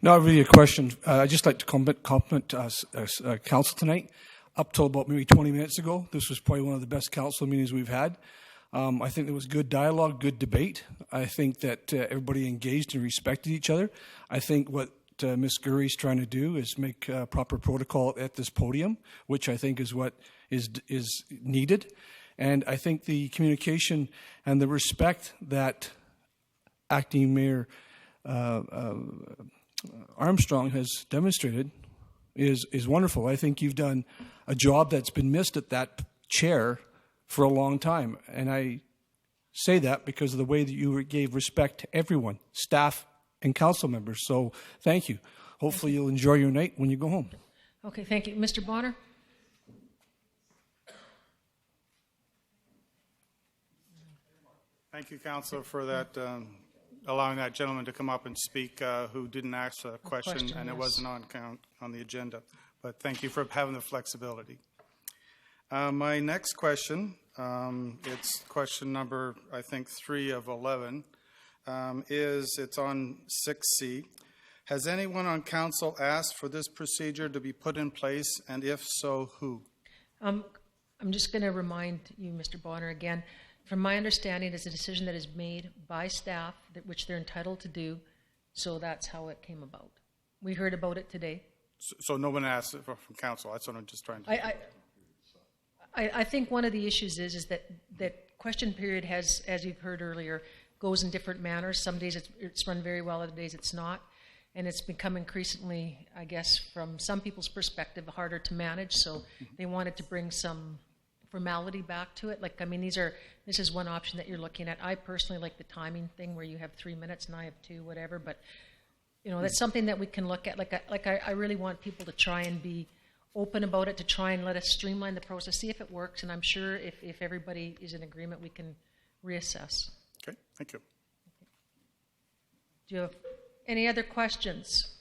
Not really a question. I'd just like to compliment council tonight. Up till about maybe 20 minutes ago, this was probably one of the best council meetings we've had. I think there was good dialogue, good debate. I think that everybody engaged and respected each other. I think what Ms. Gurry's trying to do is make proper protocol at this podium, which I think is what is needed. And I think the communication and the respect that Acting Mayor Armstrong has demonstrated is wonderful. I think you've done a job that's been missed at that chair for a long time. And I say that because of the way that you gave respect to everyone, staff and council members. So thank you. Hopefully you'll enjoy your night when you go home. Okay, thank you. Mr. Bonner? Thank you, Councillor, for that, allowing that gentleman to come up and speak who didn't ask a question, and it wasn't on the agenda. But thank you for having the flexibility. My next question, it's question number, I think, 3 of 11, it's on 6C. Has anyone on council asked for this procedure to be put in place, and if so, who? I'm just going to remind you, Mr. Bonner, again, from my understanding, it's a decision that is made by staff, which they're entitled to do, so that's how it came about. We heard about it today. So no one asked from council. That's what I'm just trying to... I think one of the issues is that question period has, as you've heard earlier, goes in different manners. Some days it's run very well, other days it's not. And it's become increasingly, I guess, from some people's perspective, harder to manage. So they wanted to bring some formality back to it. Like, I mean, this is one option that you're looking at. I personally like the timing thing where you have 3 minutes and I have 2, whatever, but, you know, that's something that we can look at. I really want people to try and be open about it, to try and let us streamline the process, see if it works, and I'm sure if everybody is in agreement, we can reassess. Okay, thank you. Do you have any other questions?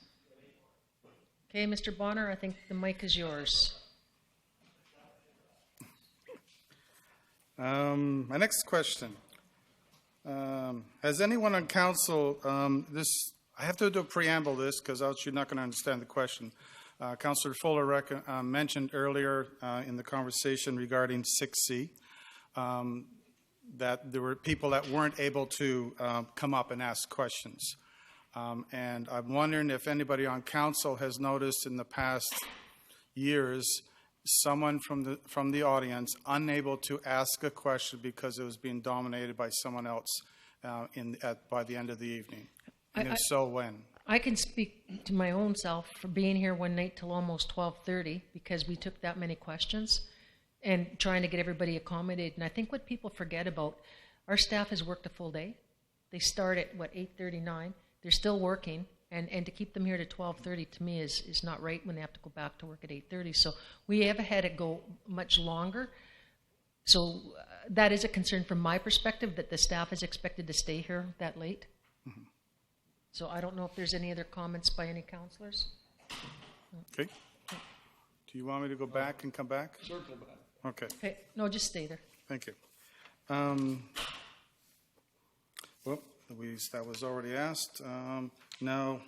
Okay, Mr. Bonner, I think the mic is yours. My next question. Has anyone on council, I have to do a preamble this because else you're not going to understand the question. Councillor Fuller mentioned earlier in the conversation regarding 6C that there were people that weren't able to come up and ask questions. And I'm wondering if anybody on council has noticed in the past years someone from the audience unable to ask a question because it was being dominated by someone else by the end of the evening. And if so, when? I can speak to my own self for being here one night till almost 12:30 because we took that many questions and trying to get everybody accommodated. And I think what people forget about, our staff has worked a full day. They start at, 8:39. They're still working. And to keep them here to 12:30 to me is not right when they have to go back to work at 8:30. So we have had it go much longer. So that is a concern from my perspective that the staff is expected to stay here that late. Mm-hmm. So I don't know if there's any other comments by any councillors. Okay. Do you want me to go back and come back? Circle back. Okay. No, just stay there. Thank you. Well, that was already asked. Now,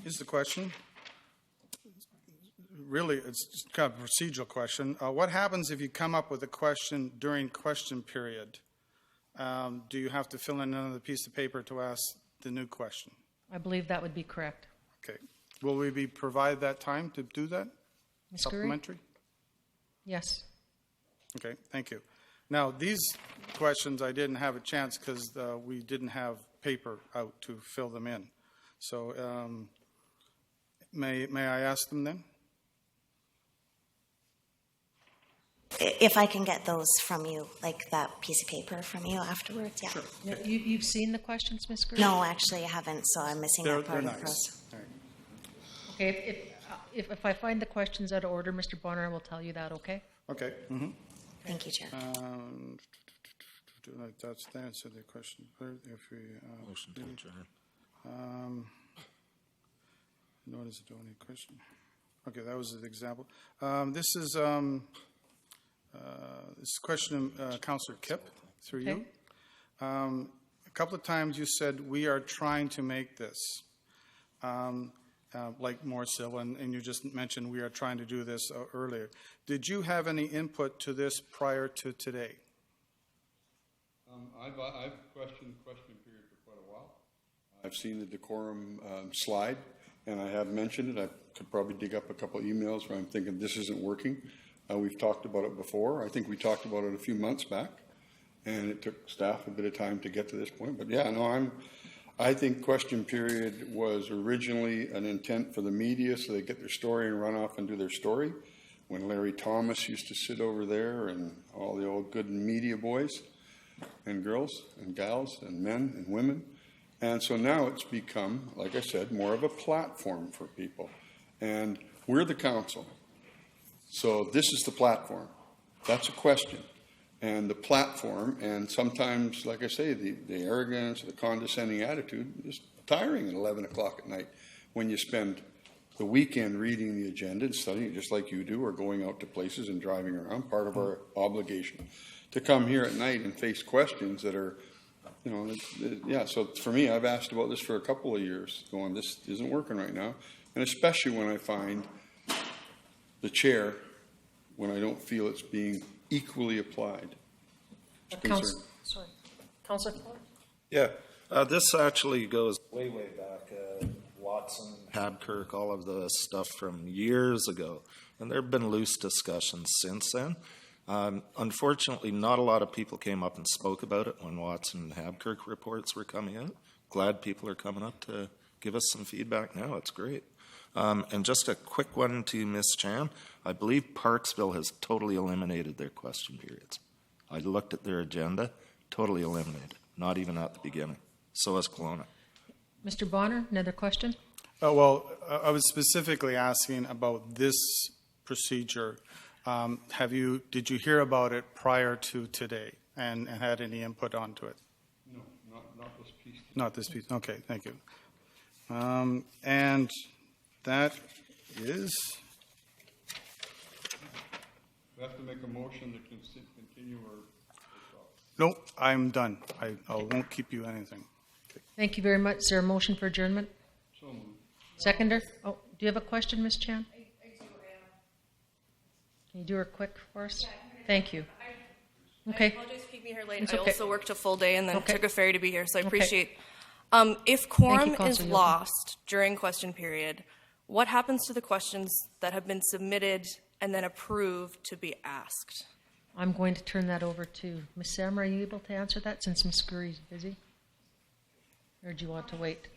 here's the question. Really, it's just kind of a procedural question. What happens if you come up with a question during question period? Do you have to fill in another piece of paper to ask the new question? I believe that would be correct. Okay. Will we be provided that time to do that? Ms. Supplementary? Yes. Okay, thank you. Now, these questions I didn't have a chance because we didn't have paper out to fill them in. So may I ask them then? If I can get those from you, like that piece of paper from you afterwards, yeah. Sure. Yeah, you've seen the questions, Ms. Green? No, actually I haven't, so I'm missing that part of the nice. process. All right. Okay, if I find the questions out of order, Mr. Bonner, I will tell you that, okay? Okay. Mm-hmm. Thank you, Chair. That's the answer to the question. If we motion to adjourn. Notice the only question. Okay, that was the example. This is question Councillor Kipp through you. A couple of times you said we are trying to make this like more civil, and you just mentioned we are trying to do this earlier. Did you have any input to this prior to today? I've questioned question period for quite a while. I've seen the decorum slide, and I have mentioned it. I could probably dig up a couple of emails where I'm thinking this isn't working. We've talked about it before. I think we talked about it a few months back, and it took staff a bit of time to get to this point. But yeah, no, I think question period was originally an intent for the media so they get their story and run off and do their story. When Larry Thomas used to sit over there and all the old good media boys and girls and gals and men and women. And so now it's become, like I said, more of a platform for people. And we're the council. So this is the platform. That's a question. And the platform, and sometimes, like I say, the arrogance, the condescending attitude is tiring at 11 o'clock at night when you spend the weekend reading the agenda and studying it just like you do, or going out to places and driving around, part of our obligation. To come here at night and face questions that are, so for me, I've asked about this for a couple of years, going, this isn't working right now. And especially when I find the chair, when I don't feel it's being equally applied. Councillor? Yeah, this actually goes way back. Watson, Habkirk, all of the stuff from years ago. And there have been loose discussions since then. Unfortunately, not a lot of people came up and spoke about it when Watson and Habkirk reports were coming out. Glad people are coming up to give us some feedback now. It's great. And just a quick one to Ms. Chan. I believe Parksville has totally eliminated their question periods. I looked at their agenda, totally eliminated, not even at the beginning. So has Kelowna. Mr. Bonner, another question? Well, I was specifically asking about this procedure. Did you hear about it prior to today and had any input onto it? No, not this piece. Not this piece. Okay, thank you. And that is. We have to make a motion to continue or. Nope, I'm done. I won't keep you anything. Thank you very much. Is there a motion for adjournment? So moved. Seconder? Oh, do you have a question, Ms. Chan? Can you do her quick for us? Thank you. Okay. I apologize for keeping me here late. It's I okay. also worked a full day and then Okay. took a ferry to be here, so I Okay. appreciate. If quorum is Councillor Yocum. lost during question period, what happens to the questions that have been submitted and then approved to be asked? I'm going to turn that over to Ms. Sam. Are you able to answer that since Ms. Scurry's busy? Or do you want to wait?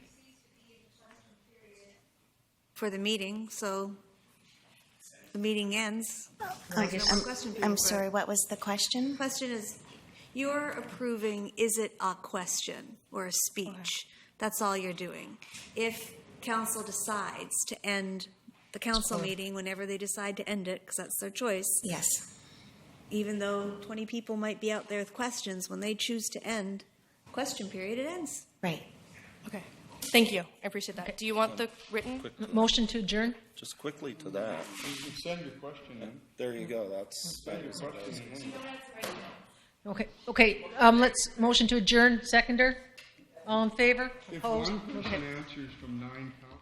For the meeting, so the meeting ends. I guess- I'm sorry, what was the question? Question is, you're approving, is it a question or a speech? That's all you're doing. If council decides to end the council meeting whenever they decide to end it, because that's their choice. Yes. Even though 20 people might be out there with questions, when they choose to end question period, it ends. Right. Okay. Thank you. I appreciate that. Do you want the written? Motion to adjourn? Just quickly to that. You can send your question in. There you go. That's Send your question in. Okay, okay, let's, motion to adjourn, seconder? All in favor? If Opposed? one person Okay. answers from 9 council